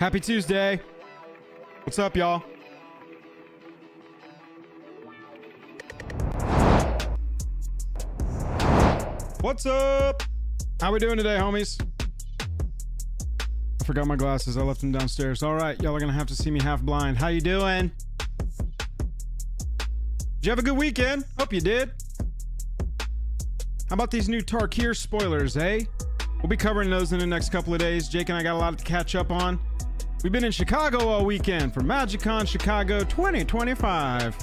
Happy Tuesday. What's up, y'all? What's up? How we doing today, homies? I forgot my glasses. I left them downstairs. All right, y'all are gonna have to see me half blind. How you doing? Did you have a good weekend? Hope you did. How about these new Tarkir spoilers, eh? We'll be covering those in the next couple of days. Jake and I got a lot to catch up on. We've been in Chicago all weekend for MagicCon Chicago 2025.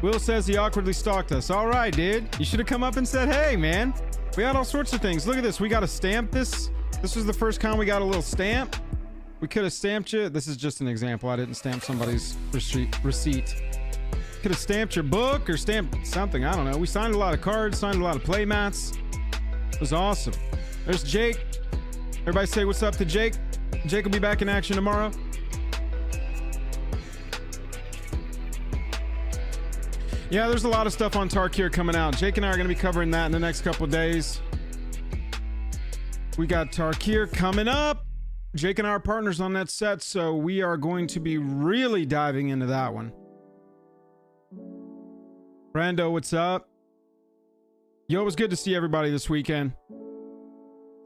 Will says he awkwardly stalked us. All right, dude. You should have come up and said, hey, man. We had all sorts of things. Look at this. We got a stamp this. This was the first con we got a little stamp. We could have stamped you. This is just an example. I didn't stamp somebody's receipt. Could have stamped your book or stamped something. I don't know. We signed a lot of cards, signed a lot of playmats. It was awesome. There's Jake. Everybody say what's up to Jake. Jake will be back in action tomorrow. Yeah, there's a lot of stuff on Tarkir coming out. Jake and I are going to be covering that in the next couple of days. We got Tarkir coming up. Jake and I are partners on that set, so we are going to be really diving into that one. Brando, what's up? Yo, it was good to see everybody this weekend.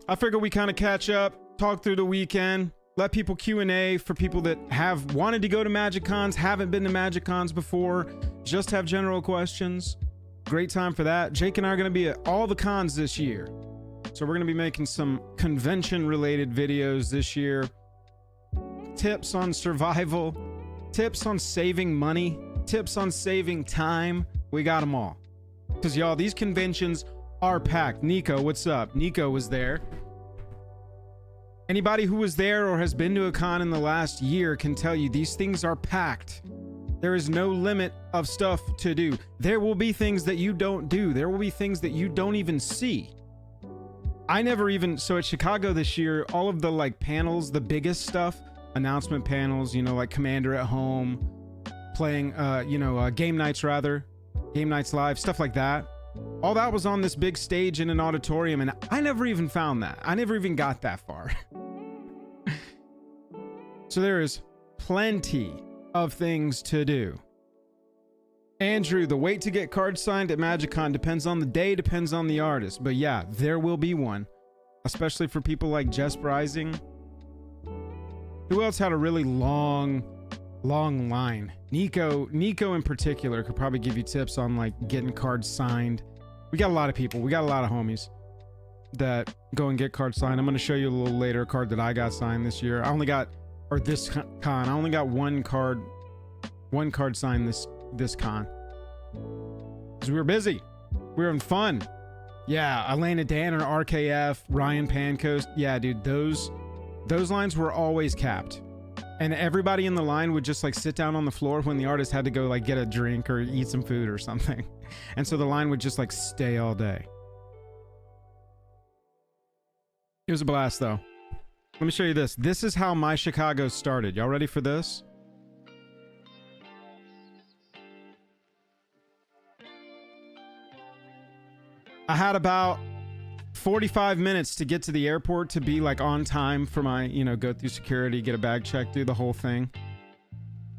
I figured we kind of catch up, talk through the weekend, let people Q&A for people that have wanted to go to MagicCons, haven't been to MagicCons before, just have general questions. Great time for that. Jake and I are going to be at all the cons this year. So we're going to be making some convention-related videos this year. Tips on survival, tips on saving money, tips on saving time. We got them all. Because, y'all, these conventions are packed. Nico, what's up? Nico was there. Anybody who was there or has been to a con in the last year can tell you these things are packed. There is no limit of stuff to do. There will be things that you don't do. There will be things that you don't even see. I never even... So at Chicago this year, all of the like panels, the biggest stuff, announcement panels, you know, like Commander at Home, playing, game nights rather, game nights live, stuff like that. All that was on this big stage in an auditorium, and I never even found that. I never even got that far. So there is plenty of things to do. Andrew, the wait to get cards signed at MagicCon depends on the day, depends on the artist. But yeah, there will be one, especially for people like Jess Rising. Who else had a really long line? Nico in particular could probably give you tips on like getting cards signed. We got a lot of people. We got a lot of homies that go and get cards signed. I'm going to show you a little later a card that I got signed this year. This con. I only got one card signed this con. Because we were busy. We were having fun. Yeah, Elena Danner, RKF, Ryan Pancoast. Yeah, dude, those lines were always capped. And everybody in the line would just like sit down on the floor when the artist had to go like get a drink or eat some food or something. And so the line would just like stay all day. It was a blast though. Let me show you this. This is how my Chicago started. Y'all ready for this? I had about 45 minutes to get to the airport to be like on time for my, go through security, get a bag check, do the whole thing.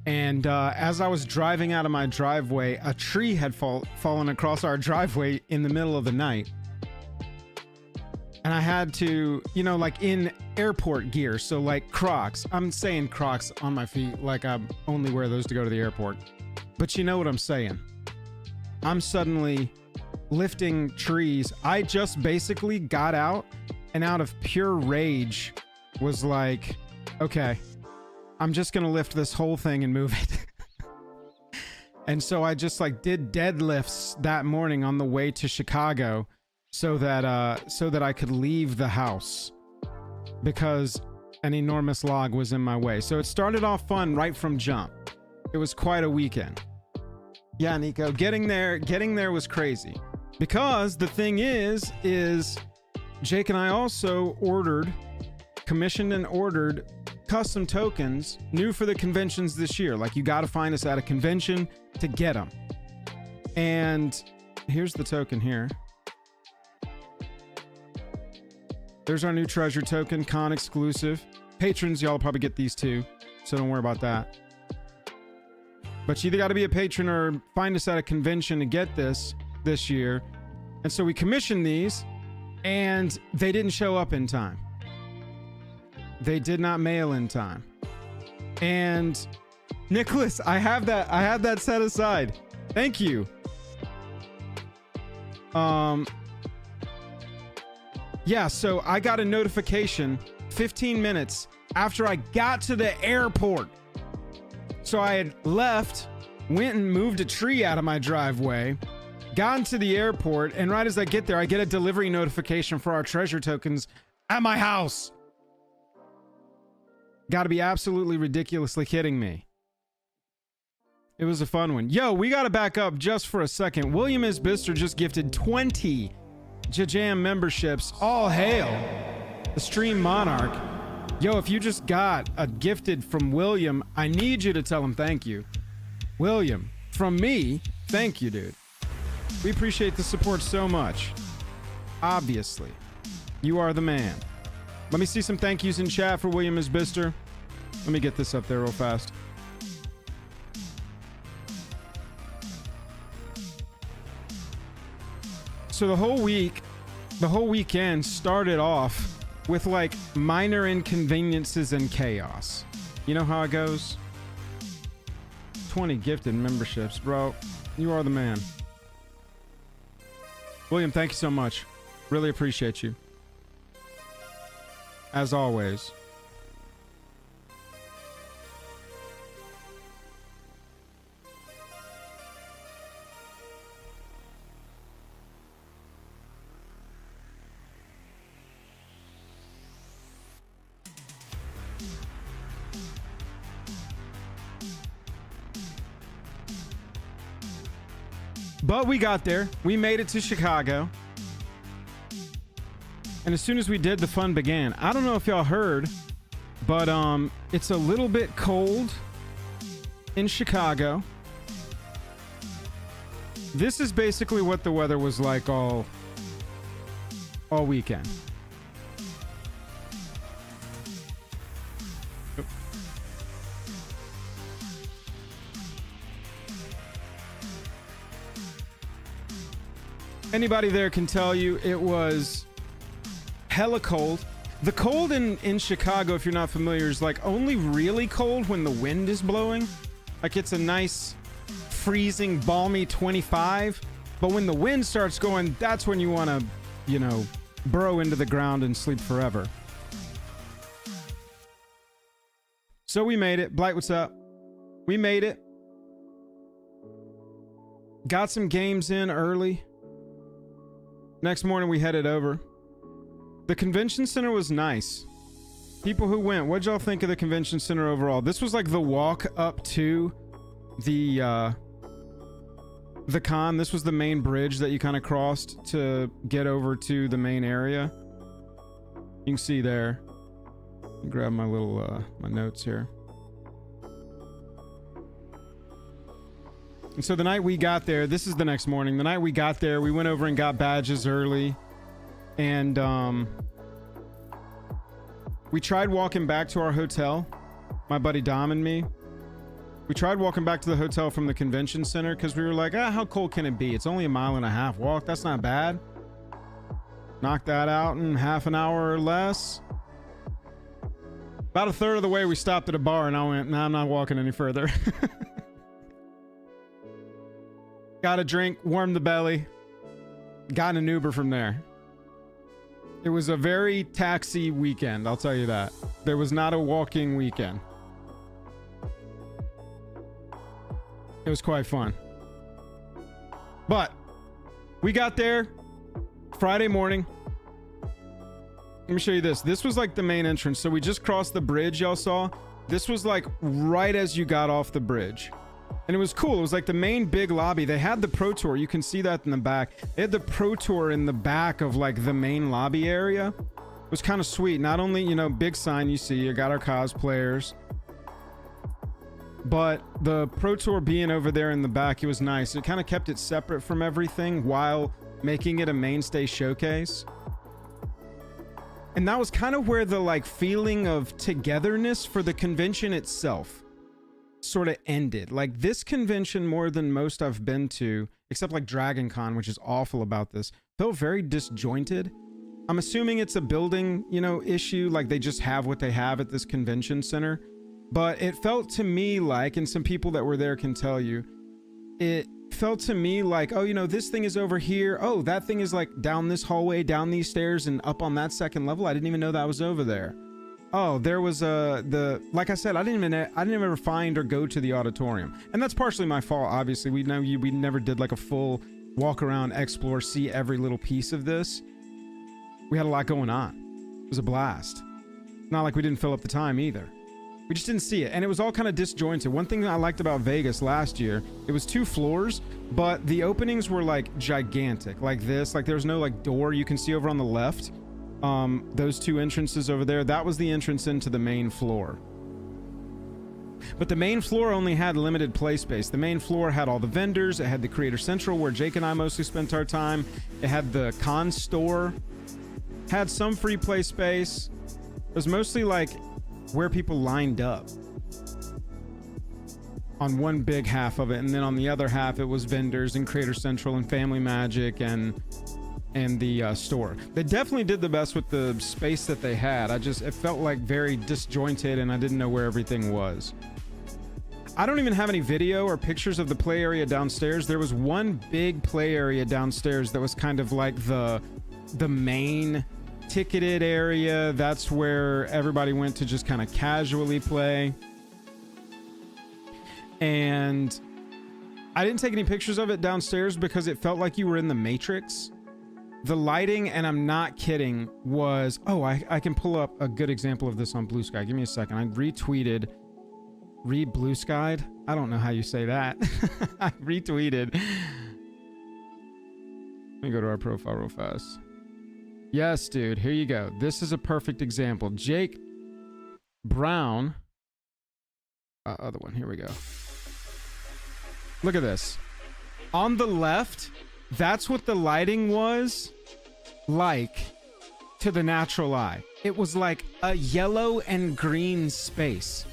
And as I was driving out of my driveway, a tree had fallen across our driveway in the middle of the night. And I had to, like in airport gear. So like Crocs. I'm saying Crocs on my feet like I only wear those to go to the airport. But you know what I'm saying. I'm suddenly lifting trees. I just basically got out and out of pure rage was like, okay, I'm just gonna lift this whole thing and move it. And so I just like did deadlifts that morning on the way to Chicago so that I could leave the house because an enormous log was in my way. So it started off fun right from jump. It was quite a weekend. Yeah, Nico, getting there was crazy. Because the thing is Jake and I also commissioned and ordered custom tokens new for the conventions this year. Like you got to find us at a convention to get them. And here's the token here. There's our new treasure token, con exclusive. Patrons, y'all probably get these too, so don't worry about that. But you either got to be a patron or find us at a convention to get this year. And so we commissioned these, and they didn't show up in time. They did not mail in time. And Nicholas, I have that set aside. Thank you. Yeah, so I got a notification 15 minutes after I got to the airport. So I had left, went and moved a tree out of my driveway, got into the airport, and right as I get there, I get a delivery notification for our treasure tokens at my house. Gotta be absolutely ridiculously kidding me. It was a fun one. Yo, we gotta back up just for a second. William S. Bister just gifted 20 JAJAM memberships. All hail the Stream Monarch. Yo, if you just got a gifted from William, I need you to tell him thank you. William, from me, thank you, dude. We appreciate the support so much. Obviously, you are the man. Let me see some thank yous in chat for William S. Bister. Let me get this up there real fast. So the whole weekend started off with like minor inconveniences and chaos. You know how it goes? 20 gifted memberships, bro. You are the man. William, thank you so much. Really appreciate you. As always. But we got there. We made it to Chicago. And as soon as we did, the fun began. I don't know if y'all heard, but it's a little bit cold in Chicago. This is basically what the weather was like all weekend. Anybody there can tell you it was hella cold. The cold in Chicago, if you're not familiar, is like only really cold when the wind is blowing. Like it's a nice freezing, balmy 25. But when the wind starts going, that's when you want to, you know, burrow into the ground and sleep forever. So we made it. Blight, what's up? We made it. Got some games in early. Next morning, we headed over. The convention center was nice. People who went, what'd y'all think of the convention center overall? This was like the walk up to the con. This was the main bridge that you kind of crossed to get over to the main area. You can see there. Grab my little my notes here. And so the night we got there, this is the next morning. The night we got there, we went over and got badges early. And we tried walking back to our hotel. My buddy Dom and me. We tried walking back to the hotel from the convention center because we were like, how cold can it be? It's only a 1.5 mile walk. That's not bad. Knocked that out in half an hour or less. About a third of the way, we stopped at a bar and I went, nah, I'm not walking any further. Got a drink, warmed the belly, got an Uber from there. It was a very taxi weekend, I'll tell you that. There was not a walking weekend. It was quite fun. But we got there Friday morning. Let me show you this. This was like the main entrance. So we just crossed the bridge y'all saw. This was like right as you got off the bridge. And it was cool. It was like the main big lobby. They had the Pro Tour. You can see that in the back. They had the Pro Tour in the back of like the main lobby area. It was kind of sweet. Not only, you know, big sign you see, you got our cosplayers. But the Pro Tour being over there in the back, it was nice. It kind of kept it separate from everything while making it a mainstay showcase. And that was kind of where the like feeling of togetherness for the convention itself sort of ended. Like this convention, more than most I've been to, except like DragonCon, which is awful about this, felt very disjointed. I'm assuming it's a building, you know, issue. Like they just have what they have at this convention center. But it felt to me like, and some people that were there can tell you, it felt to me like, oh, you know, this thing is over here. Oh, that thing is like down this hallway, down these stairs, and up on that second level. I didn't even know that was over there. Oh, there was like I said, I didn't ever find or go to the auditorium. And that's partially my fault, obviously. We never did like a full walk around, explore, see every little piece of this. We had a lot going on. It was a blast. Not like we didn't fill up the time either. We just didn't see it. And it was all kind of disjointed. One thing that I liked about Vegas last year, it was 2 floors, but the openings were like gigantic, like this. Like there was no like door you can see over on the left. Those 2 entrances over there, that was the entrance into the main floor. But the main floor only had limited play space. The main floor had all the vendors. It had the Creator Central where Jake and I mostly spent our time. It had the con store. Had some free play space. It was mostly like where people lined up on one big half of it, and then on the other half it was vendors and Creator Central and Family Magic and the store. They definitely did the best with the space that they had. It felt like very disjointed and I didn't know where everything was. I don't even have any video or pictures of the play area downstairs. There was one big play area downstairs that was kind of like the main ticketed area. That's where everybody went to just kind of casually play. And I didn't take any pictures of it downstairs because it felt like you were in the Matrix. The lighting, and I'm not kidding, was... Oh, I can pull up a good example of this on Blue Sky. Give me a second. I retweeted... Blue Skied? I don't know how you say that. I retweeted. Let me go to our profile real fast. Yes, dude. Here you go. This is a perfect example. Jake Brown. Other one. Here we go. Look at this. On the left, that's what the lighting was like to the natural eye. It was like a yellow and green space.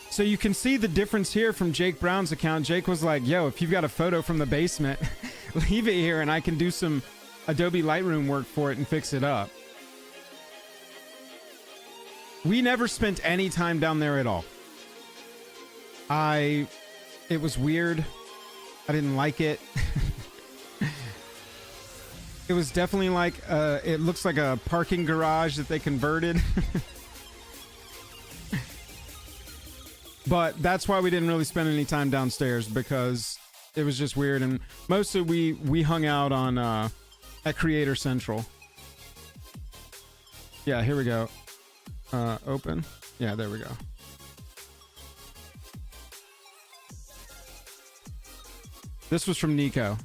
So you can see the difference here from Jake Brown's account. Jake was like, yo, if you've got a photo from the basement, leave it here and I can do some Adobe Lightroom work for it and fix it up. We never spent any time down there at all. It was weird. I didn't like it. It was definitely like, it looks like a parking garage that they converted. But that's why we didn't really spend any time downstairs, because it was just weird. And mostly we hung out on, at Creator Central. Yeah, here we go. Open. Yeah, there we go. This was from Nico.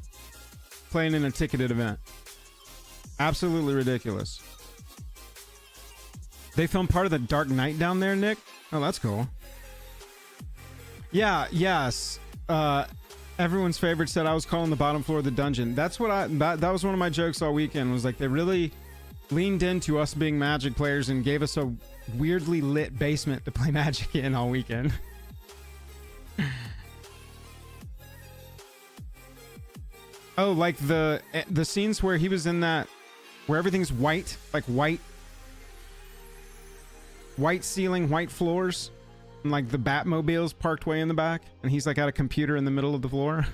Playing in a ticketed event. Absolutely ridiculous. They filmed part of the Dark Knight down there, Nick? Oh, that's cool. Yeah, yes. Everyone's favorite said I was calling the bottom floor of the dungeon. That's what that was one of my jokes all weekend, was like they really leaned into us being Magic players and gave us a weirdly lit basement to play Magic in all weekend. Oh, like the scenes where he was in that, where everything's white, like white ceiling, white floors, and like the Batmobile's parked way in the back, and he's like at a computer in the middle of the floor.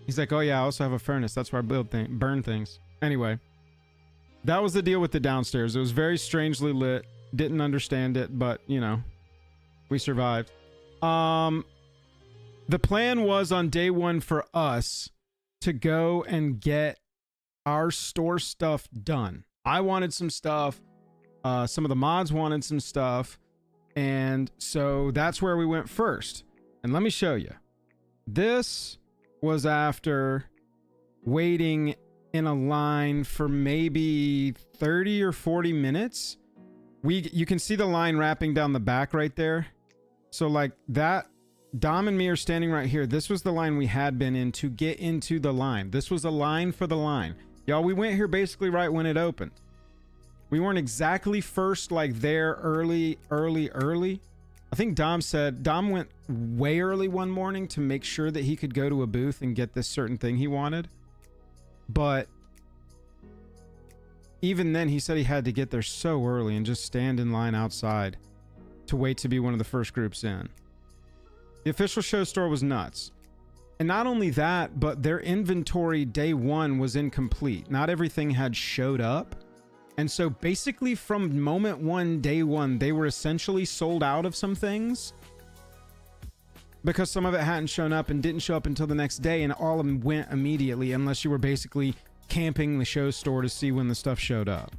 He's like, oh yeah, I also have a furnace. That's where I burn things. Anyway, that was the deal with the downstairs. It was very strangely lit. Didn't understand it, but you know, we survived. The plan was on day one for us to go and get our store stuff done. I wanted some stuff. Some of the mods wanted some stuff. And so that's where we went first. And let me show you. This was after waiting in a line for maybe 30 or 40 minutes. You can see the line wrapping down the back right there. So like that, Dom and me are standing right here. This was the line we had been in to get into the line. This was a line for the line. Y'all, we went here basically right when it opened. We weren't exactly first, like there early. I think Dom went way early one morning to make sure that he could go to a booth and get this certain thing he wanted. But even then, he said he had to get there so early and just stand in line outside to wait to be one of the first groups in. The official show store was nuts. And not only that, but their inventory day one was incomplete. Not everything had showed up. And so basically from moment one, day one, they were essentially sold out of some things because some of it hadn't shown up and didn't show up until the next day, and all of them went immediately unless you were basically camping the show store to see when the stuff showed up.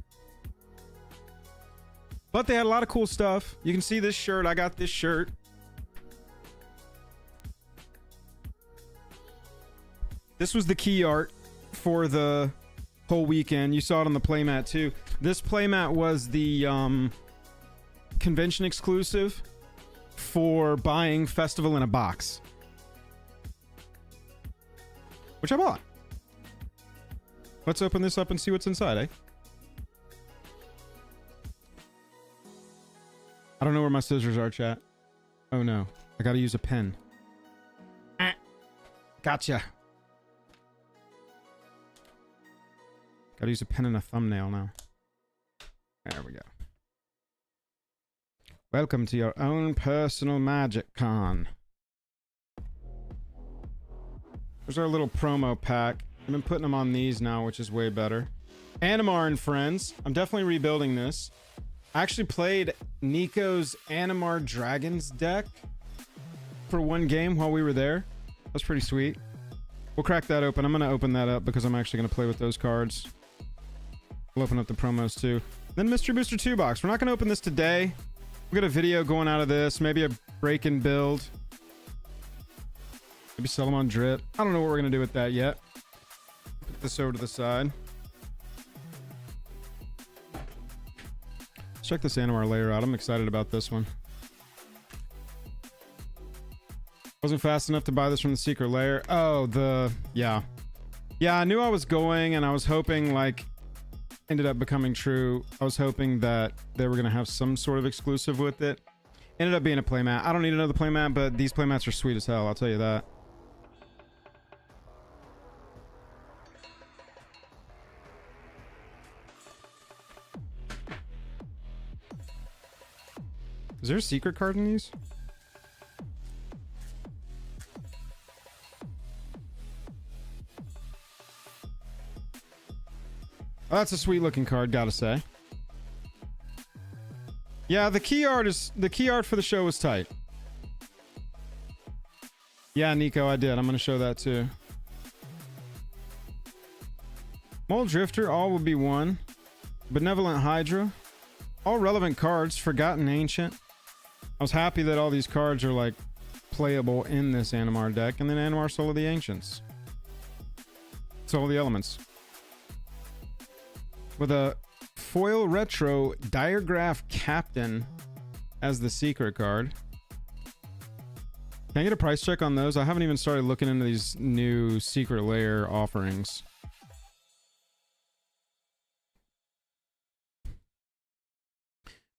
But they had a lot of cool stuff. You can see this shirt. I got this shirt. This was the key art for the whole weekend. You saw it on the playmat too. This playmat was the convention exclusive for buying Festival in a box, which I bought. Let's open this up and see what's inside, eh? I don't know where my scissors are, chat. Oh no, I gotta use a pen. Gotcha. Gotta use a pen and a thumbnail now. There we go. Welcome to your own personal MagicCon. There's our little promo pack. I've been putting them on these now, which is way better. Animar and Friends. I'm definitely rebuilding this. I actually played Nico's Animar Dragons deck for one game while we were there. That's pretty sweet. We'll crack that open. I'm going to open that up because I'm actually going to play with those cards. We'll open up the promos too. Then Mystery Booster 2 box. We're not going to open this today. We'll get a video going out of this. Maybe a break and build. Maybe sell them on drip. I don't know what we're going to do with that yet. Put this over to the side. Let's check this Animar Lair out. I'm excited about this one. Wasn't fast enough to buy this from the secret lair. Oh, yeah, I knew I was going, and I was hoping, like, ended up becoming true. I was hoping that they were going to have some sort of exclusive with it. Ended up being a playmat. I don't need another playmat, but these playmats are sweet as hell, I'll tell you that. Is there a secret card in these? Oh, that's a sweet looking card, gotta say. Yeah, the key art for the show was tight. Yeah, Nico, I did. I'm gonna show that too. Mole Drifter, all will be one. Benevolent Hydra. All relevant cards, Forgotten Ancient. I was happy that all these cards are like playable in this Animar deck. And then Animar Soul of the Ancients. Soul of the Elements. With a foil retro Diagraph Captain as the secret card. Can I get a price check on those? I haven't even started looking into these new secret lair offerings.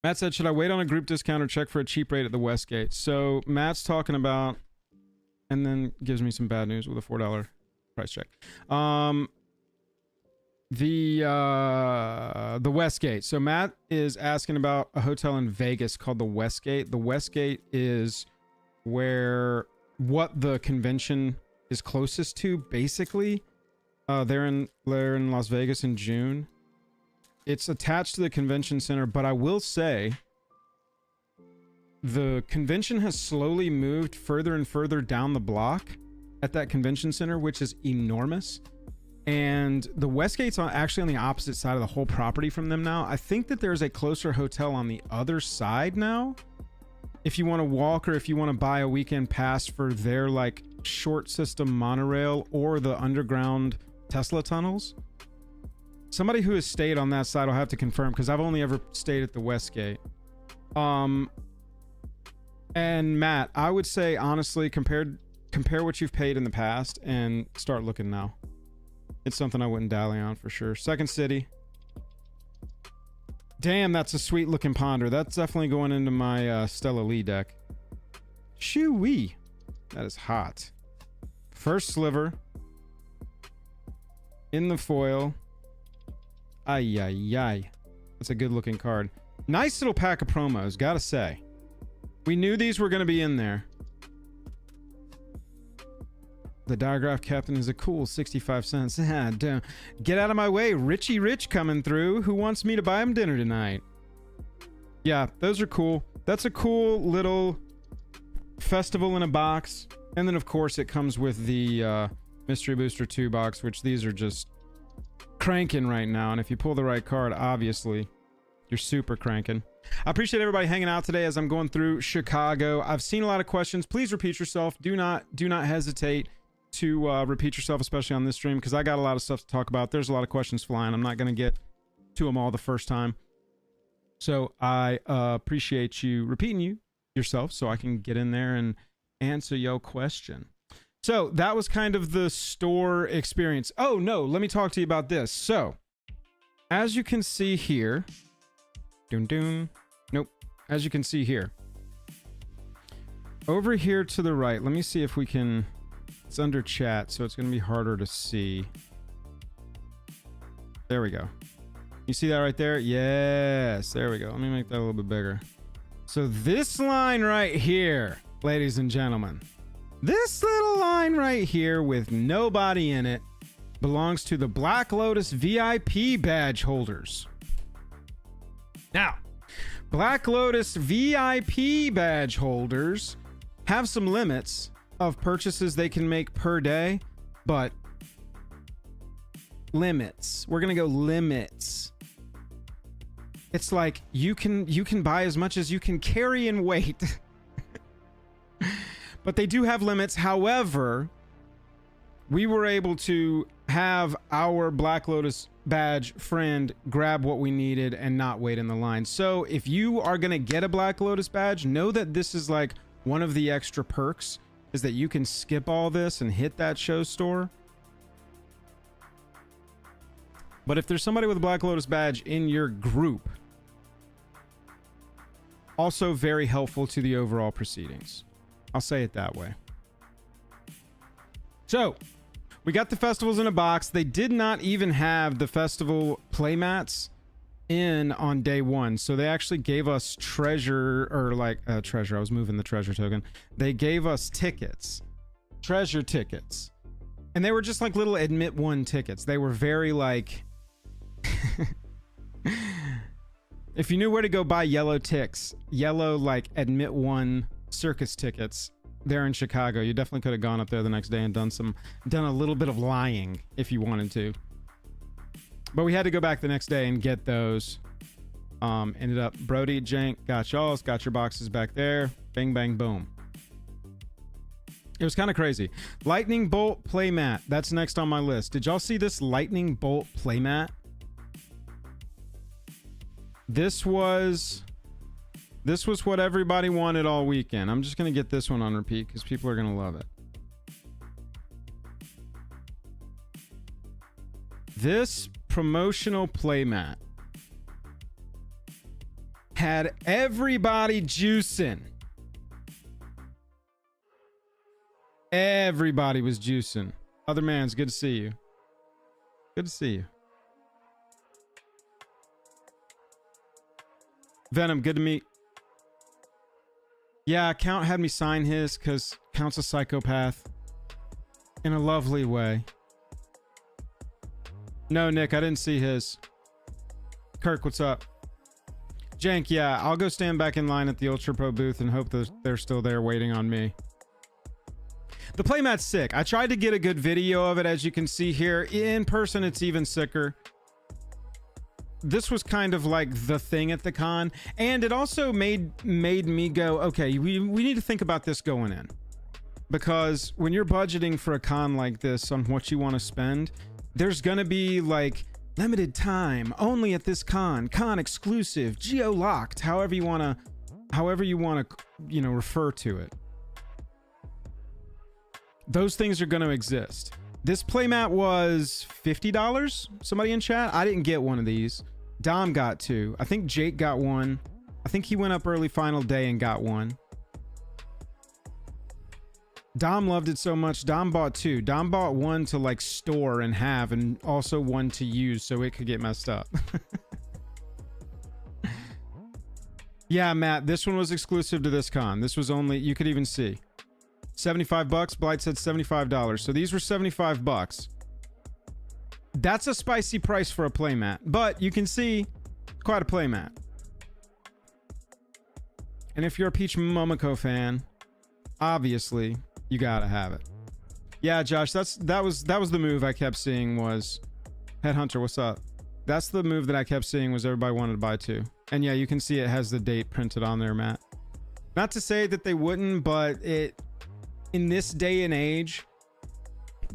Matt said, should I wait on a group discount or check for a cheap rate at the Westgate? So Matt's talking about, and then gives me some bad news with a $4 price check. The Westgate. So Matt is asking about a hotel in Vegas called the Westgate. The Westgate is what the convention is closest to, basically. They're in Las Vegas in June. It's attached to the convention center, but I will say the convention has slowly moved further and further down the block at that convention center, which is enormous. And the Westgate's actually on the opposite side of the whole property from them now. I think that there's a closer hotel on the other side now. If you want to walk or if you want to buy a weekend pass for their like short system monorail or the underground Tesla tunnels. Somebody who has stayed on that side will have to confirm because I've only ever stayed at the Westgate. And Matt, I would say honestly, compare what you've paid in the past and start looking now. It's something I wouldn't dally on for sure. Second City. Damn, that's a sweet looking ponder. That's definitely going into my Stella Lee deck. Shoo-wee. That is hot. First Sliver. In the foil. Ay, ay, ay. That's a good looking card. Nice little pack of promos, gotta say. We knew these were going to be in there. The Diagraph Captain is a cool 65 cents. Get out of my way, Richie Rich coming through. Who wants me to buy him dinner tonight? Yeah, those are cool. That's a cool little festival in a box. And then, of course, it comes with the Mystery Booster 2 box, which these are just cranking right now. And if you pull the right card, obviously, you're super cranking. I appreciate everybody hanging out today as I'm going through Chicago. I've seen a lot of questions. Please repeat yourself. Do not hesitate to repeat yourself, especially on this stream, because I got a lot of stuff to talk about. There's a lot of questions flying. I'm not going to get to them all the first time. So I appreciate you repeating yourself so I can get in there and answer your question. So that was kind of the store experience. Oh, no, let me talk to you about this. So as you can see here, nope. As you can see here, over here to the right, let me see if we can, it's under chat, so it's going to be harder to see. There we go. You see that right there? Yes, there we go. Let me make that a little bit bigger. So this line right here, ladies and gentlemen, this little line right here with nobody in it belongs to the Black Lotus VIP badge holders. Now, Black Lotus VIP badge holders have some limits of purchases they can make per day, but limits. We're gonna go limits. It's like you can buy as much as you can carry in weight. But they do have limits. However, we were able to have our Black Lotus badge friend grab what we needed and not wait in the line. So if you are going to get a Black Lotus badge, know that this is like one of the extra perks, is that you can skip all this and hit that show store. But if there's somebody with a Black Lotus badge in your group, also very helpful to the overall proceedings. I'll say it that way. So we got the festivals in a box. They did not even have the festival playmats in on day one. So they actually gave us treasure, or like treasure. I was moving the treasure token. They gave us tickets, treasure tickets. And they were just like little admit one tickets. They were very like, if you knew where to go buy yellow ticks, yellow like admit one circus tickets there in Chicago, you definitely could have gone up there the next day and done a little bit of lying if you wanted to. But we had to go back the next day and get those. Ended up Brody, Jank, got y'all's, got your boxes back there. Bang, bang, boom. It was kind of crazy. Lightning Bolt playmat. That's next on my list. Did y'all see this Lightning Bolt playmat? This was what everybody wanted all weekend. I'm just going to get this one on repeat because people are going to love it. This promotional playmat had everybody juicing. Everybody was juicing. Other man's good to see you. Good to see you. Venom, good to meet. Yeah, Count had me sign his because Count's a psychopath. In a lovely way. No, Nick, I didn't see his. Kirk, what's up? Jank, yeah, I'll go stand back in line at the Ultra Pro booth and hope that they're still there waiting on me. The playmat's sick. I tried to get a good video of it, as you can see here. In person, it's even sicker. This was kind of like the thing at the con, and it also made me go, okay, we need to think about this going in, because when you're budgeting for a con like this on what you want to spend, there's gonna be like limited time, only at this con exclusive, geo locked, however you want to you know, refer to it. Those things are going to exist. This playmat was $50. Somebody in chat? I didn't get one of these. Dom got two. I think Jake got one. I think he went up early final day and got one. Dom loved it so much. Dom bought two. Dom bought one to like store and have, and also one to use so it could get messed up. Yeah, Matt, this one was exclusive to this con. This was only, you could even see. 75 bucks. Blight said $75. So these were 75 bucks. That's a spicy price for a playmat, but you can see quite a playmat. And if you're a Peach Momoko fan, obviously you gotta have it. Yeah, Josh, that was the move I kept seeing was Headhunter. What's up? That's the move that I kept seeing was everybody wanted to buy two. And yeah, you can see it has the date printed on there, Matt. Not to say that they wouldn't, but it in this day and age,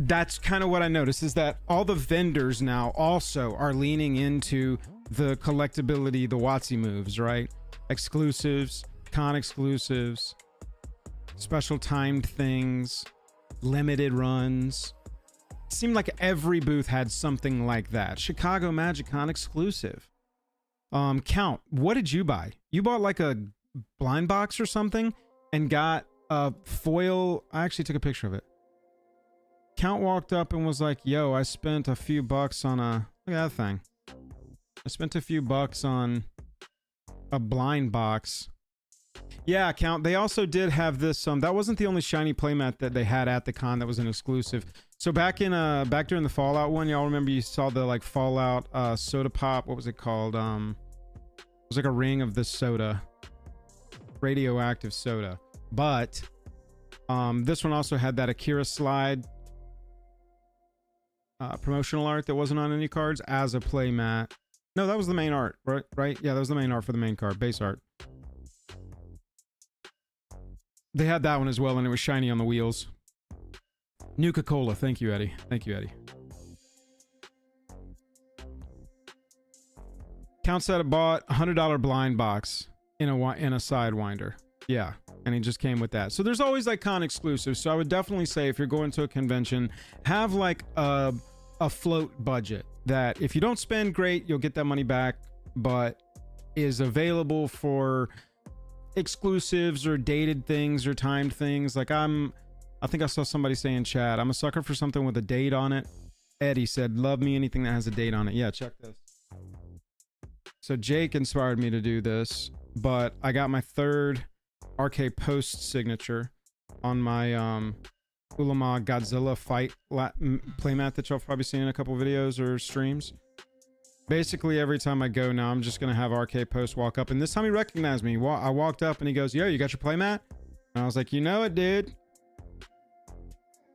that's kind of what I noticed is that all the vendors now also are leaning into the collectability, the WotC moves, right? Exclusives, con exclusives, special timed things, limited runs. It seemed like every booth had something like that. Chicago MagicCon exclusive. Count, what did you buy? You bought like a blind box or something and got a foil. I actually took a picture of it. Count walked up and was like, yo, I spent a few bucks on a, look at that thing. I spent a few bucks on a blind box. Yeah, Count, they also did have this, that wasn't the only shiny playmat that they had at the con that was an exclusive. So back during the Fallout one, y'all remember you saw the like Fallout soda pop, what was it called? It was like a ring of the soda. Radioactive soda. But this one also had that Akira slide promotional art that wasn't on any cards as a playmat. No, that was the main art, right? Yeah, that was the main art for the main card, base art. They had that one as well, and it was shiny on the wheels. Nuka-Cola. Thank you, Eddie. Thank you, Eddie. Count said I bought a $100 blind box in a Sidewinder. Yeah, and he just came with that. So there's always like con exclusives. So I would definitely say if you're going to a convention, have like a float budget that if you don't spend, great, you'll get that money back, but is available for exclusives or dated things or timed things. Like I think I saw somebody say in chat, I'm a sucker for something with a date on it. Eddie said, love me anything that has a date on it. Yeah, check this. So Jake inspired me to do this, but I got my third RK Post signature on my Ulama Godzilla fight playmat that y'all probably seen in a couple videos or streams. Basically, every time I go now, I'm just going to have RK Post walk up. And this time he recognized me. I walked up and he goes, yo, you got your playmat? And I was like, you know it, dude.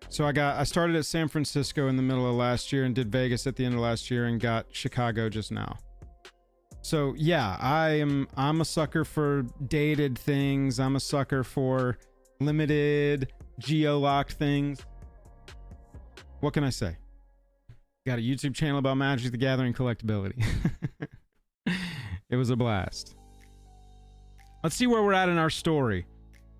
So I started at San Francisco in the middle of last year and did Vegas at the end of last year and got Chicago just now. So yeah, I'm a sucker for dated things. I'm a sucker for limited geo-locked things. What can I say? Got a YouTube channel about Magic the Gathering collectability. It was a blast. Let's see where we're at in our story.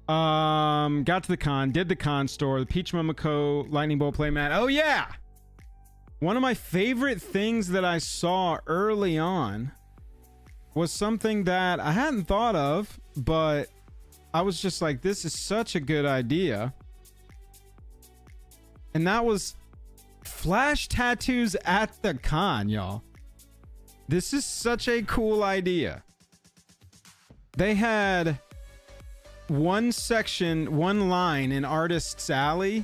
Got to the con, did the con store, the Peach Momoko Lightning Bolt playmat. Oh yeah! One of my favorite things that I saw early on was something that I hadn't thought of, but I was just like, this is such a good idea. And that was flash tattoos at the con, y'all. This is such a cool idea. They had one section, one line in Artist's Alley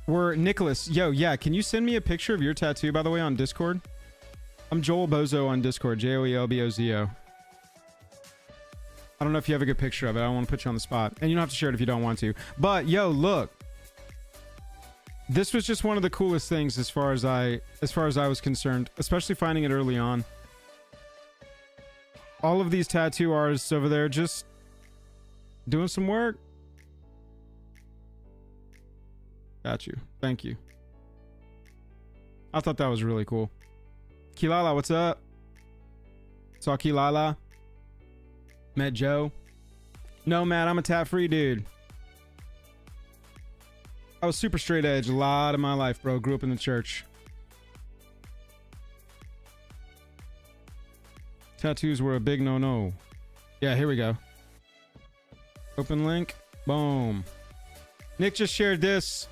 where Nicholas, yo, yeah, can you send me a picture of your tattoo, by the way, on Discord? I'm Joel Bozo on Discord, Joelbozo. I don't know if you have a good picture of it. I don't want to put you on the spot. And you don't have to share it if you don't want to. But, yo, look. This was just one of the coolest things as far as I was concerned, especially finding it early on. All of these tattoo artists over there just doing some work. Got you. Thank you. I thought that was really cool. Kilala, what's up? Saw Kilala. Met Joe. No, Matt, I'm a tat free dude. I was super straight edge a lot of my life, bro. Grew up in the church. Tattoos were a big no-no. Yeah, here we go. Open link. Boom. Nick just shared this.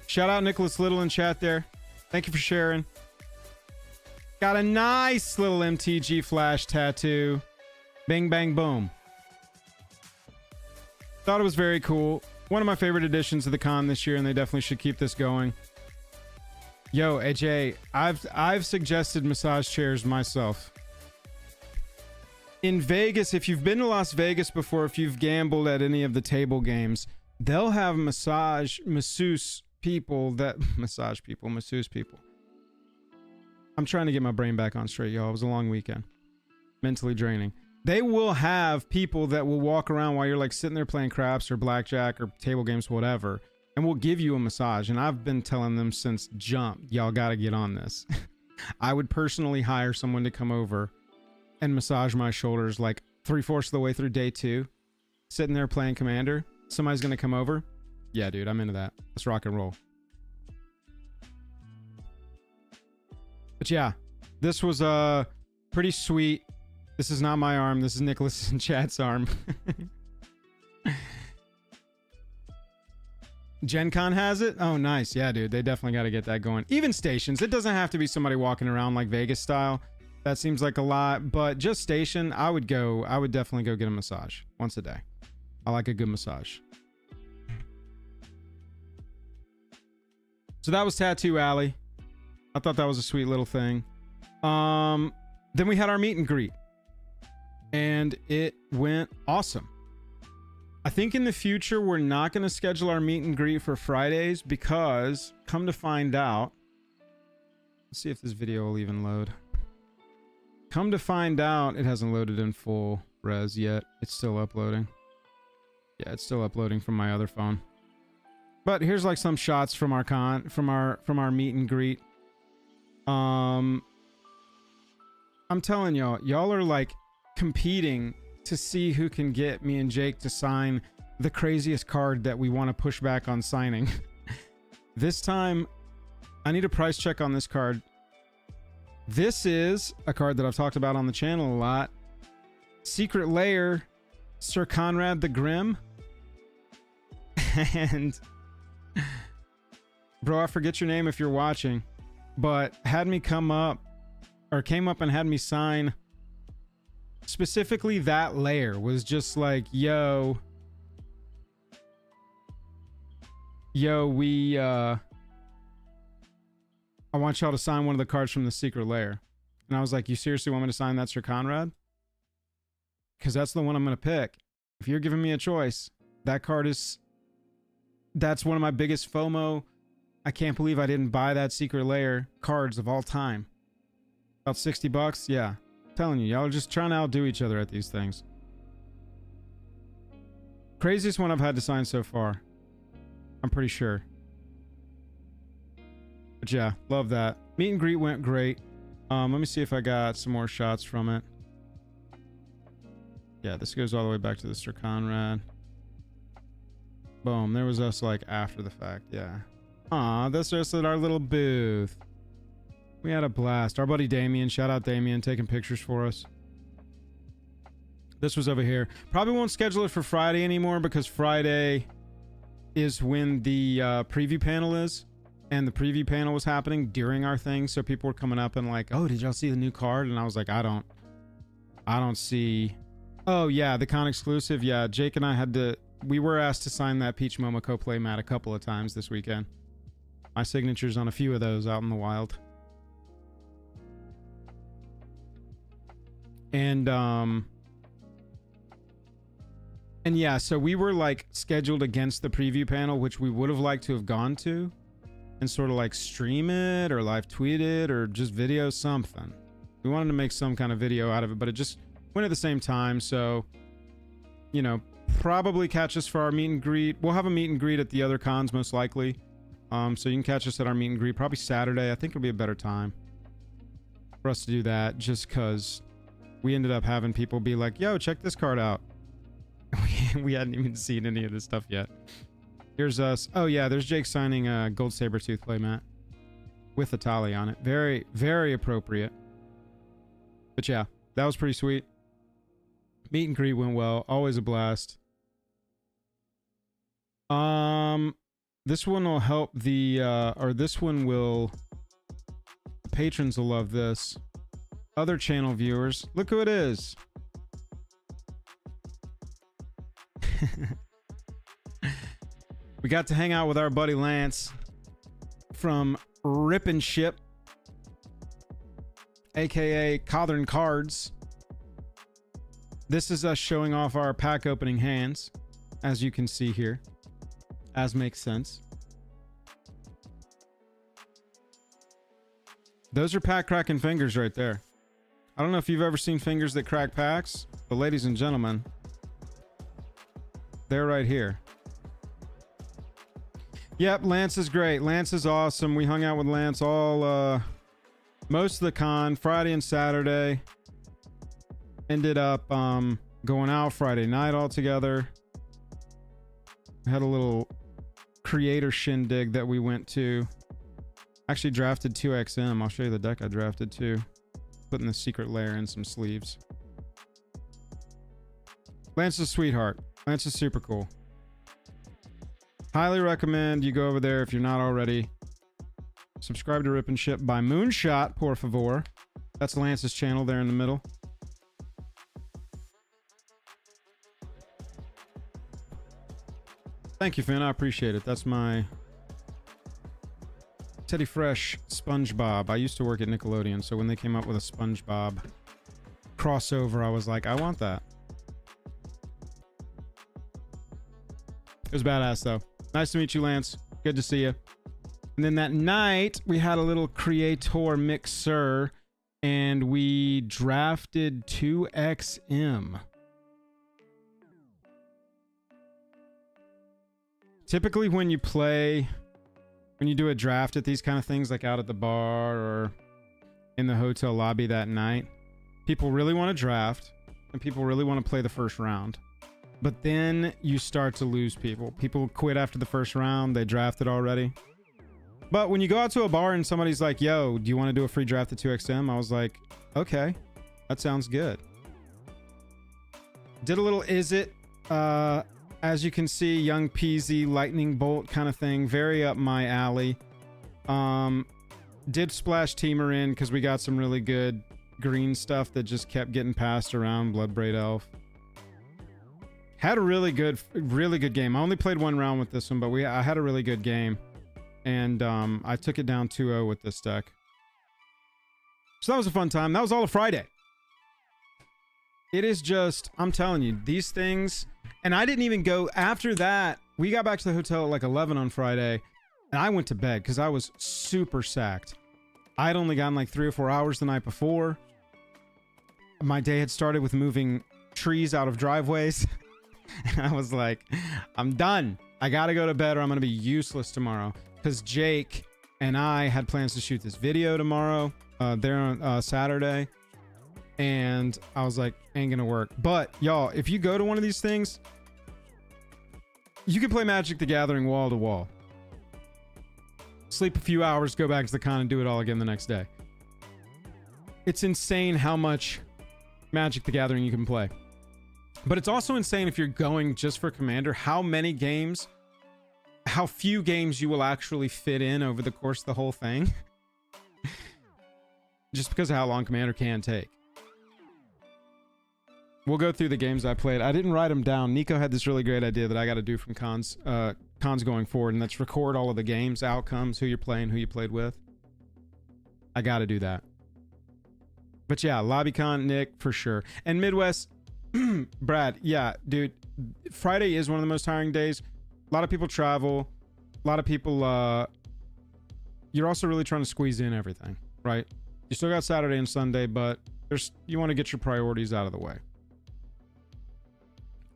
Shout out Nicholas Little in chat there. Thank you for sharing. Got a nice little MTG Flash tattoo. Bing, bang, boom. Thought it was very cool. One of my favorite additions to the con this year, and they definitely should keep this going. Yo, AJ, I've suggested massage chairs myself. In Vegas, if you've been to Las Vegas before, if you've gambled at any of the table games, they'll have masseuse people. I'm trying to get my brain back on straight, y'all. It was a long weekend. Mentally draining. They will have people that will walk around while you're like sitting there playing craps or blackjack or table games, whatever, and will give you a massage. And I've been telling them since jump, y'all got to get on this. I would personally hire someone to come over and massage my shoulders like 3/4 of the way through day 2, sitting there playing Commander. Somebody's going to come over. Yeah, dude, I'm into that. Let's rock and roll. But yeah, this was pretty sweet. This is not my arm. This is Nicholas and Chat's arm. Gen Con has it? Oh, nice. Yeah, dude, they definitely got to get that going. Even stations. It doesn't have to be somebody walking around like Vegas style. That seems like a lot, but just station, I would definitely go get a massage once a day. I like a good massage. So that was Tattoo Alley. I thought that was a sweet little thing. Then we had our meet and greet, and it went awesome. I think in the future, we're not going to schedule our meet and greet for Fridays because, come to find out, let's see if this video will even load. Come to find out, it hasn't loaded in full res yet. It's still uploading. Yeah, it's still uploading from my other phone. But here's like some shots from our from our meet and greet. I'm telling y'all are like competing to see who can get me and Jake to sign the craziest card that we want to push back on signing. This time, I need a price check on this card. This is a card that I've talked about on the channel a lot. Secret Lair, Sir Conrad the Grim. And bro, I forget your name if you're watching, but had me came up and had me sign specifically that Lair. Was just like, yo, we I want y'all to sign one of the cards from the Secret Lair. And I was like, you seriously want me to sign that, Sir Conrad? Because that's the one I'm going to pick. If you're giving me a choice, that card is... That's one of my biggest FOMO. I can't believe I didn't buy that Secret Lair cards of all time. About 60 bucks? Yeah. I'm telling you, y'all are just trying to outdo each other at these things. Craziest one I've had to sign so far. I'm pretty sure. But yeah, love that. Meet and greet went great. Let me see if I got some more shots from it. Yeah, this goes all the way back to the Sir Conrad. Boom, there was us like after the fact, yeah. Aw, that's just at our little booth. We had a blast. Our buddy Damien, shout out Damien, taking pictures for us. This was over here. Probably won't schedule it for Friday anymore because Friday is when the preview panel is. And the preview panel was happening during our thing, so people were coming up and like, oh, did y'all see the new card? And I was like, I don't see. Oh yeah, the con exclusive. Yeah, Jake and I we were asked to sign that Peach Momoko playmat a couple of times this weekend. My signature's on a few of those out in the wild. And yeah, so we were like scheduled against the preview panel, which we would have liked to have gone to. And sort of like stream it or live tweet it or just video something. We wanted to make some kind of video out of it, but it just went at the same time. So, you know, probably catch us for our meet and greet. We'll have a meet and greet at the other cons most likely. So you can catch us at our meet and greet probably Saturday. I think it'll be a better time for us to do that just because we ended up having people be like, yo, check this card out. We hadn't even seen any of this stuff yet. Here's us. Oh yeah, there's Jake signing a gold saber-tooth playmat with a tally on it. Very, very appropriate. But yeah, that was pretty sweet. Meet and greet went well. Always a blast. This one will help the this one will, patrons will love this. Other channel viewers, look who it is. We got to hang out with our buddy Lance from Rippin' Ship, aka Cothern Cards. This is us showing off our pack opening hands, as you can see here, as makes sense. Those are pack cracking fingers right there. I don't know if you've ever seen fingers that crack packs, but ladies and gentlemen, they're right here. Yep, Lance is great. Lance is awesome. We hung out with Lance all most of the con, Friday and Saturday. Ended up going out Friday night all together. We had a little creator shindig that we went to. Actually drafted 2XM. I'll show you the deck I drafted too. Putting the secret lair in some sleeves. Lance is a sweetheart. Lance is super cool. Highly recommend you go over there if you're not already. Subscribe to Rip and Ship by Moonshot, por favor. That's Lance's channel there in the middle. Thank you, Finn. I appreciate it. That's my Teddy Fresh SpongeBob. I used to work at Nickelodeon, so when they came up with a SpongeBob crossover, I was like, I want that. It was badass, though. Nice to meet you, Lance. Good to see you. And then that night, we had a little creator mixer, and we drafted 2XM. Typically, when you do a draft at these kind of things, like out at the bar or in the hotel lobby that night, people really want to draft, and people really want to play the first round. But then you start to lose people. People quit after the first round. They drafted already. But when you go out to a bar and somebody's like, yo, do you want to do a free draft at 2XM? I was like, okay, that sounds good. Did a little is it. As you can see, young peasy, lightning bolt kind of thing. Very up my alley. Did splash Teamer in because we got some really good green stuff that just kept getting passed around. Bloodbraid Elf. Had a really good game. I only played one round with this one, but I had a really good game. And I took it down 2-0 with this deck. So that was a fun time. That was all of Friday. It is just, I'm telling you, these things... And I didn't even go after that. We got back to the hotel at like 11 on Friday. And I went to bed because I was super sacked. I had only gotten like 3 or 4 hours the night before. My day had started with moving trees out of driveways. And I was like, I'm done. I gotta go to bed or I'm gonna be useless tomorrow. Because Jake and I had plans to shoot this video tomorrow. There on Saturday. And I was like, ain't gonna work. But y'all, if you go to one of these things, you can play Magic the Gathering wall to wall. Sleep a few hours, go back to the con and do it all again the next day. It's insane how much Magic the Gathering you can play. But it's also insane if you're going just for Commander, how few games you will actually fit in over the course of the whole thing. Just because of how long Commander can take. We'll go through the games I played. I didn't write them down. Nico had this really great idea that I got to do from cons going forward, and that's record all of the games, outcomes, who you're playing, who you played with. I got to do that. But yeah, LobbyCon, Nick, for sure. And Midwest, Brad, yeah, dude, Friday is one of the most tiring days. A lot of people travel. A lot of people, you're also really trying to squeeze in everything, right? You still got Saturday and Sunday, but you want to get your priorities out of the way.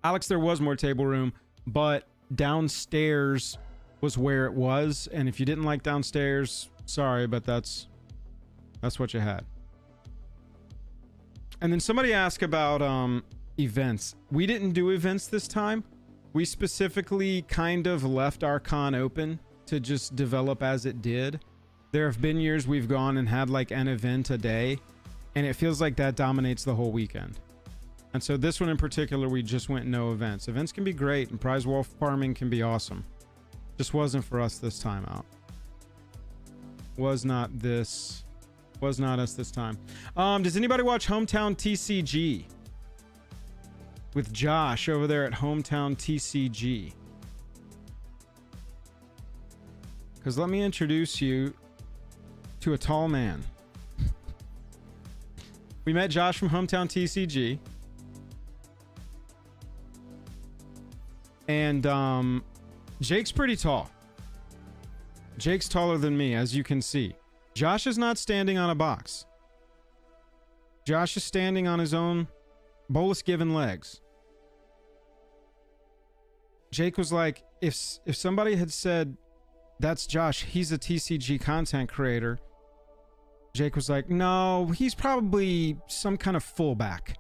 Alex, there was more table room, but downstairs was where it was. And if you didn't like downstairs, sorry, but that's what you had. And then somebody asked about events. We didn't do events this time. We specifically kind of left our con open to just develop as it did. There have been years we've gone and had like an event a day, and it feels like that dominates the whole weekend. And so this one in particular, we just went no events. Events can be great, and prize wolf farming can be awesome. Just wasn't for us this time out. Was not us this time. Does anybody watch Hometown TCG? With Josh over there at Hometown TCG. Because let me introduce you to a tall man. We met Josh from Hometown TCG. And Jake's pretty tall. Jake's taller than me, as you can see. Josh is not standing on a box. Josh is standing on his own bolus given legs. Jake was like, if somebody had said, that's Josh, he's a TCG content creator. Jake was like, no, he's probably some kind of fullback.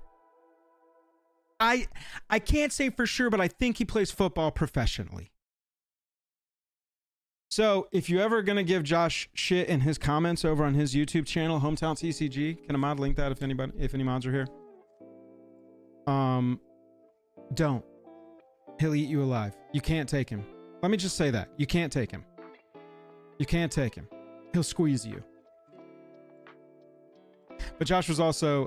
I can't say for sure, but I think he plays football professionally. So if you ever gonna give Josh shit in his comments over on his YouTube channel, Hometown TCG, can a mod link that if any mods are here? Don't. He'll eat you alive. You can't take him. Let me just say that. You can't take him. You can't take him. He'll squeeze you. But Josh was also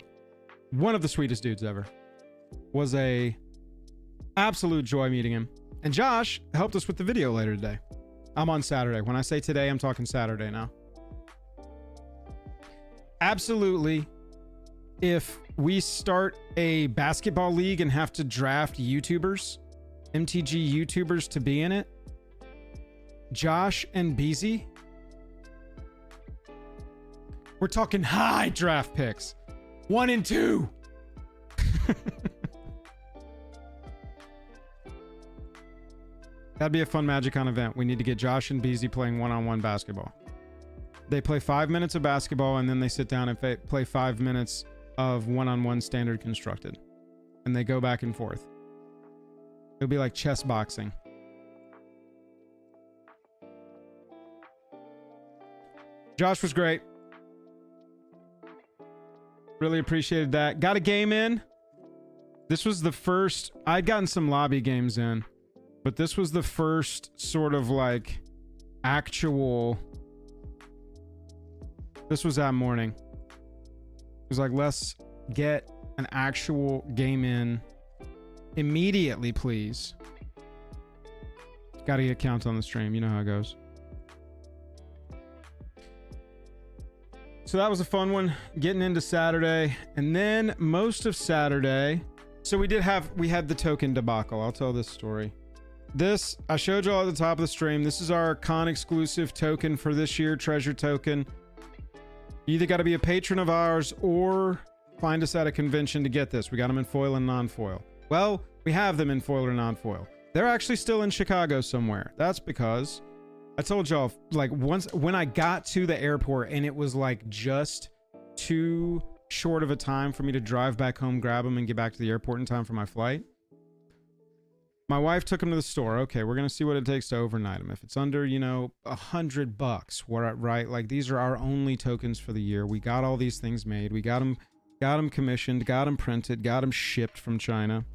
one of the sweetest dudes ever. Was a absolute joy meeting him. And Josh helped us with the video later today. I'm on Saturday. When I say today, I'm talking Saturday now. Absolutely. If we start a basketball league and have to draft YouTubers, MTG YouTubers to be in it, Josh and Beezy, we're talking high draft picks. 1 and 2. That'd be a fun MagicCon event. We need to get Josh and Beezy playing one-on-one basketball. They play 5 minutes of basketball, and then they sit down and play 5 minutes of one-on-one standard constructed. And they go back and forth. It'll be like chess boxing. Josh was great. Really appreciated that. Got a game in. This was the first... I'd gotten some lobby games in. But this was the first sort of like actual... This was that morning. It was like, let's get an actual game in immediately, please. Gotta get count on the stream. You know how it goes. So that was a fun one. Getting into Saturday. And then most of Saturday... So we had the token debacle. I'll tell this story. This, I showed y'all at the top of the stream. This is our con exclusive token for this year, treasure token. You either got to be a patron of ours or find us at a convention to get this. We got them in foil and non-foil. Well, we have them in foil or non-foil. They're actually still in Chicago somewhere. That's because I told y'all, like, once when I got to the airport and it was like just too short of a time for me to drive back home, grab them, and get back to the airport in time for my flight. My wife took them to the store. Okay, we're going to see what it takes to overnight them. If it's under, you know, $100, we're right? Like, these are our only tokens for the year. We got all these things made. We got them commissioned, got them printed, got them shipped from China.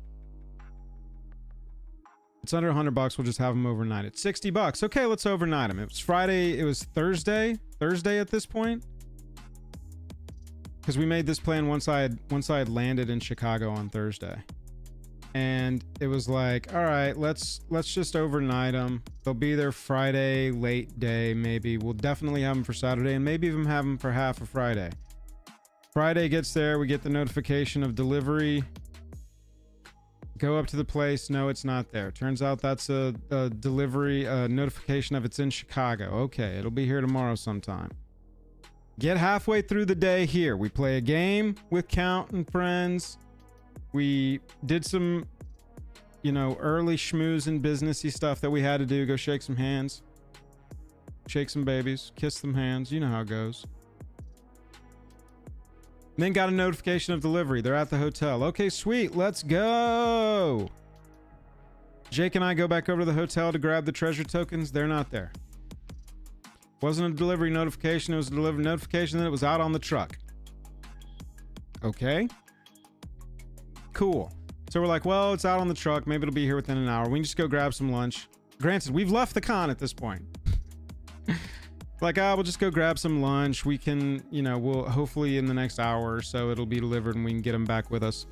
It's under $100. We'll just have them overnight. It's $60. Okay, let's overnight them. It was Friday. It was Thursday at this point. Because we made this plan once I had landed in Chicago on Thursday. And it was like, all right, let's just overnight them. They'll be there Friday, late day, maybe. We'll definitely have them for Saturday, and maybe even have them for half of Friday. Friday gets there, we get the notification of delivery. Go up to the place, no, it's not there. Turns out that's a delivery notification of it's in Chicago. Okay, it'll be here tomorrow sometime. Get halfway through the day here. We play a game with Count and friends. We did some, you know, early schmooze and businessy stuff that we had to do. Go shake some hands. Shake some babies. Kiss some hands. You know how it goes. And then got a notification of delivery. They're at the hotel. Okay, sweet. Let's go. Jake and I go back over to the hotel to grab the treasure tokens. They're not there. Wasn't a delivery notification. It was a delivery notification that it was out on the truck. Okay. Cool. So we're like, well, it's out on the truck. Maybe it'll be here within an hour. We can just go grab some lunch. Granted, we've left the con at this point. Like, we'll just go grab some lunch. We can, you know, we'll hopefully in the next hour or so it'll be delivered and we can get them back with us.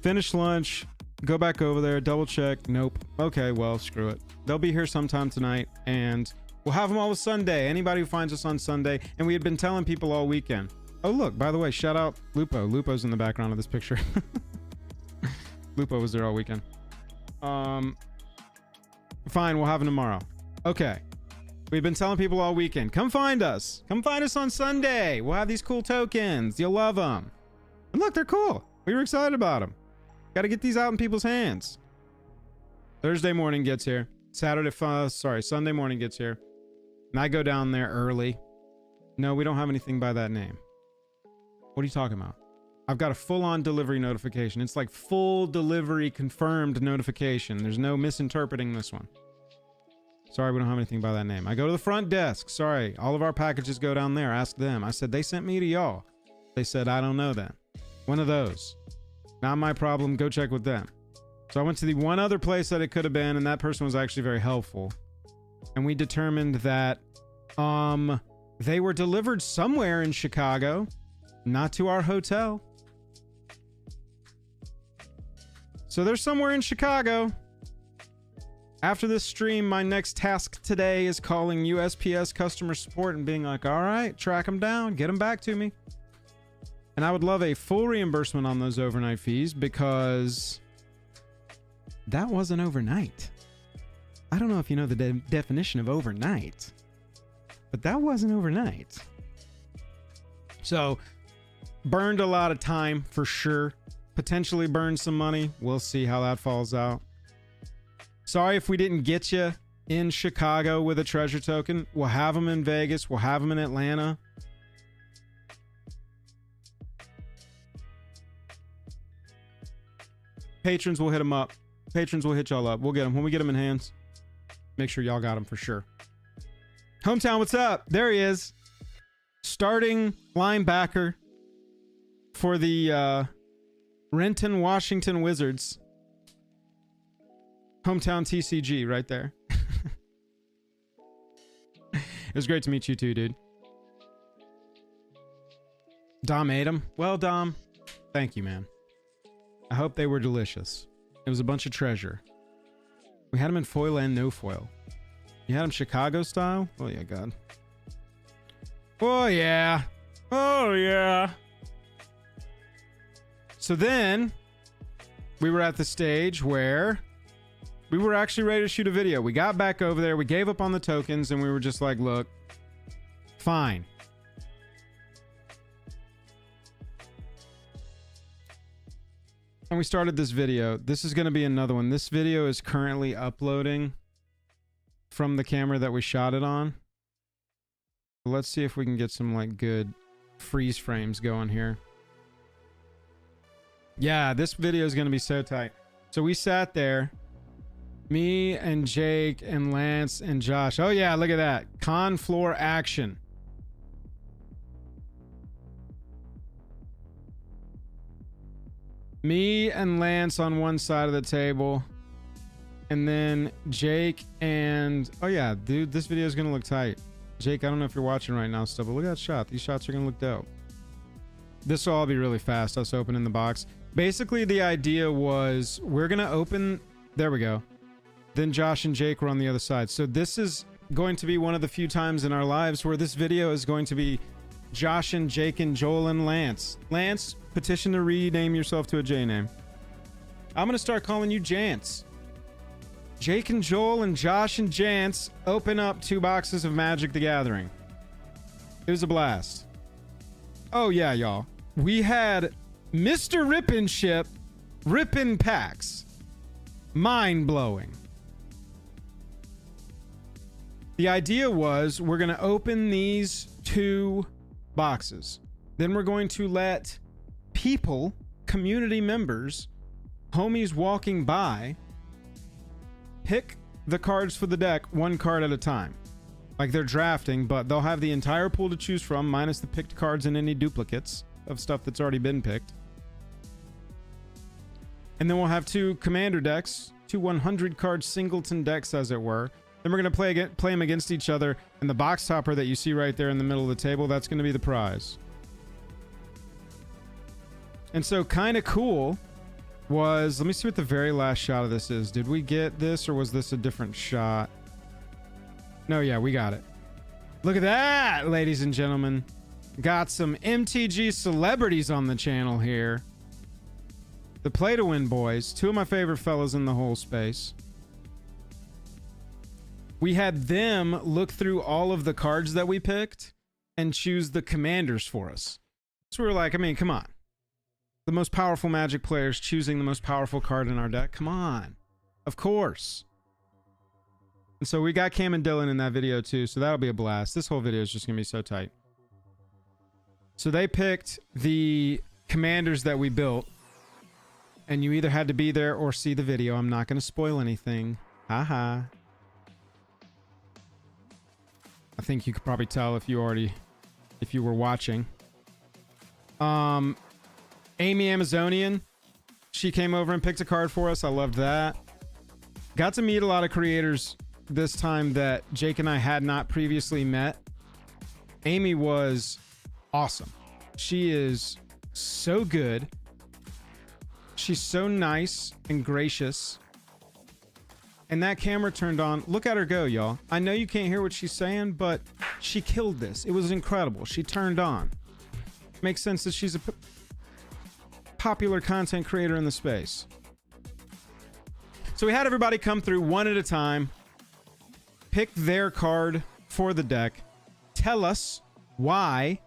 Finish lunch. Go back over there, double check. Nope. Okay, well, screw it. They'll be here sometime tonight, and we'll have them all with Sunday. Anybody who finds us on Sunday. And we had been telling people all weekend. Oh, look, by the way, shout out Lupo. Lupo's in the background of this picture. Lupo was there all weekend. Fine, we'll have them tomorrow. Okay. We've been telling people all weekend, come find us. Come find us on Sunday. We'll have these cool tokens. You'll love them. And look, they're cool. We were excited about them. Got to get these out in people's hands. Thursday morning gets here. Sunday morning gets here. And I go down there early. No, we don't have anything by that name. What are you talking about? I've got a full-on delivery notification. It's like full delivery confirmed notification. There's no misinterpreting this one. Sorry, we don't have anything by that name. I go to the front desk. Sorry, all of our packages go down there. Ask them. I said, they sent me to y'all. They said, I don't know that. One of those. Not my problem. Go check with them. So I went to the one other place that it could have been, and that person was actually very helpful. And we determined that they were delivered somewhere in Chicago, not to our hotel. So they're somewhere in Chicago. After this stream, my next task today is calling USPS customer support and being like, all right, track them down, get them back to me. And I would love a full reimbursement on those overnight fees because that wasn't overnight. I don't know if you know the definition of overnight, but that wasn't overnight. So burned a lot of time for sure. Potentially burned some money. We'll see how that falls out. Sorry if we didn't get you in Chicago with a treasure token. We'll have them in Vegas. We'll have them in Atlanta. Patrons will hit them up. Patrons will hit y'all up. We'll get them. When we get them in hands, make sure y'all got them for sure. Hometown, what's up? There he is. Starting linebacker for the Renton, Washington Wizards. Hometown TCG right there. It was great to meet you too, dude. Dom ate them. Well, Dom, thank you, man. I hope they were delicious. It was a bunch of treasure. We had them in foil and no foil. You had them Chicago style? Oh, yeah, God. Oh, yeah. Oh, yeah. So then we were at the stage where we were actually ready to shoot a video. We got back over there. We gave up on the tokens and we were just like, look, fine. And we started this video. This is going to be another one. This video is currently uploading from the camera that we shot it on. Let's see if we can get some like good freeze frames going here. Yeah, this video is going to be so tight. So we sat there, me and Jake and Lance and Josh. Oh yeah, look at that. Con floor action. Me and Lance on one side of the table. And then Jake and... Oh yeah, dude, this video is going to look tight. Jake, I don't know if you're watching right now still, but look at that shot. These shots are going to look dope. This will all be really fast, us opening the box. Basically, the idea was we're going to open... There we go. Then Josh and Jake were on the other side. So this is going to be one of the few times in our lives where this video is going to be Josh and Jake and Joel and Lance. Lance, petition to rename yourself to a J name. I'm going to start calling you Jance. Jake and Joel and Josh and Jance open up 2 boxes of Magic the Gathering. It was a blast. Oh yeah, y'all. We had Mr. Rippin' Ship rippin' packs. Mind-blowing. The idea was we're going to open these 2 boxes. Then we're going to let people, community members, homies walking by, pick the cards for the deck one card at a time. Like they're drafting, but they'll have the entire pool to choose from, minus the picked cards and any duplicates of stuff that's already been picked. And then we'll have 2 commander decks, 2 100 card singleton decks, as it were. Then we're going to play them against each other, and the box topper that you see right there in the middle of the table, that's going to be the prize. And so kind of cool was, let me see what the very last shot of this is. Did we get this, or was this a different shot? No, yeah, we got it. Look at that, ladies and gentlemen. Got some MTG celebrities on the channel here. The Play to Win boys, 2 of my favorite fellas in the whole space. We had them look through all of the cards that we picked and choose the commanders for us. So we were like, I mean, come on. The most powerful Magic players choosing the most powerful card in our deck. Come on. Of course. And so we got Cam and Dylan in that video too, so that'll be a blast. This whole video is just going to be so tight. So they picked the commanders that we built, and you either had to be there or see the video. I'm not going to spoil anything. Haha. I think you could probably tell if you were watching. Amy Amazonian, she came over and picked a card for us. I loved that. Got to meet a lot of creators this time that Jake and I had not previously met. Amy was awesome. She is so good. She's so nice and gracious. And that camera turned on. Look at her go, y'all. I know you can't hear what she's saying, but she killed this. It was incredible. She turned on. Makes sense that she's a popular content creator in the space. So we had everybody come through one at a time, pick their card for the deck, tell us why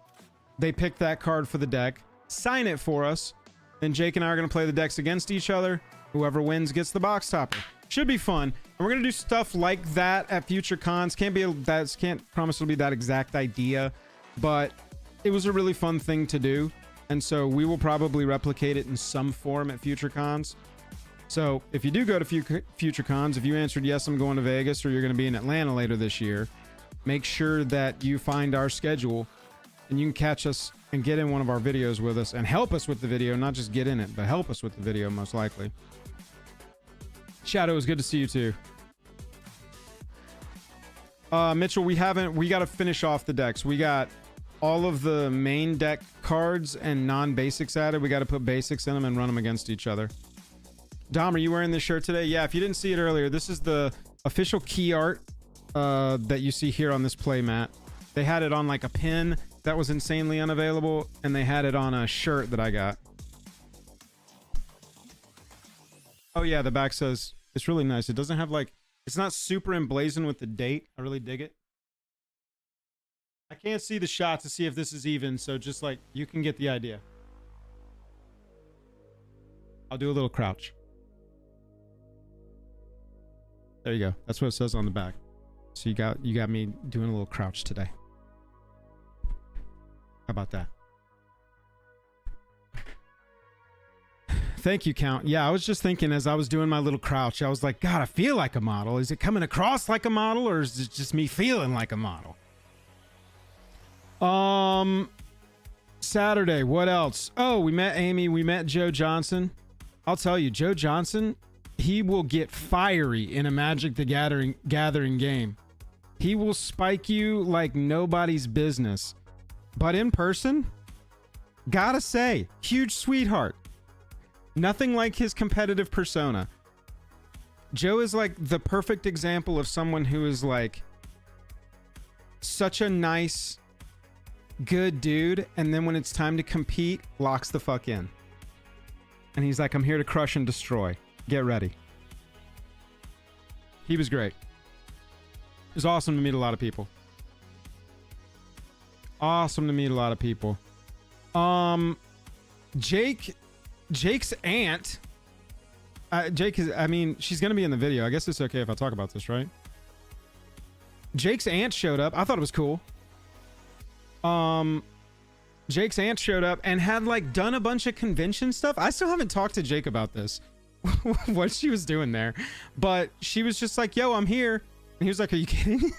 they picked that card for the deck, sign it for us, then Jake and I are going to play the decks against each other. Whoever wins gets the box topper. Should be fun. And we're going to do stuff like that at future cons. Can't promise it'll be that exact idea, but it was a really fun thing to do. And so we will probably replicate it in some form at future cons. So if you do go to future cons, if you answered yes, I'm going to Vegas, or you're going to be in Atlanta later this year, make sure that you find our schedule and you can catch us and get in one of our videos with us and help us with the video, not just get in it, but help us with the video most likely. Shadow, it was good to see you too. Mitchell, we got to finish off the decks. We got all of the main deck cards and non-basics added. We got to put basics in them and run them against each other. Dom, are you wearing this shirt today? Yeah, if you didn't see it earlier, this is the official key art that you see here on this playmat. They had it on like a pin that was insanely unavailable, and they had it on a shirt that I got. Oh yeah, the back says, it's really nice. It doesn't have like, it's not super emblazoned with the date. I really dig it. I can't see the shot to see if this is even, so just like, you can get the idea. I'll do a little crouch. There you go. That's what it says on the back. So you got me doing a little crouch today. How about that? Thank you, Count. Yeah, I was just thinking as I was doing my little crouch, I was like, God, I feel like a model. Is it coming across like a model, or is it just me feeling like a model? Saturday, what else? Oh, we met Amy. We met Joe Johnson. I'll tell you, Joe Johnson, he will get fiery in a Magic the Gathering game. He will spike you like nobody's business. But in person, gotta say, huge sweetheart. Nothing like his competitive persona. Joe is like the perfect example of someone who is like such a nice, good dude, and then when it's time to compete, locks the fuck in. And he's like, I'm here to crush and destroy. Get ready. He was great. It was awesome to meet a lot of people. Awesome to meet a lot of people. Jake's aunt. Jake is, I mean, she's going to be in the video. I guess it's okay if I talk about this, right? Jake's aunt showed up. I thought it was cool. Jake's aunt showed up and had like done a bunch of convention stuff. I still haven't talked to Jake about this. what she was doing there. But she was just like, yo, I'm here. And he was like, are you kidding?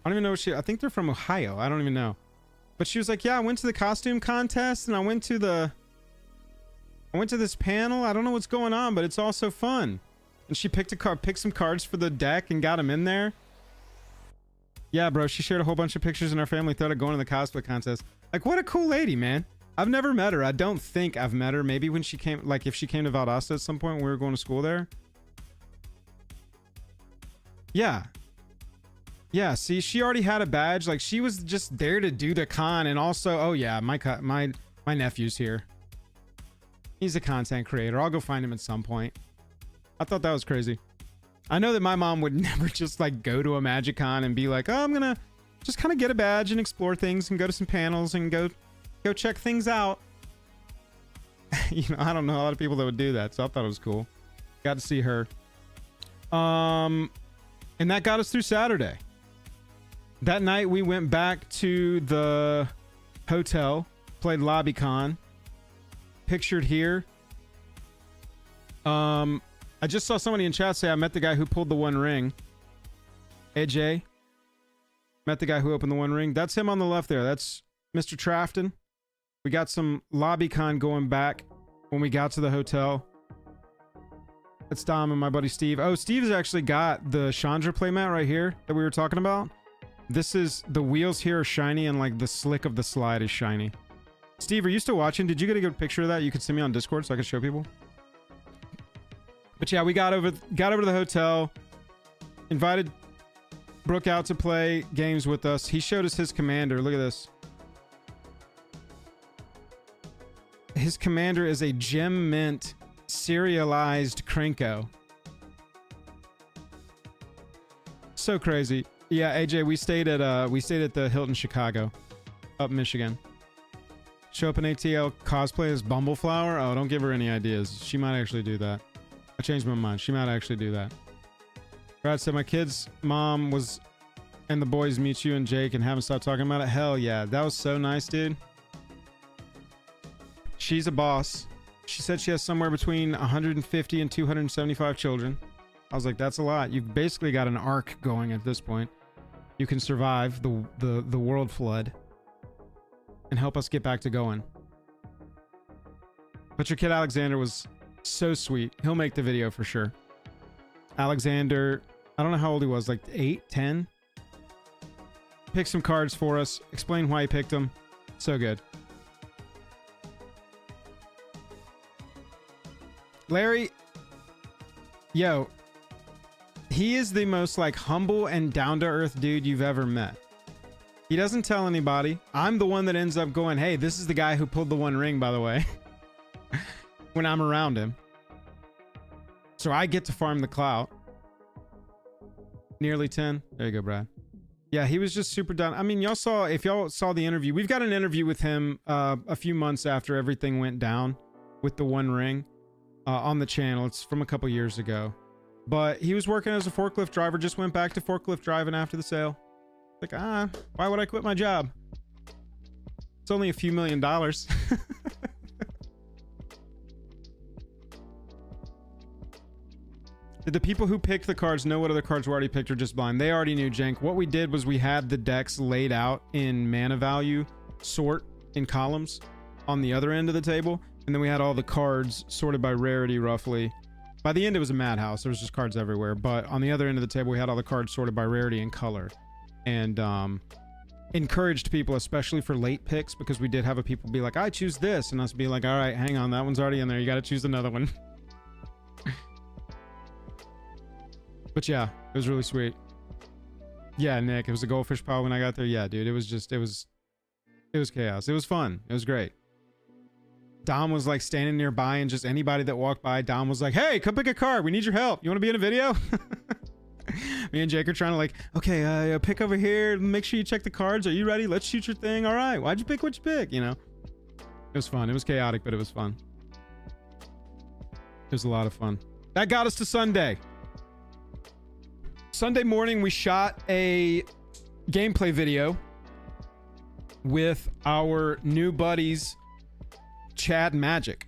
I don't even know what I think they're from Ohio. I don't even know. But she was like, yeah, I went to the costume contest and I went to this panel. I don't know what's going on, but it's all so fun. And she picked some cards for the deck and got them in there. Yeah, bro, she shared a whole bunch of pictures in our family thread of going to the cosplay contest. Like, what a cool lady, man. I've never met her. I don't think I've met her. Maybe when she came, like if she came to Valdosta at some point when we were going to school there. Yeah. Yeah, see, she already had a badge. Like, she was just there to do the con. And also, oh yeah, my nephew's here. He's a content creator. I'll go find him at some point. I thought that was crazy. I know that my mom would never just like go to a MagicCon and be like, oh, I'm gonna just kind of get a badge and explore things and go to some panels and go check things out. You know, I don't know a lot of people that would do that, so I thought it was cool. Got to see her. And that got us through Saturday. That night we went back to the hotel, played LobbyCon. Pictured here. I just saw somebody in chat say I met the guy who pulled the one ring. AJ. Met the guy who opened the one ring. That's him on the left there. That's Mr. Trafton. We got some LobbyCon going back when we got to the hotel. That's Dom and my buddy Steve. Oh, Steve's actually got the Chandra playmat right here that we were talking about. This is, the wheels here are shiny and like the slick of the slide is shiny. Steve, are you still watching? Did you get a good picture of that? You could send me on Discord so I could show people. But yeah, we got over to the hotel, invited Brooke out to play games with us. He showed us his commander. Look at this. His commander is a gem mint serialized Krenko. So crazy. Yeah, AJ, we stayed at the Hilton Chicago, up Michigan. Show up in ATL cosplay as Bumbleflower. Oh, don't give her any ideas. She might actually do that. I changed my mind. She might actually do that. Brad said my kid's mom was and the boys meet you and Jake and haven't stopped talking about it. Hell yeah, that was so nice, dude. She's a boss. She said she has somewhere between 150 and 275 children. I was like, that's a lot. You've basically got an arc going at this point. You can survive the world flood and help us get back to going. But your kid Alexander was so sweet. He'll make the video for sure. Alexander, I don't know how old he was, like 8, 10. Picked some cards for us. Explain why he picked them. So good. Larry, yo, he is the most like humble and down-to-earth dude you've ever met. He doesn't tell anybody. I'm the one that ends up going, hey, this is the guy who pulled the one ring, by the way, when I'm around him. So I get to farm the clout. Nearly 10. There you go, Brad. Yeah, he was just super done. I mean, y'all saw, if y'all saw the interview, we've got an interview with him a few months after everything went down with the one ring on the channel. It's from a couple years ago. But he was working as a forklift driver, just went back to forklift driving after the sale. Like, why would I quit my job? It's only a few $1 million. Did the people who picked the cards know what other cards were already picked or just blind? They already knew, Jank. What we did was we had the decks laid out in mana value sort in columns on the other end of the table. And then we had all the cards sorted by rarity roughly. By the end, it was a madhouse. There was just cards everywhere. But on the other end of the table, we had all the cards sorted by rarity and color. And encouraged people, especially for late picks, because we did have people be like, I choose this. And us be like, all right, hang on. That one's already in there. You got to choose another one. But yeah, it was really sweet. Yeah, Nick, it was a goldfish pile when I got there. Yeah, dude, it was chaos. It was fun. It was great. Dom was like standing nearby and just anybody that walked by, Dom was like, hey, come pick a card. We need your help. You want to be in a video? Me and Jake are trying to like, okay, pick over here. Make sure you check the cards. Are you ready? Let's shoot your thing. All right. Why'd you pick what you pick? You know, it was fun. It was chaotic, but it was fun. It was a lot of fun. That got us to Sunday. Sunday morning, we shot a gameplay video with our new buddies, Chad Magic.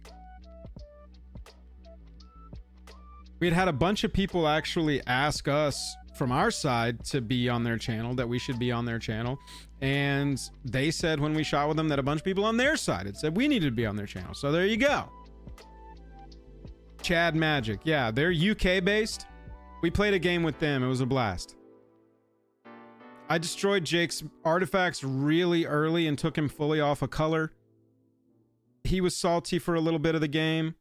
We had a bunch of people actually ask us from our side to be on their channel, that we should be on their channel. And they said when we shot with them that a bunch of people on their side had said we needed to be on their channel. So there you go. Chad Magic. Yeah, they're UK based. We played a game with them. It was a blast. I destroyed Jake's artifacts really early and took him fully off a color. He was salty for a little bit of the game.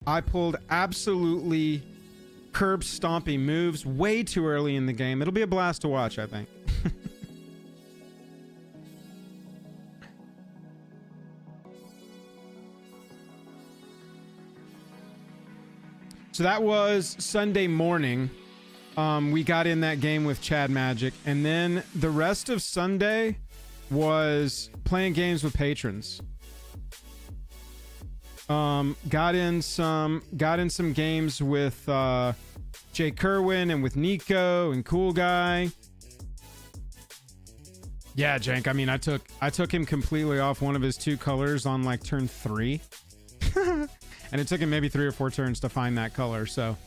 I pulled absolutely curb stomping moves way too early in the game. It'll be a blast to watch, I think. So that was Sunday morning. We got in that game with Chad Magic, and then the rest of Sunday was playing games with patrons. Got in some games with Jay Kerwin and with Nico and Cool Guy. Yeah, Jank. I mean, I took him completely off one of his 2 colors on like turn 3. And it took him maybe 3 or 4 turns to find that color. So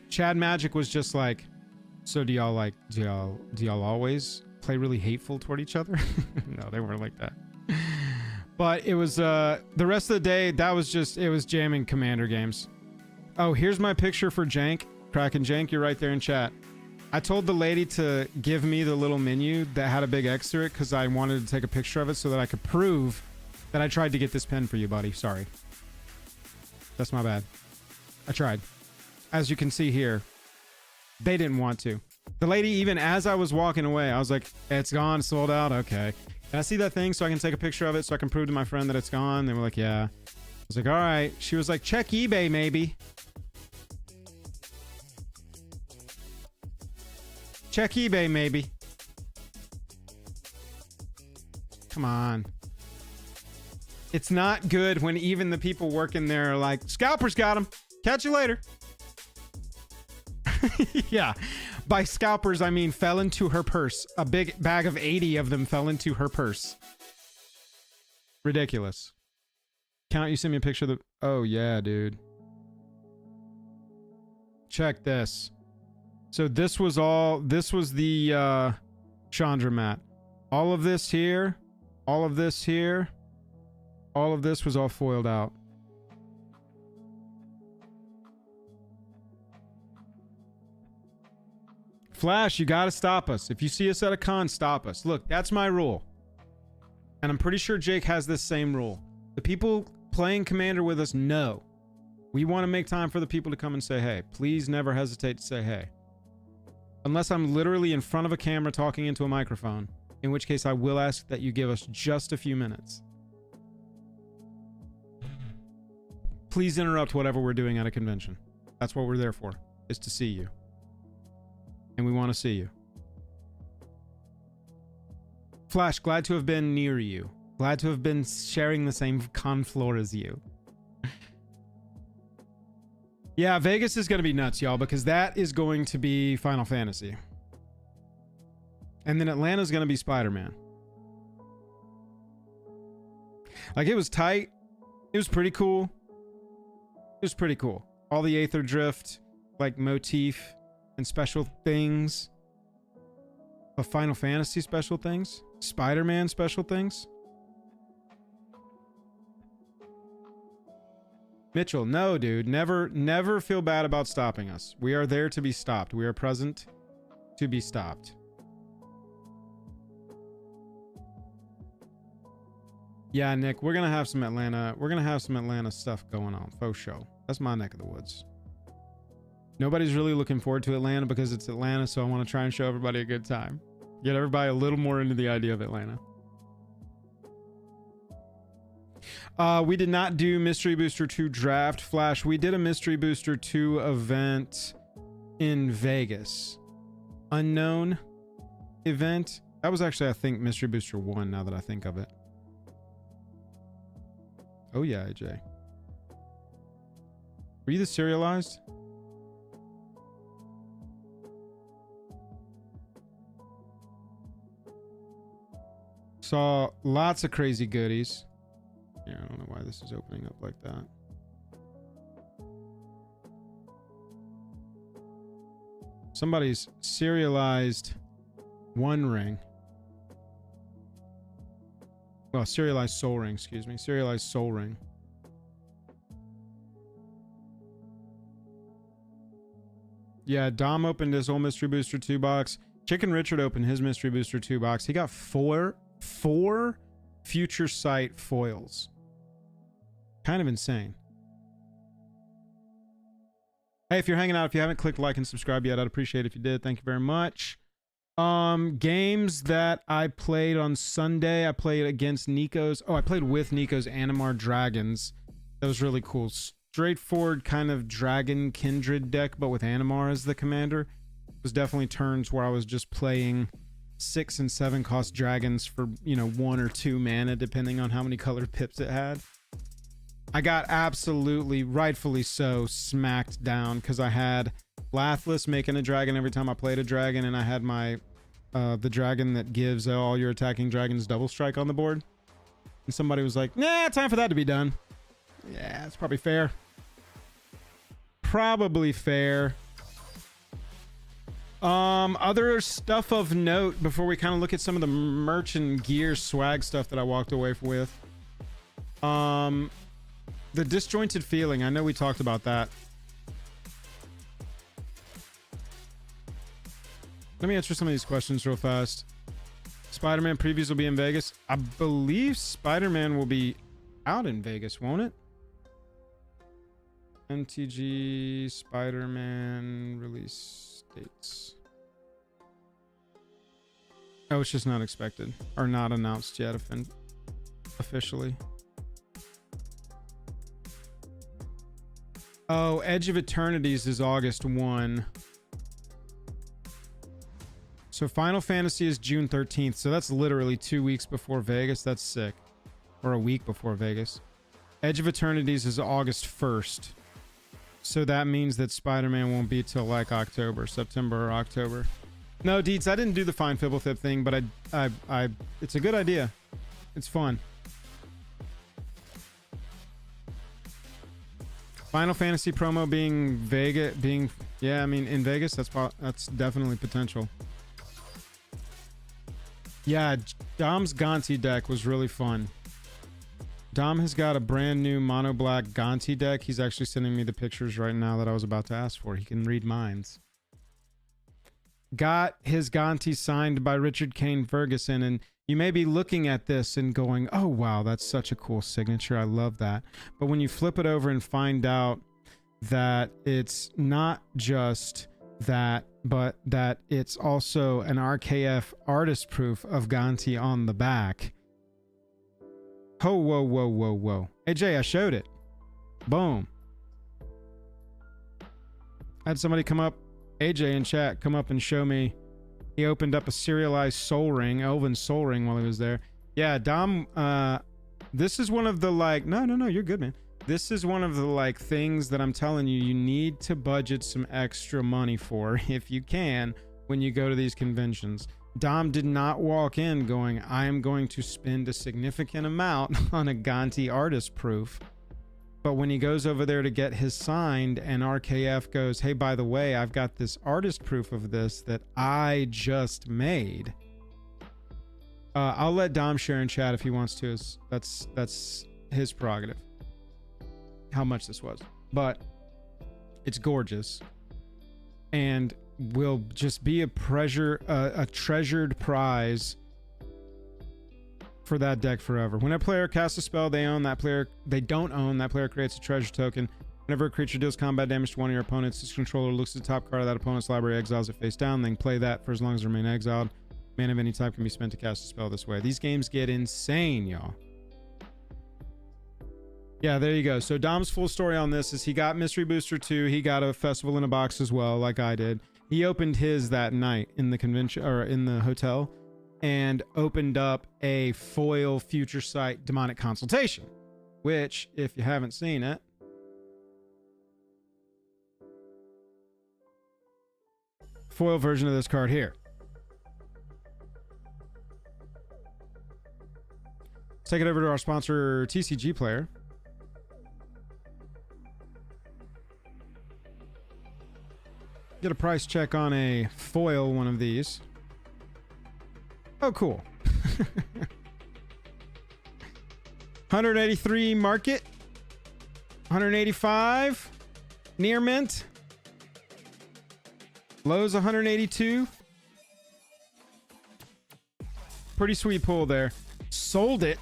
Chad Magic was just like, so do y'all always play really hateful toward each other? No, they weren't like that. But it was the rest of the day, it was jamming commander games. Oh, here's my picture for Jank. Kraken Jank, you're right there in chat. I told the lady to give me the little menu that had a big X through it because I wanted to take a picture of it so that I could prove that I tried to get this pen for you, buddy. Sorry. That's my bad. I tried. As you can see here, they didn't want to. The lady, even as I was walking away, I was like, it's gone, sold out. Okay. Can I see that thing so I can take a picture of it so I can prove to my friend that it's gone? They were like, yeah. I was like, all right. She was like, check eBay, maybe. Check eBay, maybe. Come on. It's not good when even the people working there are like, scalpers got him. Catch you later. Yeah. By scalpers, I mean fell into her purse. A big bag of 80 of them fell into her purse. Ridiculous. Count, you send me a picture of the... Oh, yeah, dude. Check this. So this was the Chandra mat. All of this here. All of this here. All of this was all foiled out. Flash, you gotta stop us. If you see us at a con, stop us. Look, that's my rule. And I'm pretty sure Jake has this same rule. The people playing Commander with us know. We want to make time for the people to come and say hey. Please never hesitate to say hey. Unless I'm literally in front of a camera talking into a microphone. In which case I will ask that you give us just a few minutes. Please interrupt whatever we're doing at a convention. That's what we're there for, is to see you. And we want to see you. Flash, glad to have been near you. Glad to have been sharing the same con floor as you. Yeah, Vegas is going to be nuts, y'all, because that is going to be Final Fantasy. And then Atlanta's going to be Spider-Man. Like, it was tight. It was pretty cool. It was pretty cool. All the Aether Drift, like, motif and special things. Of Final Fantasy special things. Spider-Man special things. Mitchell, no, dude. Never feel bad about stopping us. We are there to be stopped. We are present to be stopped. Yeah, Nick, we're gonna have some Atlanta stuff going on. Faux show. That's my neck of the woods. Nobody's really looking forward to Atlanta because it's Atlanta, so I want to try and show everybody a good time. Get everybody a little more into the idea of Atlanta. We did not do Mystery Booster 2 Draft. Flash, we did a Mystery Booster 2 event in Vegas. Unknown event. That was actually, I think, Mystery Booster 1, now that I think of it. Oh yeah, AJ. Were you the serialized? Saw lots of crazy goodies. Yeah, I don't know why this is opening up like that. Somebody's serialized One Ring. Well, serialized Soul Ring, excuse me. Serialized Soul Ring. Yeah, Dom opened his whole Mystery Booster 2 box. Chicken Richard opened his Mystery Booster 2 box. He got four Future Sight foils. Kind of insane. Hey, if you're hanging out, if you haven't clicked like and subscribe yet, I'd appreciate it if you did. Thank you very much. Games that I played on Sunday. I played against Nico's. Oh, I played with Nico's Animar Dragons. That was really cool. Straightforward kind of Dragon Kindred deck, but with Animar as the commander. It was definitely turns where I was just playing 6 and 7 cost dragons for, you know, 1 or 2 mana, depending on how many colored pips it had. I got absolutely, rightfully so, smacked down because I had Lathless making a dragon every time I played a dragon, and I had my the dragon that gives all your attacking dragons double strike on the board. And somebody was like, nah, time for that to be done. Yeah, it's probably fair. Probably fair. Other stuff of note before we kind of look at some of the merch and gear swag stuff that I walked away with. The disjointed feeling. I know we talked about that. Let me answer some of these questions real fast. Spider-Man previews will be in Vegas. I believe Spider-Man will be out in Vegas, won't it? MTG Spider-Man release dates. Oh, it's just not expected or not announced yet officially. Oh, Edge of Eternities is August 1. So Final Fantasy is June 13th. So that's literally 2 weeks before Vegas. That's sick. Or a week before Vegas. Edge of Eternities is August 1st. So that means that Spider-Man won't be till like October, September or October. No, Deets, I didn't do the Fine Fibblethip thing, but I it's a good idea. It's fun. Final Fantasy promo being Vegas, yeah, I mean in Vegas, that's definitely potential. Yeah, Dom's Gonti deck was really fun. Dom has got a brand new mono black Gonti deck. He's actually sending me the pictures right now that I was about to ask for. He can read minds. Got his Gonti signed by Richard Kane Ferguson, and you may be looking at this and going, oh wow, that's such a cool signature. I love that. But when you flip it over and find out that it's not just that, but that it's also an RKF artist proof of Gonti on the back. Oh, whoa, whoa, whoa, whoa. Hey, Jay, I showed it. Boom. I had somebody come up, AJ in chat, come up and show me. He opened up a serialized Soul Ring, Elven Soul Ring while he was there. Yeah, Dom, this is one of the like, no, you're good, man. This is one of the like things that I'm telling you, you need to budget some extra money for if you can when you go to these conventions. Dom did not walk in going, I am going to spend a significant amount on a Gonti artist proof. But when he goes over there to get his signed and RKF goes, hey, by the way, I've got this artist proof of this that I just made. I'll let Dom share in chat if he wants to. That's his prerogative. How much this was. But it's gorgeous. And will just be a treasured prize for that deck forever. When a player casts a spell they own, that player they don't own, that player creates a treasure token. Whenever a creature deals combat damage to one of your opponents, its controller looks at the top card of that opponent's library, exiles it face down, then play that for as long as they remain exiled. Mana of any type can be spent to cast a spell this way. These games get insane, y'all. Yeah, there you go. So Dom's full story on this is he got Mystery Booster 2. He got a festival in a box as well, like I did. He opened his that night in the convention or in the hotel and opened up a foil Future Sight Demonic Consultation, which, if you haven't seen it, foil version of this card here. Let's take it over to our sponsor, TCG Player. Get a price check on a foil one of these. Oh, cool. 183 market. 185. Near mint. Lows 182. Pretty sweet pull there. Sold it.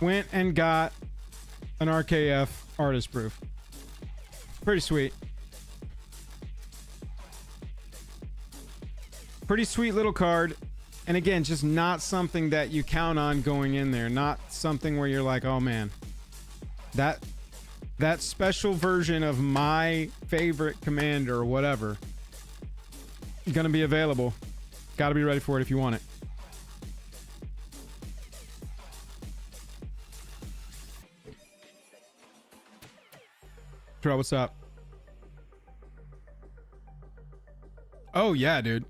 Went and got an RKF artist proof. Pretty sweet. Pretty sweet little card. And again, just not something that you count on going in there. Not something where you're like, oh man, that special version of my favorite commander or whatever is going to be available. Got to be ready for it if you want it. Trell, what's up? Oh yeah, dude.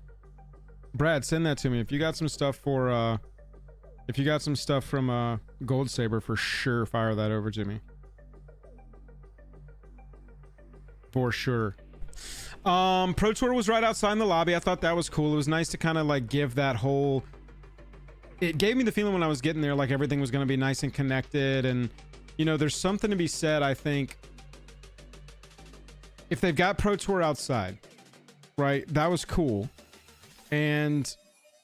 Brad, send that to me if you got some stuff for if you got some stuff from Gold Saber, for sure fire that over to me. For sure. Pro Tour was right outside in the lobby. I thought that was cool. It was nice to kind of like give that whole, it gave me the feeling when I was getting there like everything was going to be nice and connected. And you know, there's something to be said, I think, if they've got Pro Tour outside, right? That was cool. And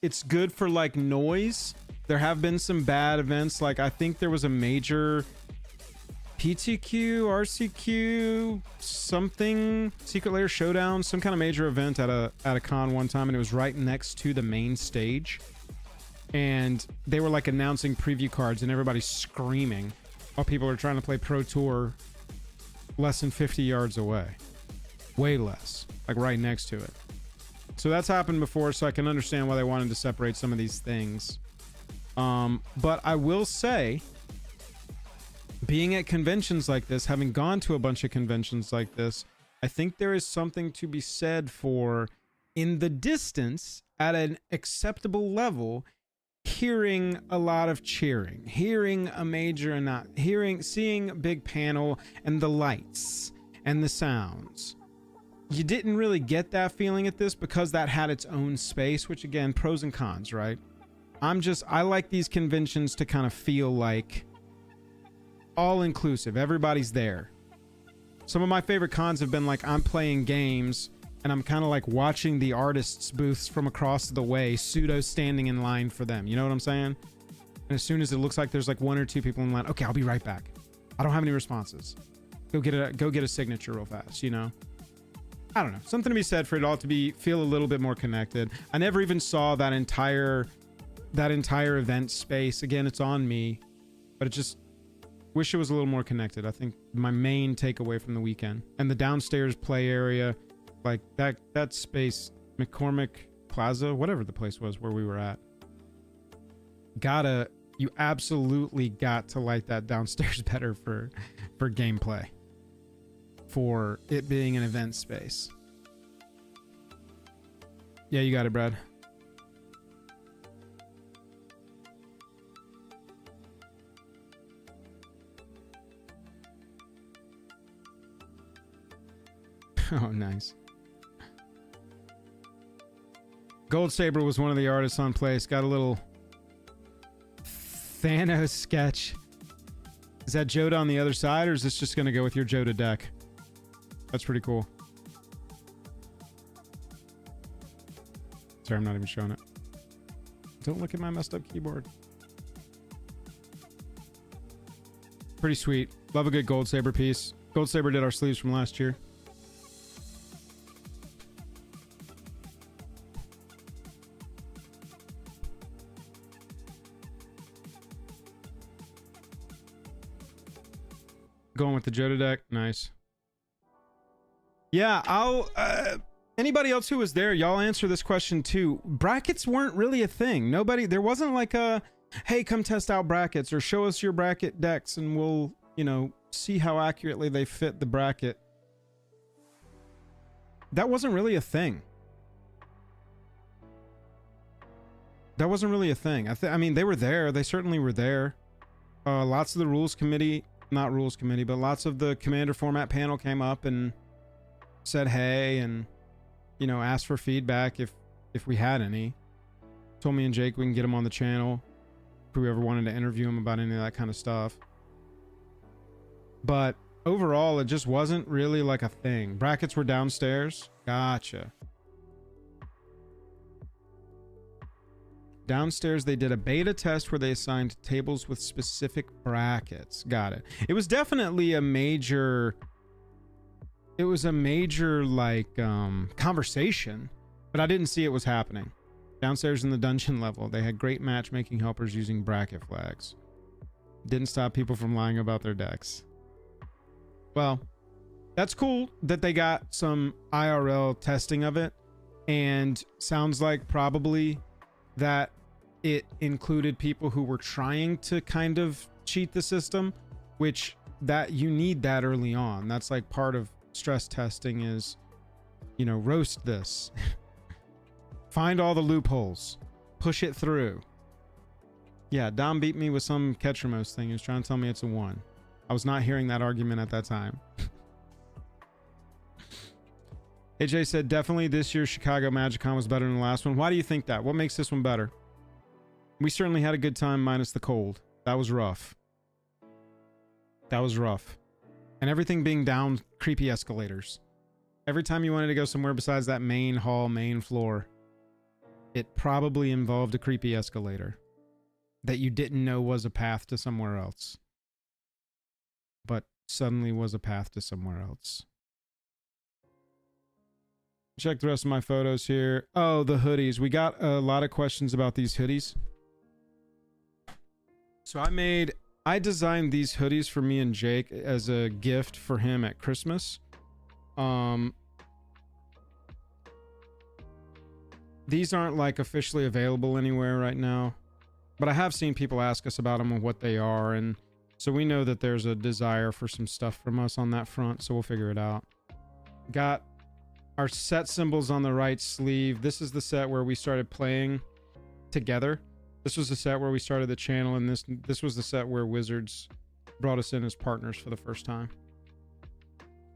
it's good for like noise. There have been some bad events. Like I think there was a major PTQ, RCQ, something, Secret Lair Showdown, some kind of major event at a con one time, and it was right next to the main stage. And they were like announcing preview cards and everybody's screaming while people are trying to play Pro Tour less than 50 yards away. Way less, like right next to it. So that's happened before, so I can understand why they wanted to separate some of these things. But I will say, being at conventions like this, having gone to a bunch of conventions like this, I think there is something to be said for, in the distance, at an acceptable level, hearing a lot of cheering, hearing a major and not hearing, seeing a big panel and the lights and the sounds. You didn't really get that feeling at this because that had its own space, which again, pros and cons, right? I like these conventions to kind of feel like all inclusive. Everybody's there. Some of my favorite cons have been like I'm playing games and I'm kind of like watching the artists' booths from across the way, pseudo standing in line for them. You know what I'm saying? And as soon as it looks like there's like one or two people in line, okay, I'll be right back. I don't have any responses. Go get a signature real fast, you know? I don't know. Something to be said for it all to feel a little bit more connected. I never even saw that entire event space. Again, it's on me, but it just wish it was a little more connected. I think my main takeaway from the weekend, and the downstairs play area, like that space, McCormick Plaza, whatever the place was where we were at. You absolutely got to light that downstairs better for gameplay. For it being an event space. Yeah, you got it, Brad. Oh, nice. Gold Saber was one of the artists on place. Got a little Thanos sketch. Is that Joda on the other side, or is this just going to go with your Joda deck? That's pretty cool. Sorry, I'm not even showing it. Don't look at my messed up keyboard. Pretty sweet. Love a good Gold Saber piece. Gold Saber did our sleeves from last year. Going with the Joda deck. Nice. Yeah, anybody else who was there, y'all answer this question too. Brackets weren't really a thing. There wasn't like a, hey, come test out brackets or show us your bracket decks and we'll, you know, see how accurately they fit the bracket. That wasn't really a thing. That wasn't really a thing. I mean, they were there. They certainly were there. Lots of the not rules committee, but lots of the commander format panel came up and said hey and, you know, asked for feedback if we had any. Told me and Jake we can get him on the channel if we ever wanted to interview him about any of that kind of stuff. But overall, it just wasn't really like a thing. Brackets were downstairs. Gotcha. Downstairs, they did a beta test where they assigned tables with specific brackets. Got it. It was definitely a major... It was a major, like, conversation, but I didn't see it was happening. Downstairs in the dungeon level, they had great matchmaking helpers using bracket flags. Didn't stop people from lying about their decks. Well, that's cool that they got some IRL testing of it, and sounds like probably that it included people who were trying to kind of cheat the system, which that you need that early on. That's like part of stress testing is, you know, roast this. Find all the loopholes. Push it through. Yeah, Dom beat me with some Ketramos thing. He was trying to tell me it's a 1. I was not hearing that argument at that time. AJ said, definitely this year's Chicago MagicCon was better than the last one. Why do you think that? What makes this one better? We certainly had a good time minus the cold. That was rough. That was rough. And everything being down creepy escalators. Every time you wanted to go somewhere besides that main hall, main floor, it probably involved a creepy escalator that you didn't know was a path to somewhere else, but suddenly was a path to somewhere else. Check the rest of my photos here. Oh, the hoodies. We got a lot of questions about these hoodies. So I designed these hoodies for me and Jake as a gift for him at Christmas. These aren't like officially available anywhere right now, but I have seen people ask us about them and what they are, and so we know that there's a desire for some stuff from us on that front, so we'll figure it out. Got our set symbols on the right sleeve. This is the set where we started playing together. This was the set where we started the channel, and this was the set where Wizards brought us in as partners for the first time.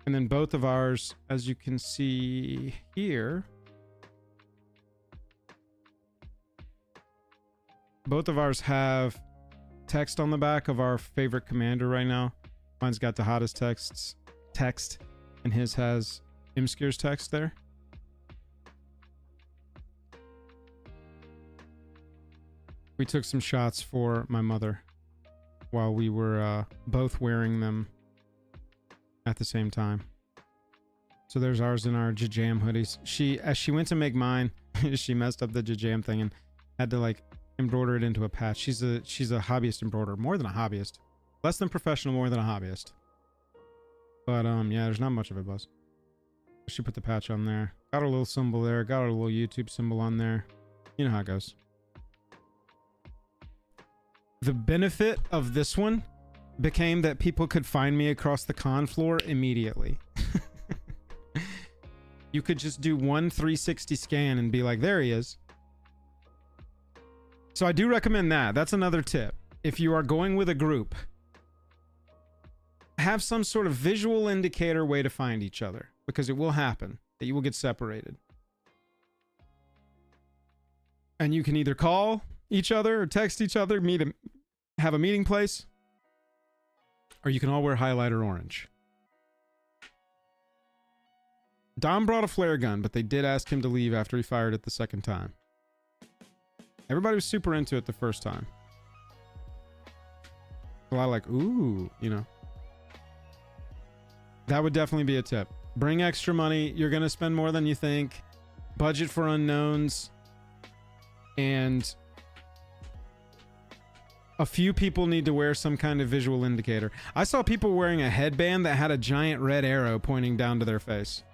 And then both of ours, as you can see here, both of ours have text on the back of our favorite commander right now. Mine's got the hottest text, and his has Imskir's text there. We took some shots for my mother while we were both wearing them at the same time. So there's ours in our JAJAM hoodies. As she went to make mine, she messed up the JAJAM thing and had to like embroider it into a patch. She's a hobbyist embroiderer, more than a hobbyist, less than professional, more than a hobbyist. But yeah, there's not much of it, Buzz. She put the patch on there, got her little symbol there, got her little YouTube symbol on there. You know how it goes. The benefit of this one became that people could find me across the con floor immediately. You could just do one 360 scan and be like, there he is. So I do recommend that. That's another tip. If you are going with a group, have some sort of visual indicator way to find each other, because it will happen that you will get separated. And you can either call each other or text each other, have a meeting place, or you can all wear highlighter orange. Dom brought a flare gun, but they did ask him to leave after he fired it the second time. Everybody was super into it the first time. A lot like, ooh, you know. That would definitely be a tip. Bring extra money. You're going to spend more than you think. Budget for unknowns. And a few people need to wear some kind of visual indicator. I saw people wearing a headband that had a giant red arrow pointing down to their face.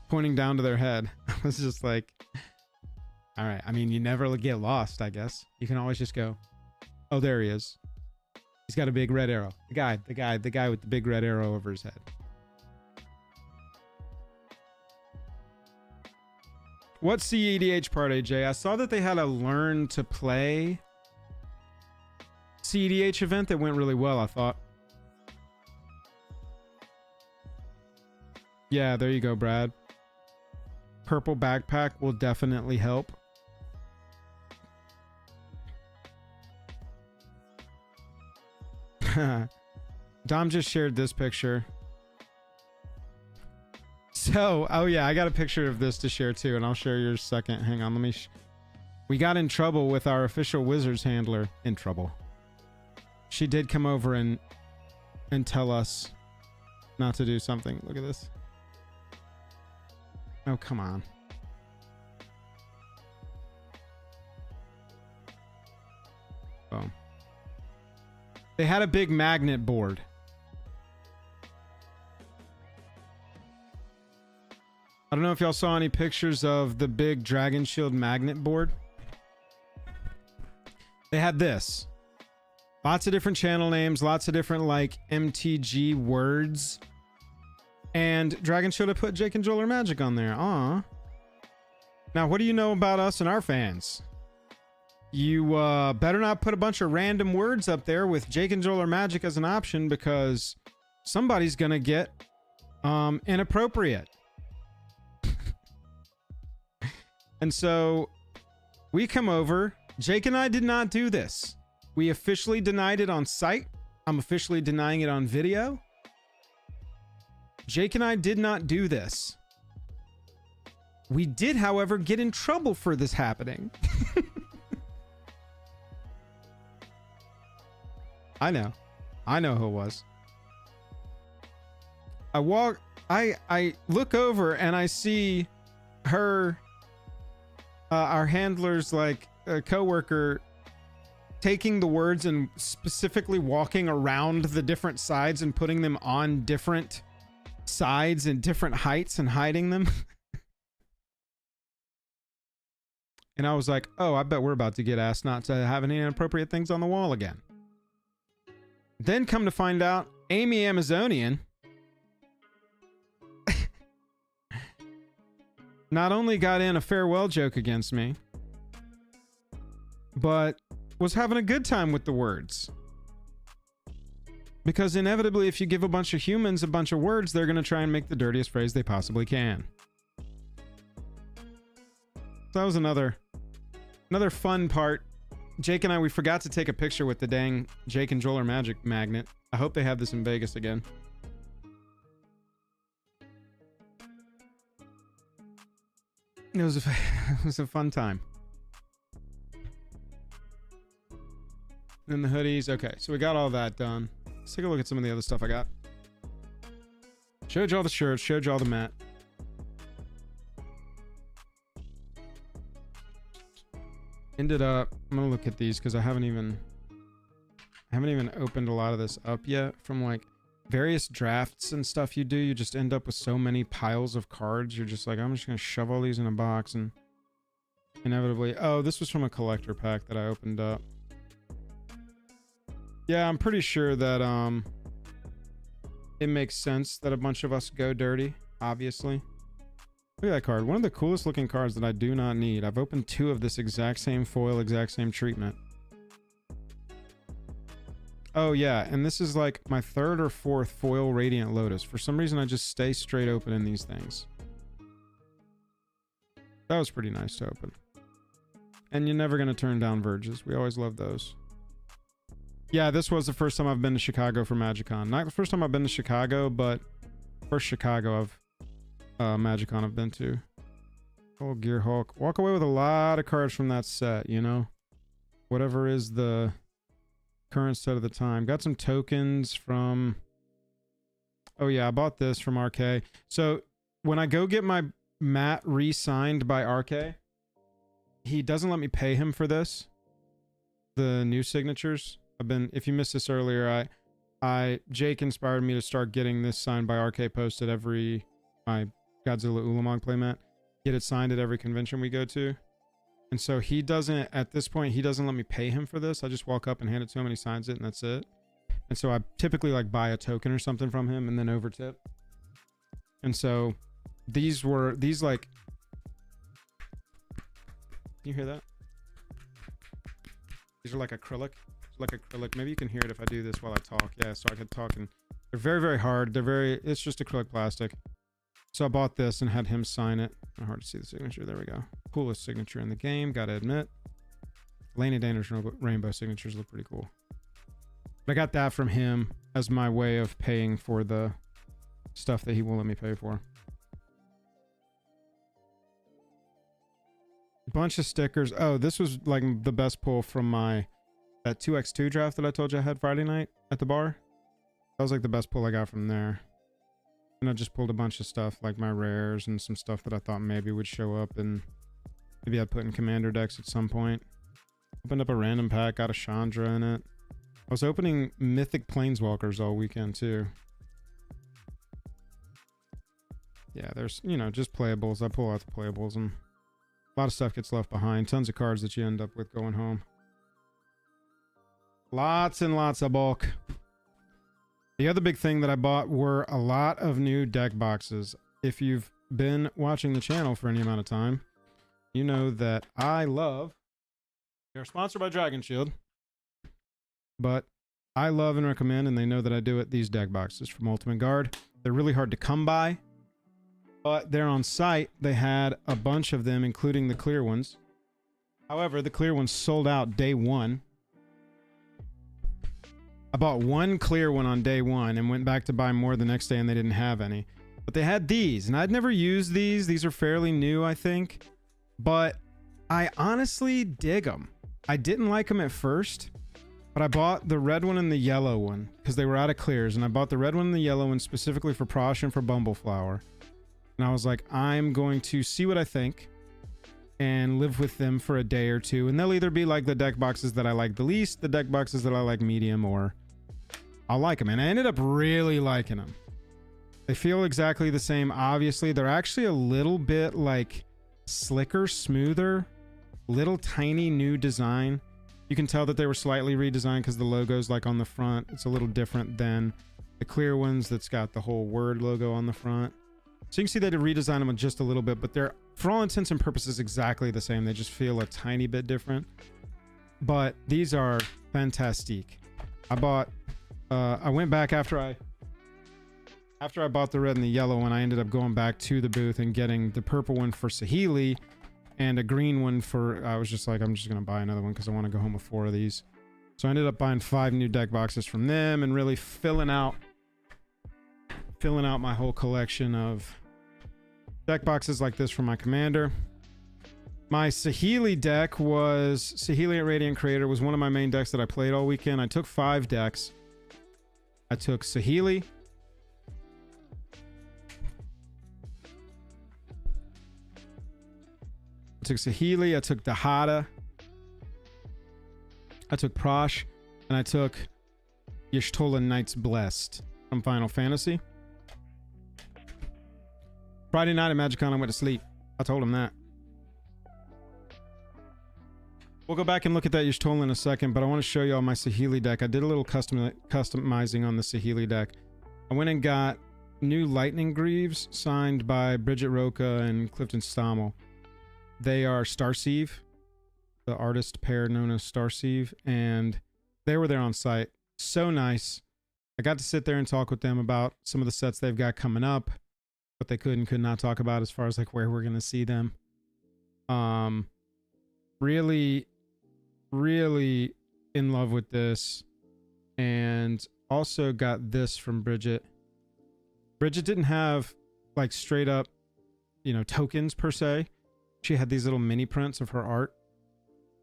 Pointing down to their head. I was just like, all right. I mean, you never get lost, I guess. You can always just go, oh, there he is. He's got a big red arrow. The guy with the big red arrow over his head. What's CEDH part, AJ? I saw that they had a learn to play CEDH event that went really well, I thought. Yeah, there you go, Brad. Purple backpack will definitely help. Dom just shared this picture. So, oh yeah, I got a picture of this to share too, and I'll share yours second. Hang on, let me... We got in trouble with our official Wizards handler. In trouble. She did come over and tell us not to do something. Look at this. Oh, come on. Oh. They had a big magnet board. I don't know if y'all saw any pictures of the big Dragon Shield magnet board. They had this. Lots of different channel names, lots of different like MTG words. And Dragon Shield have put Jake and Joel are Magic on there. Aw. Now, what do you know about us and our fans? You better not put a bunch of random words up there with Jake and Joel are Magic as an option, because somebody's gonna get inappropriate. And so we come over. Jake and I did not do this. We officially denied it on site. I'm officially denying it on video. Jake and I did not do this. We did, however, get in trouble for this happening. I know who it was. I look over and I see her, our handler's like coworker, taking the words and specifically walking around the different sides and putting them on different sides and different heights and hiding them. And I was like, oh, I bet we're about to get asked not to have any inappropriate things on the wall again. Then come to find out, Amy Amazonian not only got in a farewell joke against me, but was having a good time with the words. Because inevitably, if you give a bunch of humans a bunch of words, they're going to try and make the dirtiest phrase they possibly can. So that was another fun part. Jake and I, we forgot to take a picture with the dang Jake and Joel are Magic magnet. I hope they have this in Vegas again. It was a fun time. And the hoodies. Okay, so we got all that done. Let's take a look at some of the other stuff I got. Showed you all the shirts, showed you all the mat. Ended up, I'm gonna look at these because I haven't even opened a lot of this up yet. From like various drafts and stuff you do, you just end up with so many piles of cards. You're just like, I'm just gonna shove all these in a box, and inevitably, oh, this was from a collector pack that I opened up. Yeah, I'm pretty sure that it makes sense that a bunch of us go dirty, obviously. Look at that card. One of the coolest looking cards that I do not need. I've opened 2 of this exact same foil, exact same treatment. Oh yeah, and this is like my 3rd or 4th foil Radiant Lotus. For some reason, I just stay straight open in these things. That was pretty nice to open. And you're never going to turn down Verges. We always love those. Yeah, this was the first time I've been to Chicago for MagicCon. Not the first time I've been to Chicago, but first Chicago of MagicCon I've been to. Oh, Gear Hulk. Walk away with a lot of cards from that set, you know? Whatever is the current set of the time. Got some tokens from... Oh yeah, I bought this from RK. So when I go get my mat re-signed by RK, he doesn't let me pay him for this. The new signatures. If you missed this earlier, Jake inspired me to start getting this signed by RK posted my Godzilla Ulamog playmat. Get it signed at every convention we go to. And so he doesn't, at this point, he doesn't let me pay him for this. I just walk up and hand it to him and he signs it and that's it. And so I typically like buy a token or something from him and then overtip. And so these like, can you hear that? These are like acrylic. Like acrylic. Maybe you can hear it if I do this while I talk. Yeah, so I could talk, and they're very, very hard. It's just acrylic plastic. So I bought this and had him sign it. Hard to see the signature. There we go. Coolest signature in the game, gotta admit. Laney Danish rainbow signatures look pretty cool. But I got that from him as my way of paying for the stuff that he won't let me pay for. Bunch of stickers. Oh, this was like the best pull from that 2x2 draft that I told you I had Friday night at the bar. That was like the best pull I got from there. And I just pulled a bunch of stuff like my rares and some stuff that I thought maybe would show up and maybe I'd put in commander decks at some point. Opened up a random pack, got a Chandra in it. I was opening mythic planeswalkers all weekend too. Yeah, there's, you know, just playables. I pull out the playables and a lot of stuff gets left behind. Tons of cards that you end up with going home. Lots and lots of bulk. The other big thing that I bought were a lot of new deck boxes. If you've been watching the channel for any amount of time, you know that I love... They're sponsored by Dragon Shield. But I love and recommend, and they know that I do it, these deck boxes from Ultimate Guard. They're really hard to come by, but they're on site. They had a bunch of them, including the clear ones. However, the clear ones sold out day one. I bought one clear one on day one and went back to buy more the next day, and they didn't have any. But they had these, and I'd never used these. These are fairly new, I think. But I honestly dig them. I didn't like them at first, but I bought the red one and the yellow one because they were out of clears. And I bought the red one and the yellow one specifically for Prosh and for Bumbleflower. And I was like, I'm going to see what I think and live with them for a day or two. And they'll either be like the deck boxes that I like the least, the deck boxes that I like medium, or I'll like them. And I ended up really liking them. They feel exactly the same. Obviously, they're actually a little bit like slicker, smoother, little tiny new design. You can tell that they were slightly redesigned because the logo's like on the front. It's a little different than the clear ones that's got the whole word logo on the front. So you can see they did redesign them just a little bit, but they're, for all intents and purposes, exactly the same. They just feel a tiny bit different. But these are fantastic. I went back after I bought the red and the yellow one. I ended up going back to the booth and getting the purple one for Saheeli and a green one for, I was just like, I'm just going to buy another one because I want to go home with 4 of these. So I ended up buying 5 new deck boxes from them and really filling out my whole collection of deck boxes like this for my commander. My Saheeli deck was Saheeli at Radiant Creator, was one of my main decks that I played all weekend. I took 5 decks. I took Saheeli, I took Dahada, I took Prosh, and I took Y'shtola Knights Blessed from Final Fantasy. Friday night at MagicCon, I went to sleep. I told him that. We'll go back and look at that Y'shtola in a second, but I want to show you all my Saheeli deck. I did a little customizing on the Saheeli deck. I went and got new Lightning Greaves signed by Bridget Roca and Clifton Stommel. They are Starsieve, the artist pair known as Starsieve, and they were there on site. So nice. I got to sit there and talk with them about some of the sets they've got coming up, what they could and could not talk about as far as like where we're going to see them. Really in love with this, and also got this from Bridget. Bridget didn't have like straight up, you know, tokens per se. She had these little mini prints of her art.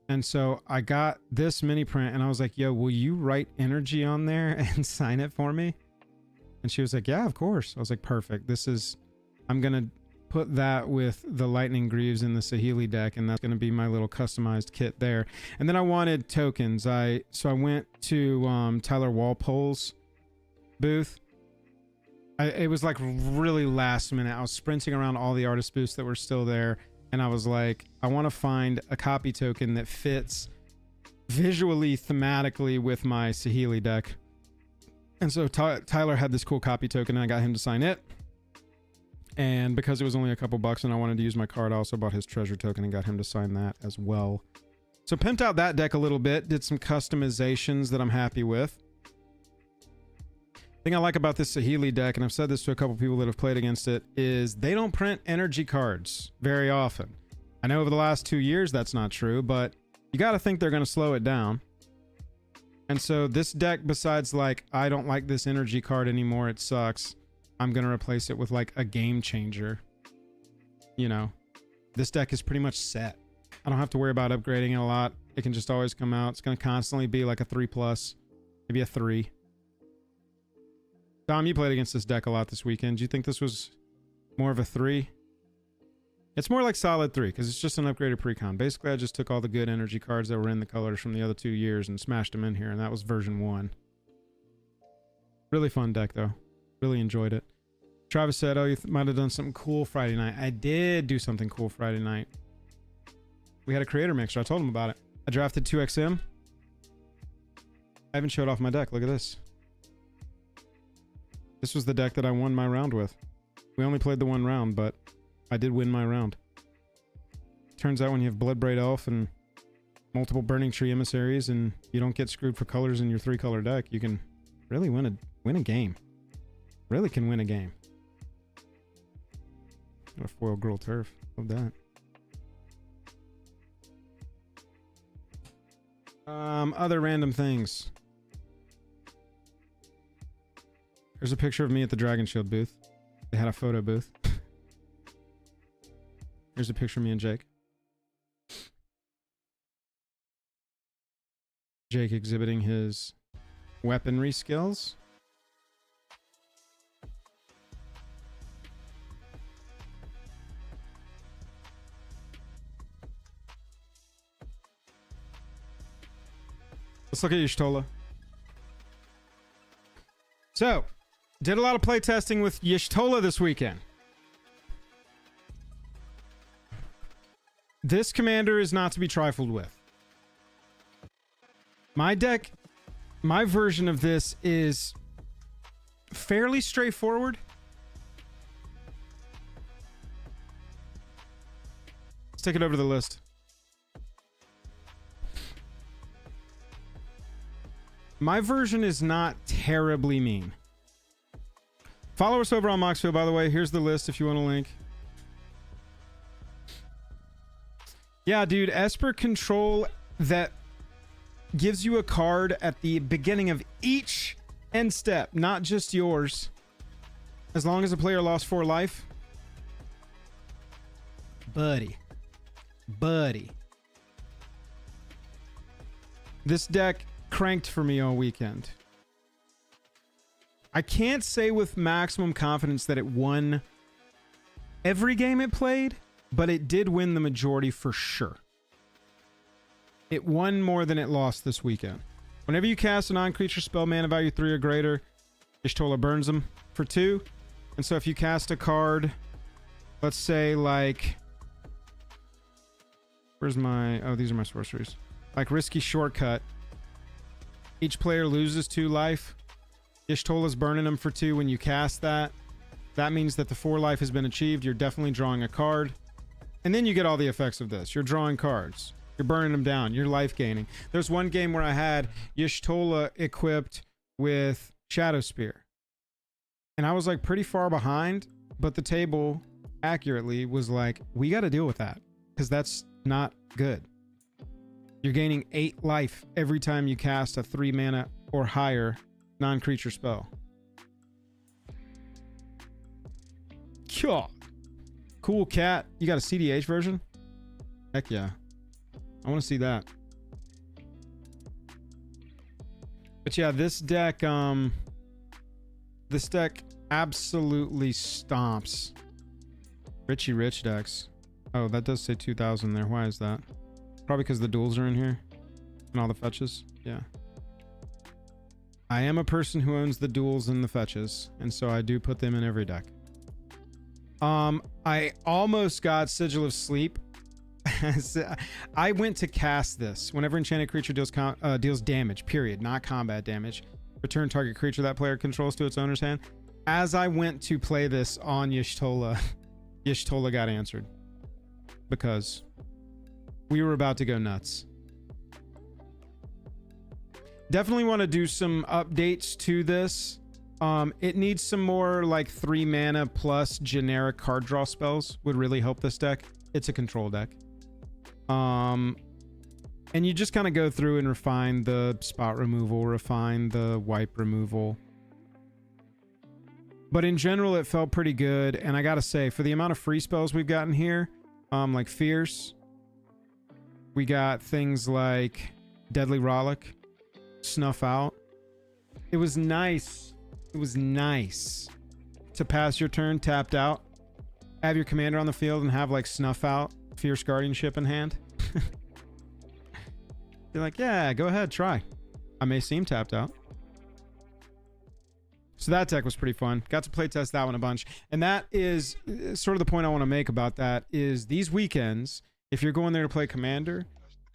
And so I got this mini print and I was like, yo, will you write energy on there and sign it for me? And she was like, yeah, of course. I was like, perfect. I'm going to put that with the Lightning Greaves in the Saheeli deck, and that's going to be my little customized kit there. And then I wanted tokens. So I went to Tyler Walpole's booth. It was like really last minute. I was sprinting around all the artist booths that were still there, and I was like, I want to find a copy token that fits visually, thematically with my Saheeli deck. And so Tyler had this cool copy token, and I got him to sign it. And because it was only a couple bucks and I wanted to use my card, I also bought his treasure token and got him to sign that as well. So pimped out that deck a little bit, did some customizations that I'm happy with. Thing I like about this Saheeli deck, and I've said this to a couple people that have played against it, is they don't print energy cards very often. I know over the last 2 years that's not true, but you got to think they're going to slow it down. And so this deck, besides like, I don't like this energy card anymore, it sucks, I'm going to replace it with like a game changer. You know, this deck is pretty much set. I don't have to worry about upgrading it a lot. It can just always come out. It's going to constantly be like a 3+, maybe a 3. Dom, you played against this deck a lot this weekend. Do you think this was more of a 3? It's more like solid 3 because it's just an upgraded precon. Basically, I just took all the good energy cards that were in the colors from the other 2 years and smashed them in here, and that was version 1. Really fun deck, though. Really enjoyed it. Travis said, oh, you might have done something cool Friday night. I did do something cool Friday night. We had a creator mixer. I told him about it. I drafted 2XM. I haven't showed off my deck. Look at this. This was the deck that I won my round with. We only played the 1 round, but I did win my round. Turns out when you have Bloodbraid Elf and multiple Burning Tree Emissaries and you don't get screwed for colors in your 3-color deck, you can really win a game. Really can win a game. Got a foil Gruul Turf. Love that. Other random things. There's a picture of me at the Dragon Shield booth. They had a photo booth. Here's a picture of me and Jake. Jake exhibiting his weaponry skills. Let's look at Y'shtola. So, did a lot of play testing with Y'shtola this weekend. This commander is not to be trifled with. My deck, my version of this is fairly straightforward. Let's take it over the list. My version is not terribly mean. Follow us over on Moxfield, by the way. Here's the list if you want a link. Yeah, dude, Esper control that gives you a card at the beginning of each end step, not just yours. As long as a player lost 4 life. Buddy. This deck cranked for me all weekend. I can't say with maximum confidence that it won every game it played, but it did win the majority for sure. It won more than it lost this weekend. Whenever you cast a non-creature spell mana value 3 or greater, Y'shtola burns them for 2. And so if you cast a card, let's say like... Where's my... Oh, these are my sorceries. Like Risky Shortcut. Each player loses 2 life. Y'shtola's burning them for 2 when you cast that. That means that the 4 life has been achieved. You're definitely drawing a card. And then you get all the effects of this. You're drawing cards. You're burning them down. You're life gaining. There's one game where I had Y'shtola equipped with Shadow Spear. And I was like pretty far behind, but the table accurately was like, we got to deal with that because that's not good. You're gaining 8 life every time you cast a 3 mana or higher non-creature spell. Cool cat. You got a CDH version? Heck yeah. I want to see that. But yeah, this deck absolutely stomps Richie Rich decks. Oh, that does say 2,000 there. Why is that? Probably because the duels are in here and all the fetches. Yeah. I am a person who owns the duels and the fetches, and so I do put them in every deck. I almost got Sigil of Sleep. I went to cast this. Whenever enchanted creature deals damage, period, not combat damage, return target creature that player controls to its owner's hand. As I went to play this on Y'shtola, Y'shtola got answered because we were about to go nuts. Definitely want to do some updates to this. It needs some more like 3 mana plus generic card draw spells would really help this deck. It's a control deck. And you just kind of go through and refine the spot removal, refine the wipe removal. But in general, it felt pretty good. And I gotta say, for the amount of free spells we've gotten here, like Fierce, we got things like Deadly Rollick, Snuff Out. It was nice. It was nice to pass your turn tapped out, have your commander on the field, and have like Snuff Out, Fierce Guardianship in hand. You're like, yeah, go ahead, try. I may seem tapped out. So that deck was pretty fun. Got to play test that one a bunch. And that is sort of the point I want to make about that is these weekends, if you're going there to play Commander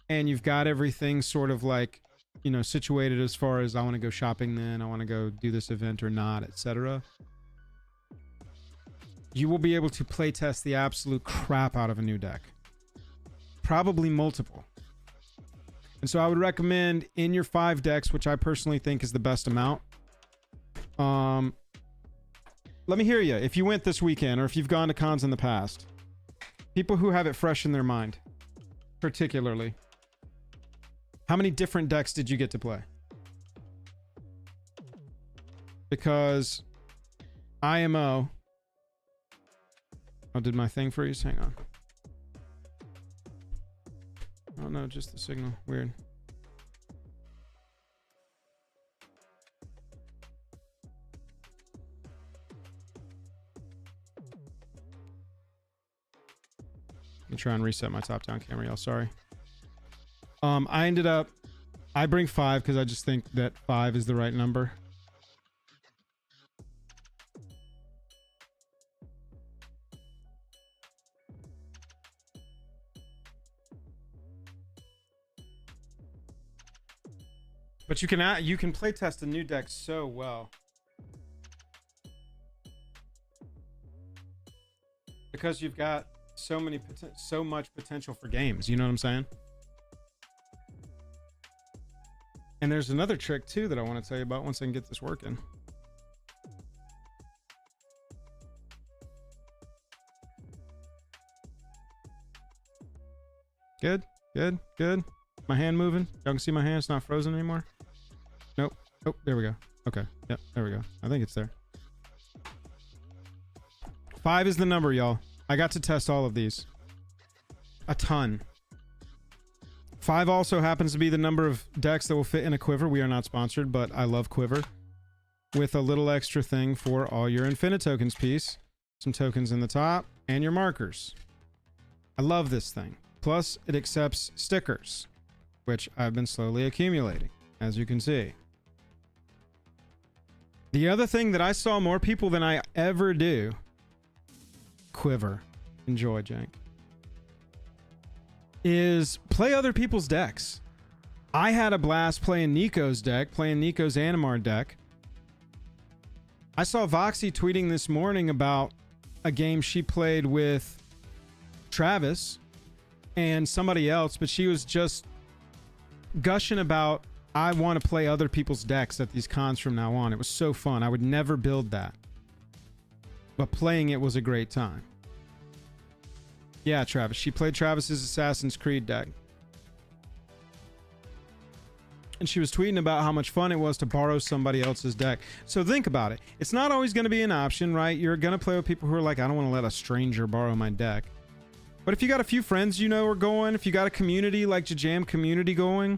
and you've got everything sort of like, you know, situated as far as I want to go shopping then, I want to go do this event or not, etc. You will be able to play test the absolute crap out of a new deck. Probably multiple. And so I would recommend in your 5 decks, which I personally think is the best amount. Let me hear you. If you went this weekend or if you've gone to cons in the past, people who have it fresh in their mind, particularly, how many different decks did you get to play? Because IMO. Oh, did my thing freeze? Hang on. Oh no, just the signal. Weird. Let me try and reset my top-down camera, y'all. Sorry. I bring 5 because I just think that 5 is the right number. But you can play test a new deck so well. Because you've got so much potential for games, you know what I'm saying? And there's another trick too that I want to tell you about once I can get this working. Good, good, good. My hand moving. Y'all can see my hand. It's not frozen anymore. Nope. Oh, there we go. Okay. Yep, there we go. I think it's there. 5 is the number, y'all. I got to test all of these. A ton. 5 also happens to be the number of decks that will fit in a quiver. We are not sponsored, but I love quiver. With a little extra thing for all your infinite tokens piece. Some tokens in the top and your markers. I love this thing. Plus, it accepts stickers, which I've been slowly accumulating, as you can see. The other thing that I saw more people than I ever do. Quiver. Enjoy, Jank. Is play other people's decks. I had a blast playing Nico's deck, playing Nico's Animar deck. I saw Voxy tweeting this morning about a game she played with Travis and somebody else, but she was just gushing about, I want to play other people's decks at these cons from now on. It was so fun. I would never build that. But playing it was a great time. Yeah, Travis. She played Travis's Assassin's Creed deck. And she was tweeting about how much fun it was to borrow somebody else's deck. So think about it. It's not always going to be an option, right? You're going to play with people who are like, I don't want to let a stranger borrow my deck. But if you got a few friends you know are going, if you got a community like JAJAM community going,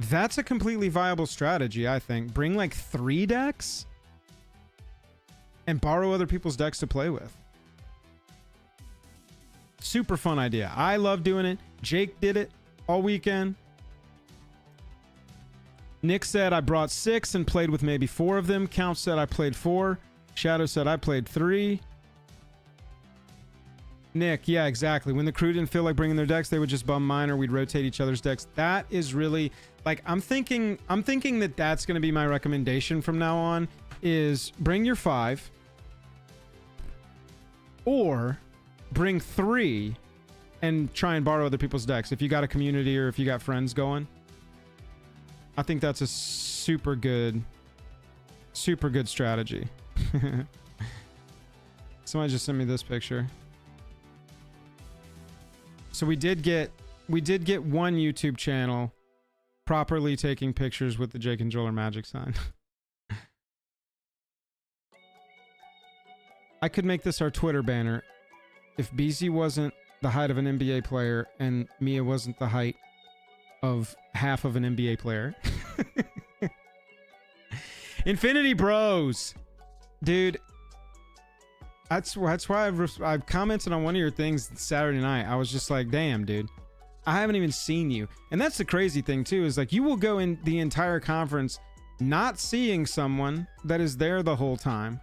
that's a completely viable strategy, I think. Bring like 3 decks and borrow other people's decks to play with. Super fun idea. I love doing it. Jake did it all weekend. Nick said I brought 6 and played with maybe 4 of them. Count said I played 4. Shadow said I played 3. Nick, yeah, exactly. When the crew didn't feel like bringing their decks, they would just bum mine or we'd rotate each other's decks. That is really, like, I'm thinking that that's going to be my recommendation from now on, is bring your 5 or bring 3 and try and borrow other people's decks. If you got a community or if you got friends going, I think that's a super good Super good strategy. Somebody just sent me this picture. So we did get one YouTube channel properly taking pictures with the Jake and Joel Magic sign. I could make this our Twitter banner if BZ wasn't the height of an NBA player and Mia wasn't the height of half of an NBA player. Infinity Bros, dude. That's why I've commented on one of your things Saturday night. I was just like, damn, dude, I haven't even seen you. And that's the crazy thing too, is like you will go in the entire conference not seeing someone that is there the whole time,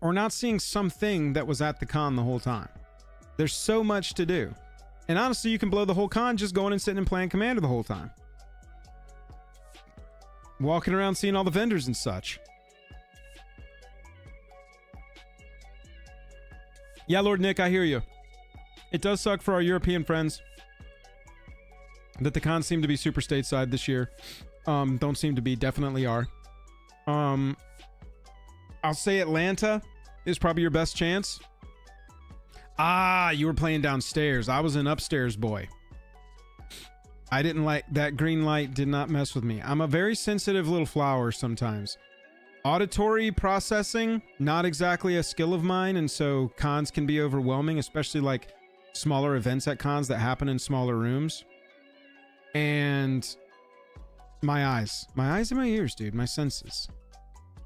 or not seeing something that was at the con the whole time. There's so much to do. And honestly, you can blow the whole con just going and sitting and playing Commander the whole time. Walking around seeing all the vendors and such. Yeah, Lord Nick, I hear you. It does suck for our European friends that the cons seem to be super stateside this year. Don't seem to be, definitely are. I'll say Atlanta is probably your best chance. Ah, you were playing downstairs. I was an upstairs boy. I didn't like that green light, did not mess with me. I'm a very sensitive little flower sometimes. Auditory processing, not exactly a skill of mine, and so cons can be overwhelming, especially like smaller events at cons that happen in smaller rooms. And my eyes and my ears, dude, my senses.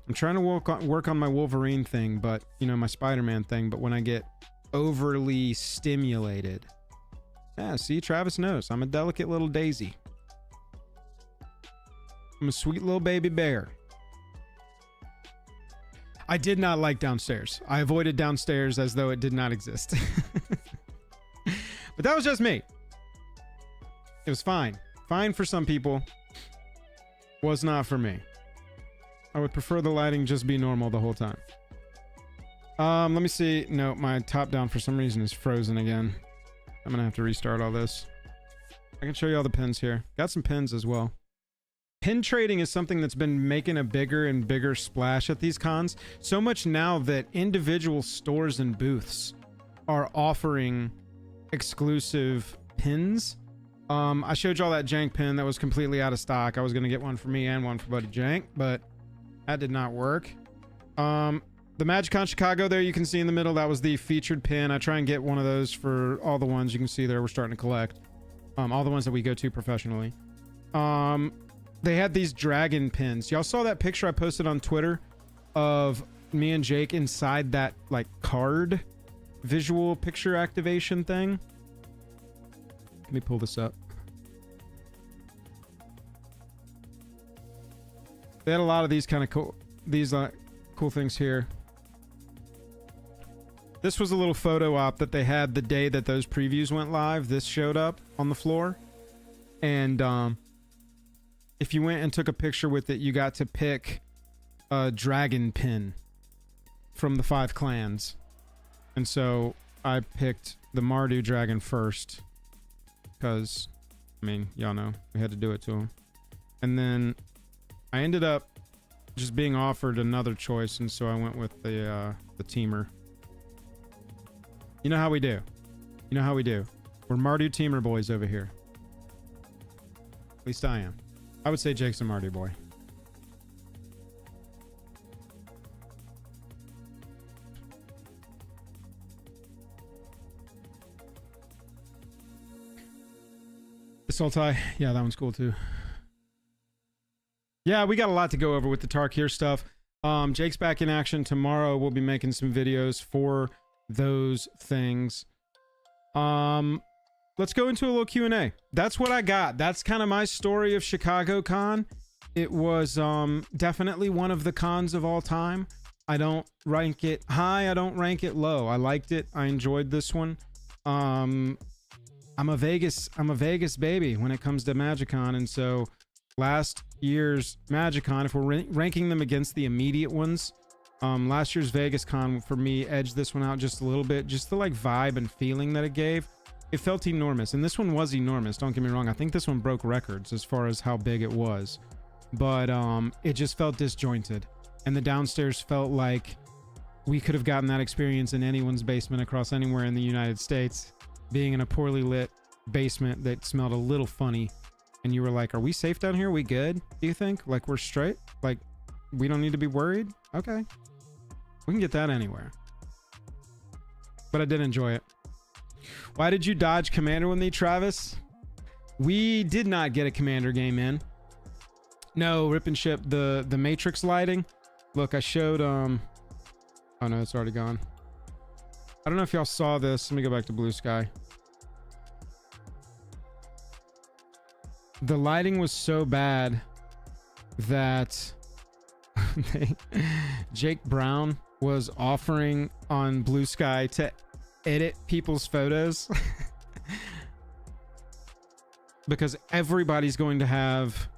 I'm trying to work on my Wolverine thing, but you know, my Spider-Man thing, but when I get overly stimulated. Yeah, see, Travis knows. I'm a delicate little daisy. I'm a sweet little baby bear. I did not like downstairs. I avoided downstairs as though it did not exist. But that was just me. It was fine. Fine for some people. Was not for me. I would prefer the lighting just be normal the whole time. Let me see. No, my top down for some reason is frozen again. I'm gonna have to restart all this. I can show you all the pins here. Got some pins as well. Pin trading is something that's been making a bigger and bigger splash at these cons. So much now that individual stores and booths are offering exclusive pins. I showed y'all that Jank pin that was completely out of stock. I was going to get one for me and one for Buddy Jank, but that did not work. The MagicCon Chicago there, you can see in the middle, that was the featured pin. I try and get one of those for all the ones you can see there we're starting to collect. All the ones that we go to professionally. They had these dragon pins. Y'all saw that picture I posted on Twitter of me and Jake inside that like card visual picture activation thing. Let me pull this up. They had a lot of these kind of cool, cool things here. This was a little photo op that they had the day that those previews went live. This showed up on the floor. And, if you went and took a picture with it, you got to pick a dragon pin from the 5 clans. And so I picked the Mardu dragon first because, I mean, y'all know, we had to do it to him. And then I ended up just being offered another choice, and so I went with the teamer. You know how we do. You know how we do. We're Mardu teamer boys over here. At least I am. I would say Jake's a Mardu boy. The Sultai. Yeah, that one's cool too. Yeah, we got a lot to go over with the Tarkir stuff. Jake's back in action tomorrow. We'll be making some videos for those things. Let's go into a little Q&A. That's what I got. That's kind of my story of Chicago Con. It was definitely one of the cons of all time. I don't rank it high. I don't rank it low. I liked it. I enjoyed this one. I'm a Vegas baby when it comes to MagicCon, and so last year's MagicCon, if we're ranking them against the immediate ones, last year's Vegas Con for me edged this one out just a little bit, just the like vibe and feeling that it gave. It felt enormous, and this one was enormous. Don't get me wrong. I think this one broke records as far as how big it was. but it just felt disjointed. And the downstairs felt like we could have gotten that experience in anyone's basement across anywhere in the United States, being in a poorly lit basement that smelled a little funny. And you were like, are we safe down here? We good? Do you think? Like, we're straight? Like, we don't need to be worried? Okay. We can get that anywhere. But I did enjoy it. Why did you dodge Commander with me, Travis? We did not get a Commander game in. No, Rip and Ship, the Matrix lighting. Look, I showed, oh no, it's already gone. I don't know if y'all saw this. Let me go back to Blue Sky. The lighting was so bad that Jake Brown was offering on Blue Sky to edit people's photos because everybody's going to have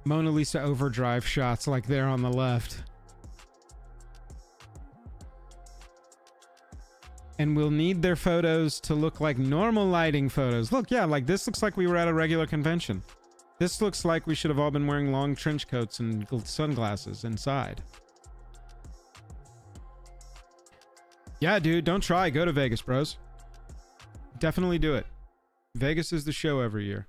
Mona Lisa overdrive shots like there on the left. And we'll need their photos to look like normal lighting photos. Look, yeah, like this looks like we were at a regular convention. This looks like we should have all been wearing long trench coats and sunglasses inside. Yeah, dude, don't try. Go to Vegas, bros. Definitely do it. Vegas is the show every year.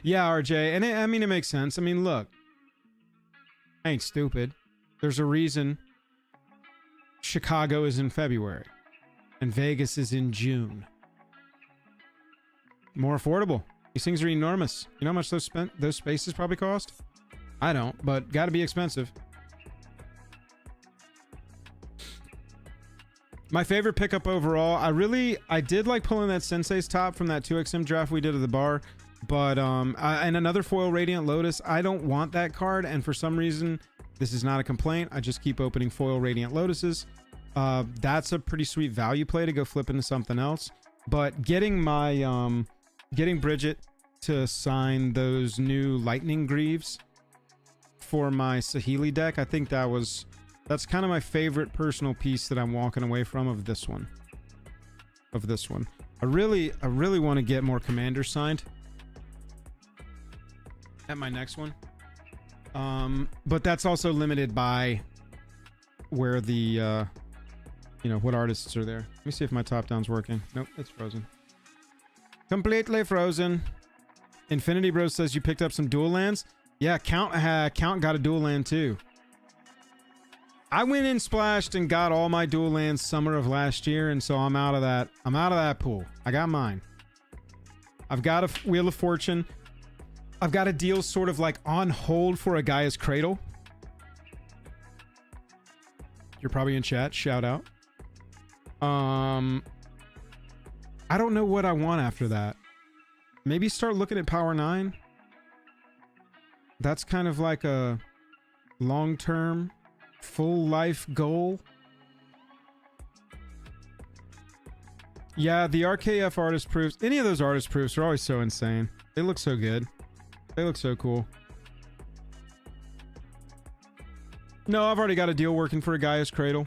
Yeah, RJ, and I mean, it makes sense. I mean, look, I ain't stupid. There's a reason Chicago is in February and Vegas is in June. More affordable. These things are enormous. You know how much those spaces probably cost? I don't, but gotta be expensive. My favorite pickup overall, I did like pulling that Sensei's top from that 2XM draft we did at the bar. But and another foil Radiant Lotus, I don't want that card, and for some reason this is not a complaint, I just keep opening foil Radiant Lotuses. That's a pretty sweet value play to go flip into something else. But getting my getting Bridget to sign those new Lightning Greaves for my Saheeli deck, I think that's kind of my favorite personal piece that I'm walking away from of this one. I really want to get more Commanders signed at my next one, but that's also limited by where the you know, what artists are there. Let me see if my top down's working. Nope, it's frozen, completely frozen. Infinity Bros says you picked up some dual lands. Yeah, Count got a dual land too. I went in splashed and got all my dual lands summer of last year, and so I'm out of that pool. I got mine. I've got a Wheel of Fortune. I've got a deal sort of like on hold for a Gaia's Cradle. You're probably in chat. Shout out. I don't know what I want after that. Maybe start looking at Power 9. That's kind of like a long-term, full life goal. Yeah, the RKF artist proofs. Any of those artist proofs are always so insane. They look so good. They look so cool. No, I've already got a deal working for a Gaia's Cradle.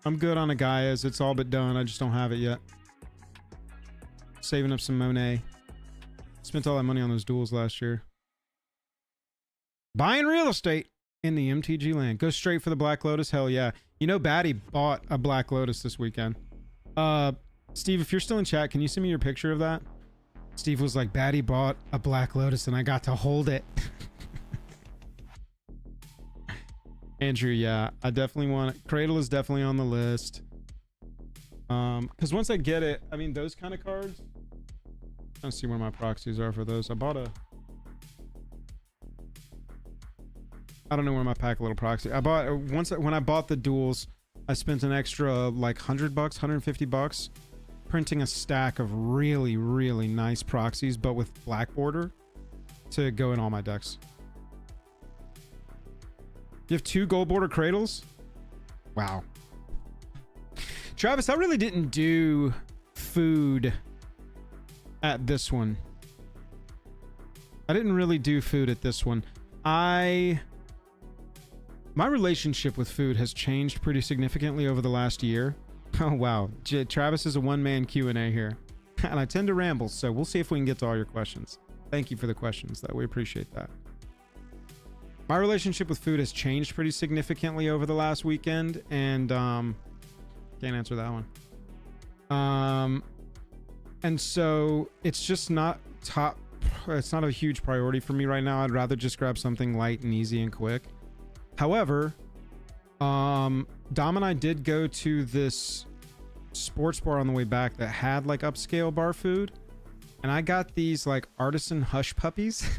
I'm good on a Gaia's. It's all but done. I just don't have it yet. Saving up some Monet. Spent all that money on those duels last year. Buying real estate in the MTG land. Go straight for the Black Lotus. Hell yeah. You know, Batty bought a Black Lotus this weekend. Steve, if you're still in chat, can you send me your picture of that? Steve was like, Batty bought a Black Lotus and I got to hold it. Andrew, yeah, I definitely want it. Cradle is definitely on the list. Because once I get it, I mean, those kind of cards. Let's see where my proxies are for those. I don't know where my pack a little proxy. I bought when I bought the duels, I spent an extra like $100, $150 printing a stack of really, really nice proxies, but with black border to go in all my decks. You have 2 gold border cradles? Wow. Travis, I really didn't do food at this one. I didn't really do food at this one. My relationship with food has changed pretty significantly over the last year. Oh, wow. Travis is a one-man Q&A here. And I tend to ramble, so we'll see if we can get to all your questions. Thank you for the questions, though. We appreciate that. My relationship with food has changed pretty significantly over the last weekend, and can't answer that one. And so it's just not it's not a huge priority for me right now. I'd rather just grab something light and easy and quick. However, Dom and I did go to this sports bar on the way back that had like upscale bar food, and I got these like artisan hush puppies.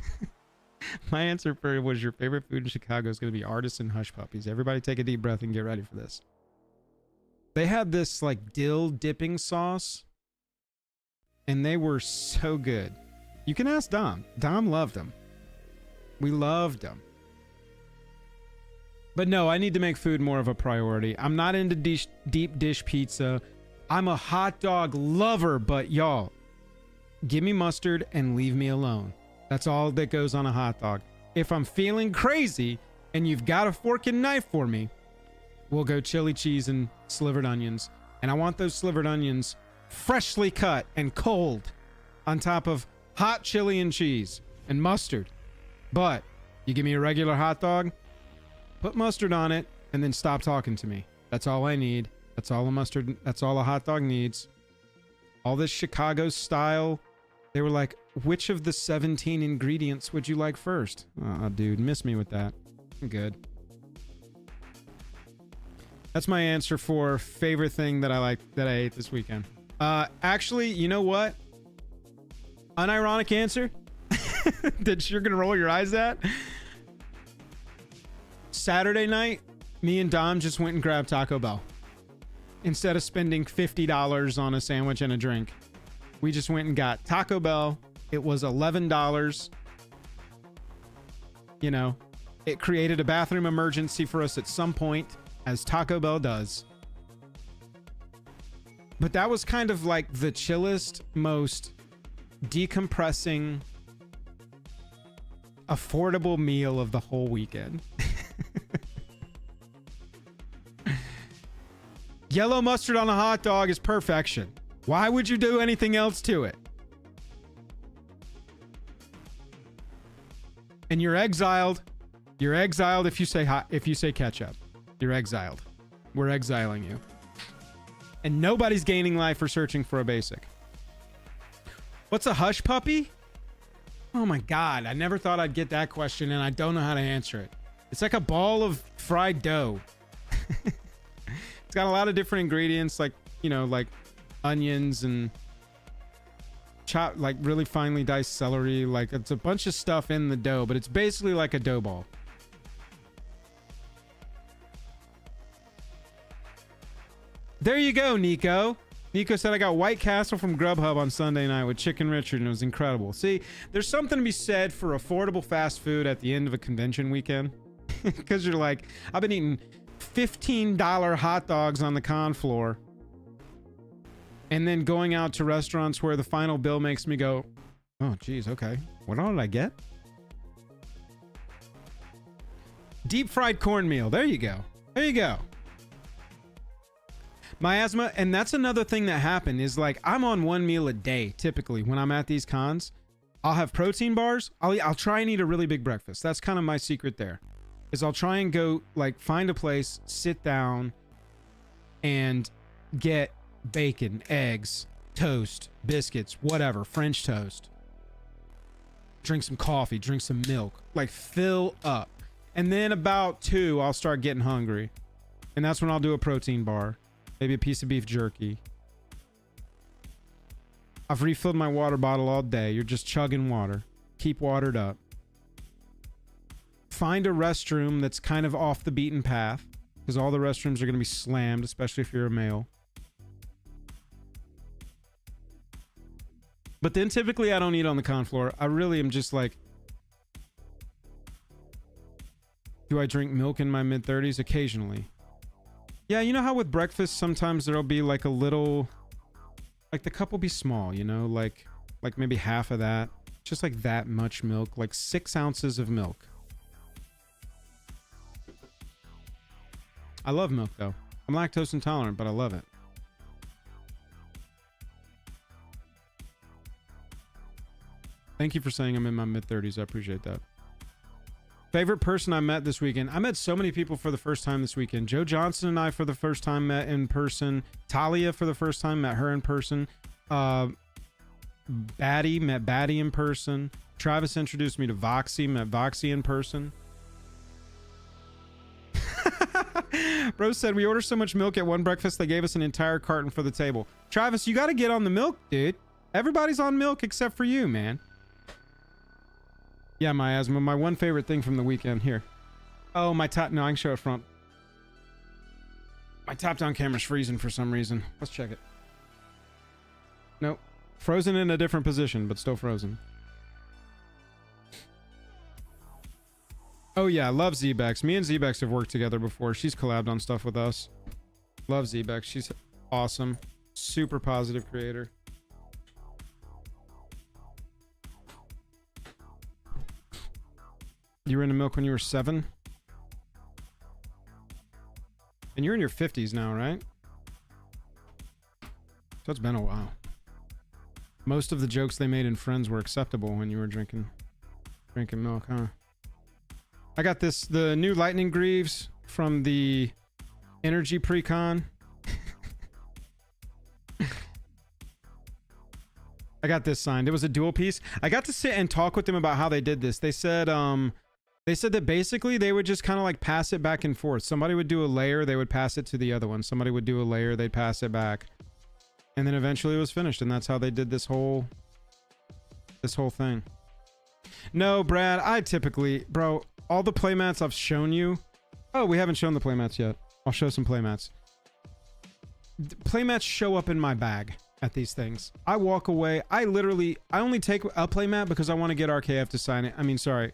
My answer for was your favorite food in Chicago is going to be artisan hush puppies. Everybody take a deep breath and get ready for this. They had this like dill dipping sauce, and they were so good. You can ask Dom. Dom loved them. We loved them. But no, I need to make food more of a priority. I'm not into deep dish pizza. I'm a hot dog lover, but y'all, give me mustard and leave me alone. That's all that goes on a hot dog. If I'm feeling crazy and you've got a fork and knife for me, we'll go chili cheese and slivered onions. And I want those slivered onions freshly cut and cold on top of hot chili and cheese and mustard. But you give me a regular hot dog, put mustard on it, and then stop talking to me. That's all I need. That's all a hot dog needs. All this Chicago style. They were like, which of the 17 ingredients would you like first? Oh, dude, miss me with that. I'm good. That's my answer for favorite thing that I ate this weekend. Actually, you know what? Unironic answer that you're gonna roll your eyes at. Saturday night, me and Dom just went and grabbed Taco Bell. Instead of spending $50 on a sandwich and a drink, we just went and got Taco Bell. It was $11. You know, it created a bathroom emergency for us at some point, as Taco Bell does. But that was kind of like the chillest, most decompressing, affordable meal of the whole weekend. Yellow mustard on a hot dog is perfection. Why would you do anything else to it? And you're exiled. You're exiled if you say ketchup. You're exiled. We're exiling you. And nobody's gaining life or searching for a basic. What's a hush puppy? Oh my God, I never thought I'd get that question, and I don't know how to answer it. It's like a ball of fried dough. It's got a lot of different ingredients, like, you know, like onions and chopped, like really finely diced celery. Like, it's a bunch of stuff in the dough, but it's basically like a dough ball. There you go, Nico. Nico said, I got White Castle from Grubhub on Sunday night with Chicken Richard, and it was incredible. See, there's something to be said for affordable fast food at the end of a convention weekend. Because you're like, I've been eating $15 hot dogs on the con floor, and then going out to restaurants where the final bill makes me go, oh, geez, okay. What all did I get? Deep fried cornmeal. There you go. There you go. Miasma, and that's another thing that happened is like I'm on one meal a day typically when I'm at these cons. I'll have protein bars. I'll try and eat a really big breakfast. That's kind of my secret there. Is I'll try and go like find a place, sit down, and get bacon, eggs, toast, biscuits, whatever, French toast. Drink some coffee, drink some milk, like fill up. And then about 2, I'll start getting hungry. And that's when I'll do a protein bar. Maybe a piece of beef jerky. I've refilled my water bottle all day. You're just chugging water. Keep watered up. Find a restroom that's kind of off the beaten path, because all the restrooms are going to be slammed, especially if you're a male. But then typically I don't eat on the con floor. I really am just like, do I drink milk in my mid-30s? Occasionally. Yeah, you know how with breakfast sometimes there'll be like a little, like the cup will be small, you know, like maybe half of that, just like that much milk, like 6 ounces of milk. I love milk though. I'm lactose intolerant, but I love it. Thank you for saying I'm in my mid-30s. I appreciate that. Favorite person I met this weekend. I met so many people for the first time this weekend. Joe Johnson and I for the first time met in person. Talia for the first time, met her in person. Batty, met Batty in person. Travis introduced me to Voxy, met Voxy in person. Bro said we ordered so much milk at one breakfast they gave us an entire carton for the table. Travis, you got to get on the milk, dude. Everybody's on milk except for you, man. Yeah, my asthma. My one favorite thing from the weekend. Here. Oh, my top. No, I can show it front. My top-down camera's freezing for some reason. Let's check it. Nope. Frozen in a different position, but still frozen. Oh, yeah. Love Zbex. Me and Zbex have worked together before. She's collabed on stuff with us. Love Zbex. She's awesome. Super positive creator. You were into milk when you were 7? And you're in your 50s now, right? So it's been a while. Most of the jokes they made in Friends were acceptable when you were drinking milk, huh? I got this, the new Lightning Greaves from the Energy Precon. I got this signed. It was a dual piece. I got to sit and talk with them about how they did this. They said that basically they would just kind of like pass it back and forth. Somebody would do a layer, they would pass it to the other one. Somebody would do a layer, they'd pass it back. And then eventually it was finished, and that's how they did this whole thing. No, Brad, I typically, bro, all the playmats I've shown you. Oh, we haven't shown the playmats yet. I'll show some playmats. Playmats show up in my bag at these things. I walk away. I only take a playmat because I want to get RKF to sign it. I mean, sorry.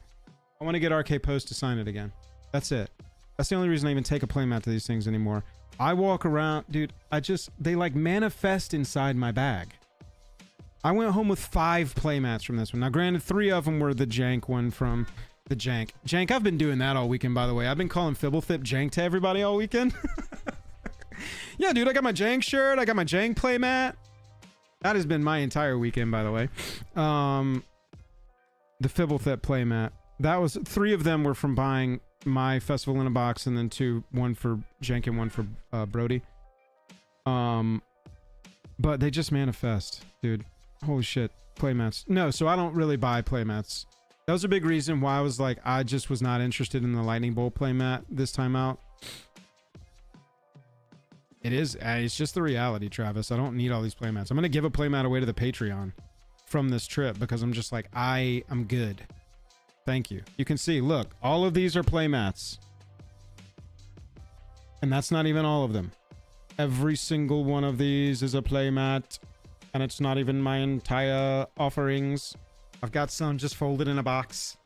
I want to get RK Post to sign it again. That's it. That's the only reason I even take a playmat to these things anymore. I walk around, dude, they like manifest inside my bag. I went home with 5 playmats from this one. Now, granted, 3 of them were the jank one from the jank. Jank, I've been doing that all weekend, by the way. I've been calling Fibblethip jank to everybody all weekend. Yeah, dude, I got my jank shirt. I got my jank playmat. That has been my entire weekend, by the way. The Fibblethip playmat. That was 3 of them were from buying my Festival in a Box, and then 2, one for jank and one for Brody. But they just manifest, dude. Holy shit. Playmats. No, so I don't really buy playmats. That was a big reason why I was like, I just was not interested in the Lightning Bolt playmat this time out. It is. It's just the reality, Travis. I don't need all these playmats. I'm going to give a playmat away to the Patreon from this trip because I'm just like, I'm good. Thank you. You can see, look, all of these are playmats. And that's not even all of them. Every single one of these is a playmat. And it's not even my entire offerings. I've got some just folded in a box.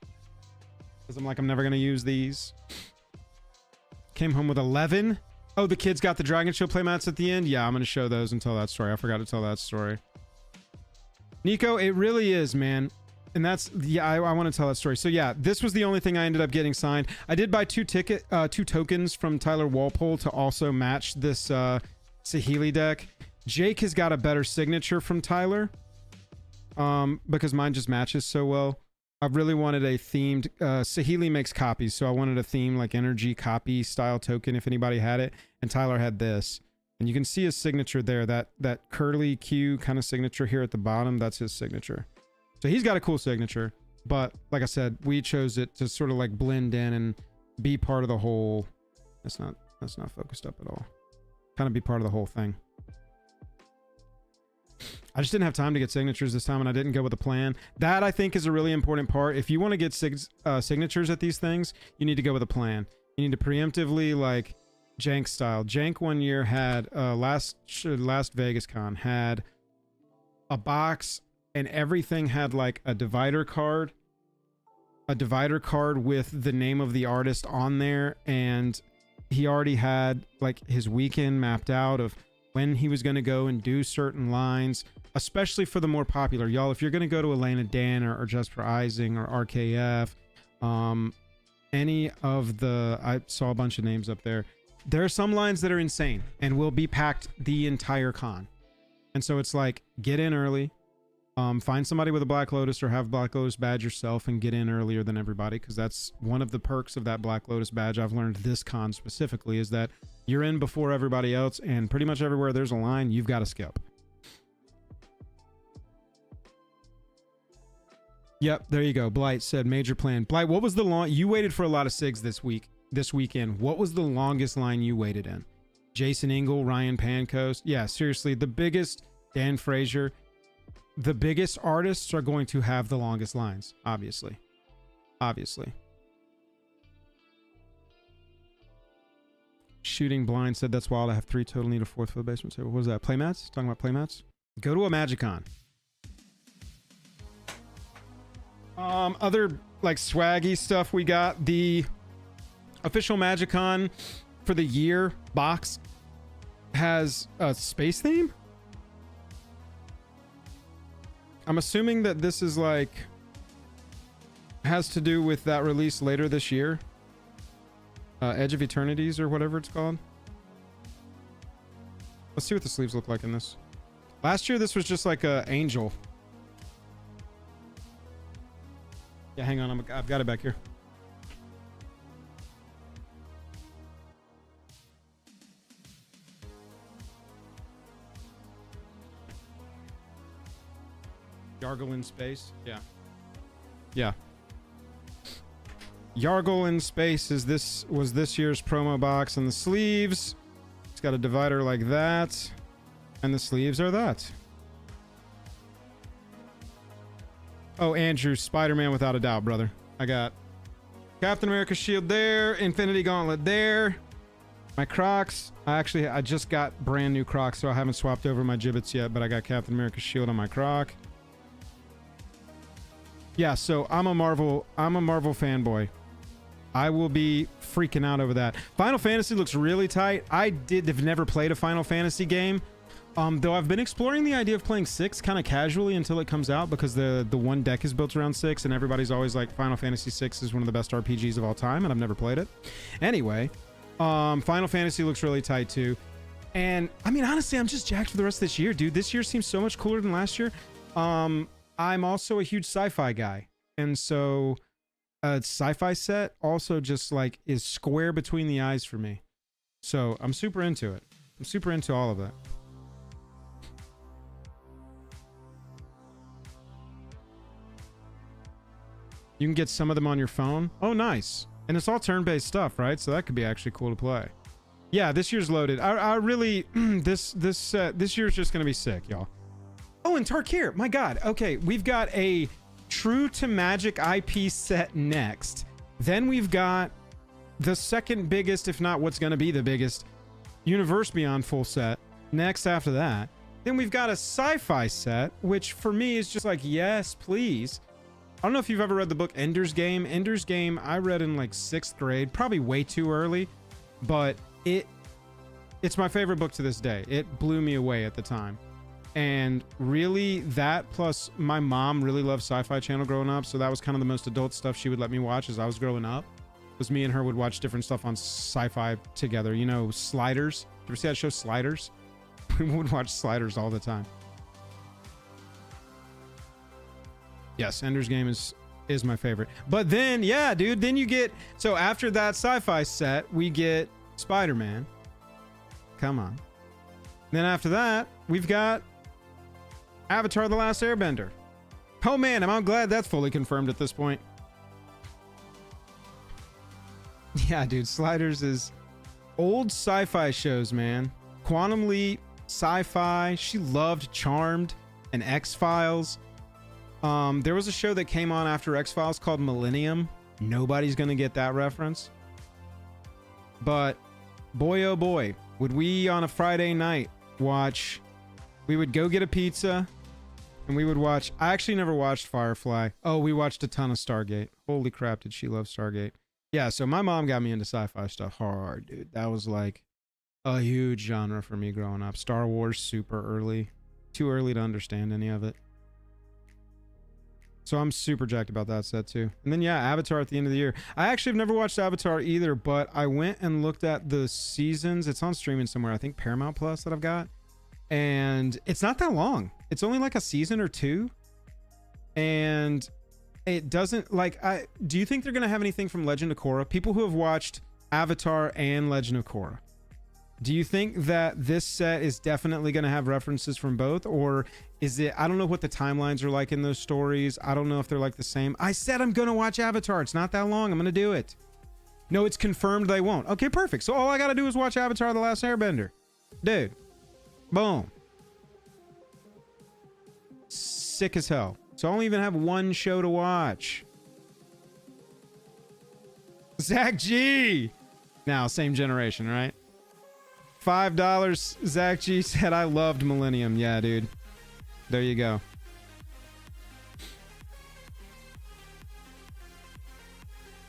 Because I'm like, I'm never going to use these. Came home with 11. Oh, the kids got the Dragon Show playmats at the end? Yeah, I'm going to show those and tell that story. I forgot to tell that story. Nico, it really is, man. And that's, yeah, I want to tell that story. So yeah, this was the only thing I ended up getting signed. I did buy 2 tokens from Tyler Walpole to also match this Saheeli deck. Jake has got a better signature from Tyler because mine just matches so well. I really wanted a themed, Saheeli makes copies, so I wanted a theme like energy copy style token if anybody had it. And Tyler had this. And you can see his signature there, that curly Q kind of signature here at the bottom, that's his signature. So he's got a cool signature, but like I said, we chose it to sort of like blend in and be part of the whole. That's not focused up at all. Kind of be part of the whole thing. I just didn't have time to get signatures this time, and I didn't go with a plan. That I think is a really important part. If you want to get signatures at these things, you need to go with a plan. You need to preemptively, like Jank style. Jank one year had last Vegas Con had a box. And everything had like a divider card with the name of the artist on there. And he already had like his weekend mapped out of when he was going to go and do certain lines, especially for the more popular. Y'all, if you're going to go to Elena Dan or Jesper Ising or RKF, any of the, I saw a bunch of names up there. There are some lines that are insane and will be packed the entire con. And so it's like, get in early. Find somebody with a Black Lotus or have Black Lotus badge yourself and get in earlier than everybody, because that's one of the perks of that Black Lotus badge. I've learned this con specifically is that you're in before everybody else, and pretty much everywhere there's a line, you've got to skip. Yep, there you go. Blight said major plan. Blight, what was the long... You waited for a lot of SIGs this weekend. What was the longest line you waited in? Jason Ingle, Ryan Pancoast. Yeah, seriously, the biggest... Dan Frazier. The biggest artists are going to have the longest lines, obviously. Obviously. Shooting Blind said that's wild. I have 3 total, need a 4th for the basement table. What was that? Playmats? Talking about playmats? Go to a MagicCon. Other like swaggy stuff we got. The official MagicCon for the year box has a space theme. I'm assuming that this is like has to do with that release later this year. Edge of Eternities or whatever it's called. Let's see what the sleeves look like in this. Last year this was just like a angel. Yeah, hang on. I've got it back here. Yargle in space. Yeah. Yeah. Yargle in space was this year's promo box, and the sleeves. It's got a divider like that, and the sleeves are that. Oh, Andrew, Spider-Man without a doubt, brother. I got Captain America shield there, Infinity Gauntlet there. My Crocs, I just got brand new Crocs, so I haven't swapped over my Gibbets yet, but I got Captain America shield on my Croc. Yeah, so I'm a Marvel fanboy. I will be freaking out over that. Final Fantasy looks really tight. Have never played a Final Fantasy game. Though I've been exploring the idea of playing 6 kind of casually until it comes out, because the one deck is built around 6 and everybody's always like Final Fantasy 6 is one of the best RPGs of all time, and I've never played it. Anyway, Final Fantasy looks really tight too. And I mean, honestly, I'm just jacked for the rest of this year, dude. This year seems so much cooler than last year. I'm also a huge sci-fi guy. And so a sci-fi set also just like is square between the eyes for me. So I'm super into it. I'm super into all of that. You can get some of them on your phone. Oh, nice. And it's all turn-based stuff, right? So that could be actually cool to play. Yeah, this year's loaded. I really this year's just gonna be sick, y'all. Oh, and Tarkir, my God. Okay, we've got a True to Magic IP set next. Then we've got the second biggest, if not what's gonna be the biggest, Universe Beyond full set next after that. Then we've got a sci-fi set, which for me is just like, yes, please. I don't know if you've ever read the book Ender's Game. Ender's Game I read in like 6th grade, probably way too early, but it's my favorite book to this day. It blew me away at the time. And really, that plus my mom really loved Sci-Fi Channel growing up, so that was kind of the most adult stuff she would let me watch as I was growing up. Was me and her would watch different stuff on Sci-Fi together. You know, Sliders. Did you ever see that show Sliders? We would watch Sliders all the time. Yes, Ender's Game is my favorite. But then, yeah, dude, then you get... So after that sci-fi set, we get Spider-Man. Come on. Then after that, we've got Avatar: The Last Airbender. Oh man, I'm glad that's fully confirmed at this point. Yeah, dude, Sliders is old sci-fi shows, man. Quantum Leap, sci-fi. She loved Charmed and X-Files. There was a show that came on after X-Files called Millennium. Nobody's gonna get that reference. But boy, oh boy, would we on a Friday night watch... We would go get a pizza and we would watch... I actually never watched Firefly. Oh, we watched a ton of Stargate. Holy crap, did she love Stargate. Yeah, so my mom got me into sci-fi stuff hard, dude. That was like a huge genre for me growing up. Star Wars, super early. Too early to understand any of it. So I'm super jacked about that set too. And then yeah, Avatar at the end of the year. I actually have never watched Avatar either, but I went and looked at the seasons. It's on streaming somewhere. I think Paramount Plus that I've got. And it's not that long. It's only like a season or two. and it doesn't like. Do you think they're gonna have anything from Legend of Korra? People who have watched Avatar and Legend of Korra, do you think that this set is definitely going to have references from both, or is it? I don't know what the timelines are like in those stories. I don't know if they're like the same. I said I'm going to watch Avatar. It's not that long. I'm going to do it. No, it's confirmed they won't. Okay, perfect. So all I got to do is watch Avatar: The Last Airbender. Dude. Boom. Sick as hell. So I only even have one show to watch. Zach G. Now, same generation, right? $5. Zach G said, I loved Millennium. Yeah, dude. There you go.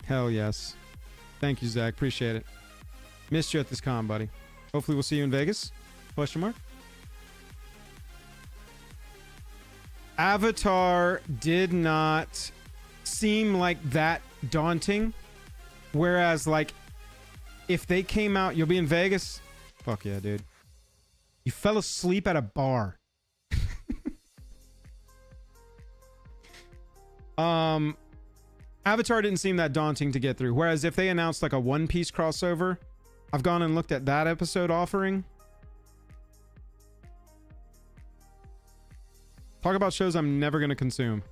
Hell yes. Thank you, Zach. Appreciate it. Missed you at this con, buddy. Hopefully we'll see you in Vegas. Question mark. Avatar did not seem like that daunting. Whereas, like, if they came out, you'll be in Vegas. Fuck yeah, dude. You fell asleep at a bar. Avatar didn't seem that daunting to get through. Whereas if they announced like a One Piece crossover, I've gone and looked at that episode offering. Talk about shows I'm never going to consume.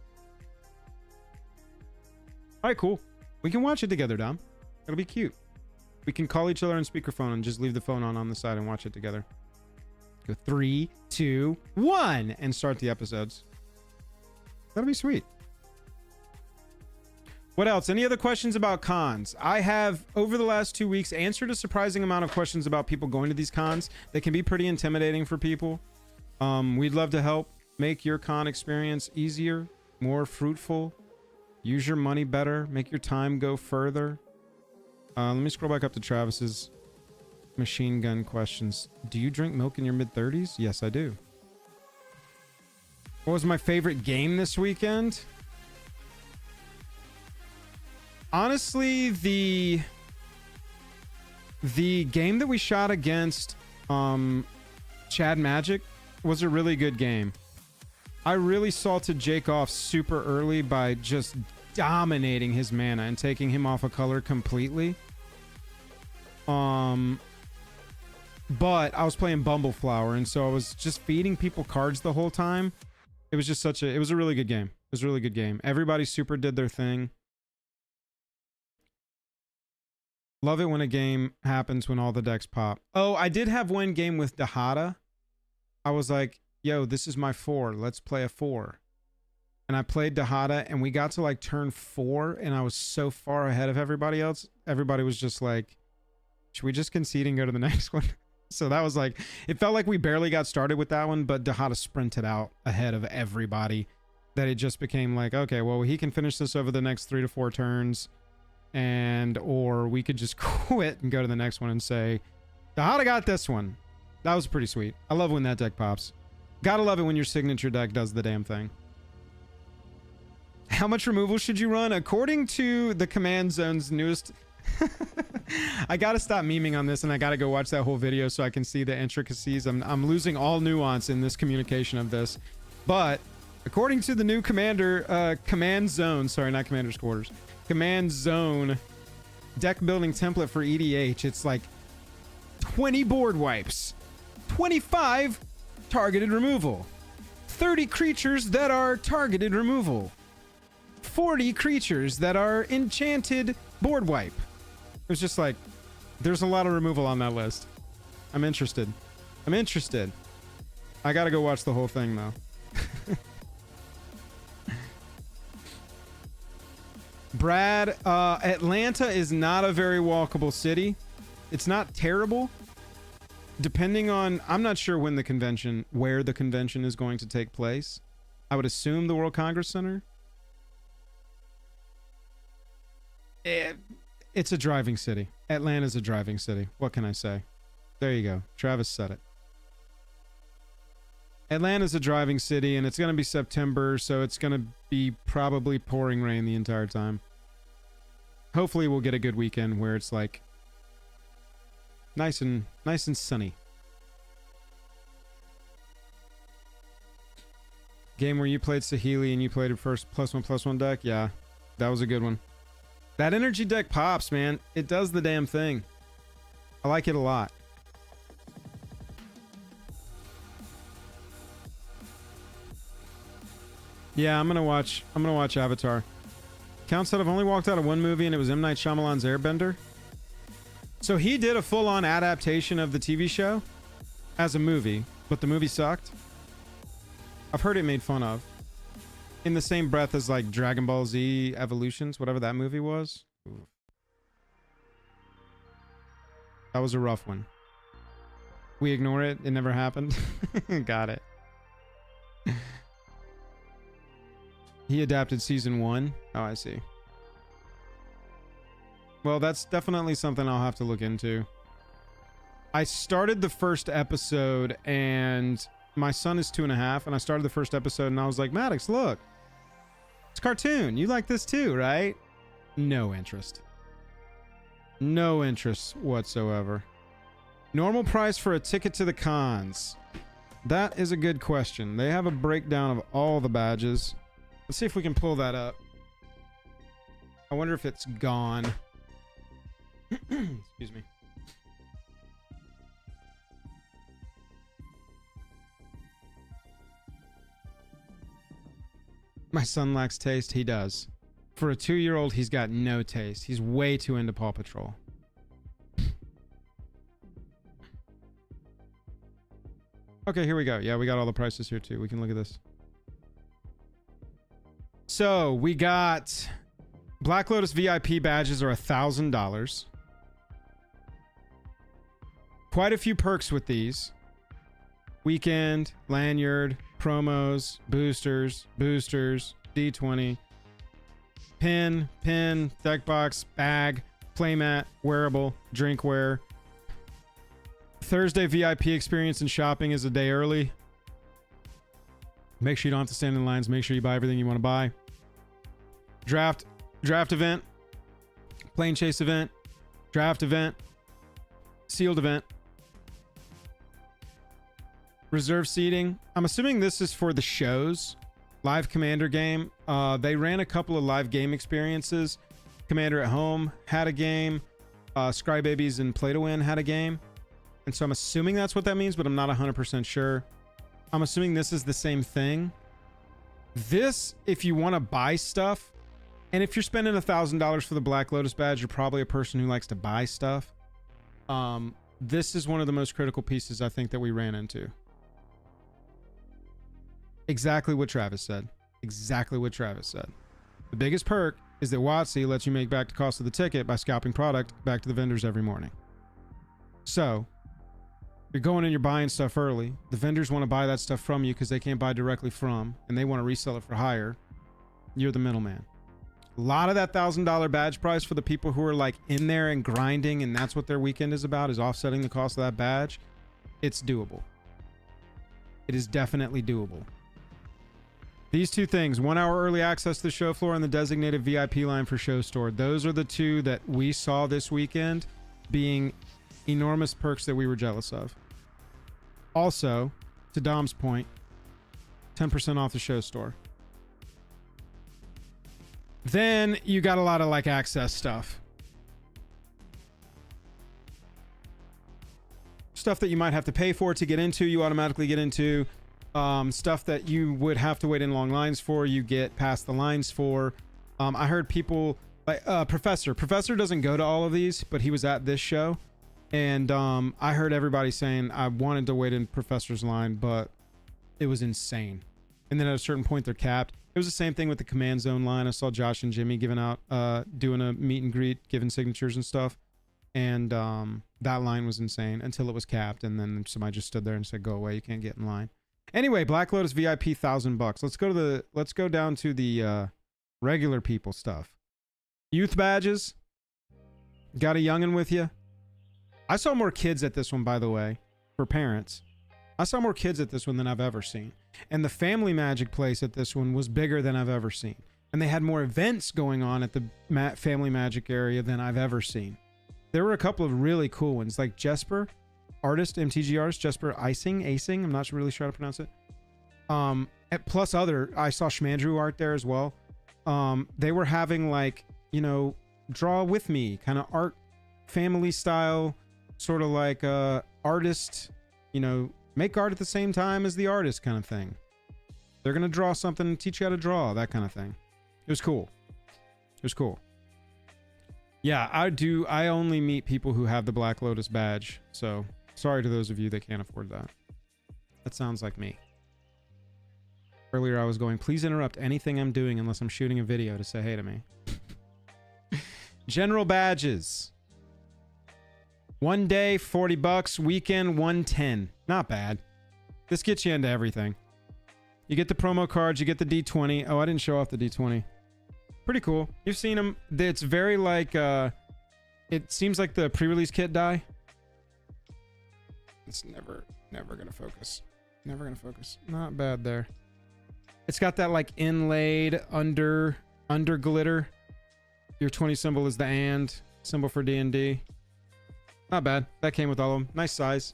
All right, cool. We can watch it together, Dom. It'll be cute. We can call each other on speakerphone and just leave the phone on the side and watch it together. Go 3, 2, 1 and start the episodes. That'll be sweet. What else? Any other questions about cons? I have, over the last 2 weeks, answered a surprising amount of questions about people going to these cons. They can be pretty intimidating for people. We'd love to help make your con experience easier, more fruitful, use your money better, make your time go further. Let me scroll back up to Travis's machine gun questions. Do you drink milk in your mid-30s? Yes, I do. What was my favorite game this weekend? Honestly, the game that we shot against Chad Magic was a really good game. I really salted Jake off super early by just dominating his mana and taking him off a color completely. But I was playing Bumbleflower, and so I was just feeding people cards the whole time. It was just it was a really good game. It was a really good game. Everybody super did their thing. Love it when a game happens when all the decks pop. Oh, I did have one game with Dahada. I was like, yo, this is my 4. Let's play a 4. And I played Dahada, and we got to like turn 4, and I was so far ahead of everybody else. Everybody was just like, should we just concede and go to the next one? So that was like, it felt like we barely got started with that one, but Dahada sprinted out ahead of everybody. That it just became like, okay, well, he can finish this over the next 3 to 4 turns. Or we could just quit and go to the next one and say, Dahada got this one. That was pretty sweet. I love when that deck pops. Gotta love it when your signature deck does the damn thing. How much removal should you run? According to the Command Zone's newest... I gotta stop memeing on this, and I gotta go watch that whole video so I can see the intricacies. I'm losing all nuance in this communication of this. But according to the new Command Zone, sorry, not Commander's Quarters, Command Zone deck building template for EDH, it's like 20 board wipes, 25 targeted removal, 30 creatures that are targeted removal, 40 creatures that are enchanted board wipe. It was just like, there's a lot of removal on that list. I'm interested. I gotta go watch the whole thing though. Brad, Atlanta is not a very walkable city. It's not terrible. Depending on, I'm not sure where the convention is going to take place. I would assume the World Congress Center. It's a driving city. Atlanta's a driving city. What can I say? There you go. Travis said it. Atlanta's a driving city, and it's going to be September, so it's going to be probably pouring rain the entire time. Hopefully we'll get a good weekend where it's like nice and sunny. Game where you played Saheeli and you played a first +1/+1 deck? Yeah, that was a good one. That energy deck pops, man. It does the damn thing. I like it a lot. Yeah, I'm gonna watch Avatar. Count said I've only walked out of one movie and it was M. Night Shyamalan's Airbender. So he did a full-on adaptation of the TV show as a movie, but the movie sucked. I've heard it made fun of. In the same breath as like Dragon Ball Z Evolutions, whatever that movie was. Ooh. That was a rough one. We ignore it. It never happened. Got it. He adapted season 1. Oh, I see. Well, that's definitely something I'll have to look into. I started the first episode and my son is 2.5 and I started the first episode and I was like, Maddox, look. It's a cartoon. You like this too, right? No interest. No interest whatsoever. Normal price for a ticket to the cons. That is a good question. They have a breakdown of all the badges. Let's see if we can pull that up. I wonder if it's gone. Excuse me. My son lacks taste. He does. For a 2-year-old, he's got no taste. He's way too into Paw Patrol. Okay, here we go. Yeah, we got all the prices here too. We can look at this. So we got Black Lotus VIP badges are $1,000. Quite a few perks with these. Weekend, lanyard, promos, boosters, D20, pin, deck box, bag, playmat, wearable, drinkware. Thursday VIP experience and shopping is a day early. Make sure you don't have to stand in lines. Make sure you buy everything you want to buy. Draft event, plane chase event, draft event, sealed event, reserve seating. I'm assuming this is for the shows. Live Commander game. They ran a couple of live game experiences. Commander at Home had a game. Scrybabies and Play to Win had a game. And so I'm assuming that's what that means, but I'm not 100% sure. I'm assuming this is the same thing. This, if you want to buy stuff, and if you're spending $1,000 for the Black Lotus badge, you're probably a person who likes to buy stuff. This is one of the most critical pieces I think that we ran into. Exactly what Travis said. Exactly what Travis said. The biggest perk is that WotC lets you make back the cost of the ticket by scalping product back to the vendors every morning. So, you're going and you're buying stuff early. The vendors want to buy that stuff from you because they can't buy directly from, and they want to resell it for higher. You're the middleman. A lot of that $1,000 badge price for the people who are like in there and grinding, and that's what their weekend is about, is offsetting the cost of that badge. It's doable. It is definitely doable. These two things, 1 hour early access to the show floor and the designated VIP line for show store. Those are the two that we saw this weekend being enormous perks that we were jealous of. Also, to Dom's point, 10% off the show store. Then you got a lot of like access stuff. Stuff that you might have to pay for to get into, you automatically get into. Stuff that you would have to wait in long lines for, you get past the lines for. I heard people like Professor doesn't go to all of these, but he was at this show, and I heard everybody saying I wanted to wait in Professor's line, but it was insane. And then at a certain point they're capped. It was the same thing with the Command Zone line. I saw Josh and Jimmy giving out doing a meet and greet, giving signatures and stuff, and that line was insane until it was capped, and then somebody just stood there and said, go away, you can't get in line. Anyway, Black Lotus VIP $1,000. Let's go down to the regular people stuff. Youth badges. Got a youngin' with you. I saw more kids at this one, by the way, for parents. I saw more kids at this one than I've ever seen. And the Family Magic place at this one was bigger than I've ever seen. And they had more events going on at the Family Magic area than I've ever seen. There were a couple of really cool ones, like Jesper. MTG artist, Jesper Acing, I'm not really sure how to pronounce it. Plus I saw Schmandrew art there as well. They were having like, you know, draw with me kind of art, family style, sort of like artist, you know, make art at the same time as the artist kind of thing. They're gonna draw something and teach you how to draw, that kind of thing. It was cool. It was cool. Yeah, I only meet people who have the Black Lotus badge, so sorry to those of you that can't afford that. That sounds like me. Earlier I was going, please interrupt anything I'm doing unless I'm shooting a video to say hey to me. General badges. 1 day, $40. Weekend, $110. Not bad. This gets you into everything. You get the promo cards, you get the D20. Oh, I didn't show off the D20. Pretty cool. You've seen them. It's very like, it seems like the pre-release kit die. It's never gonna focus. Never gonna focus. Not bad there. It's got that like inlaid under glitter. Your 20 symbol is the and symbol for D&D. Not bad. That came with all of them. Nice size.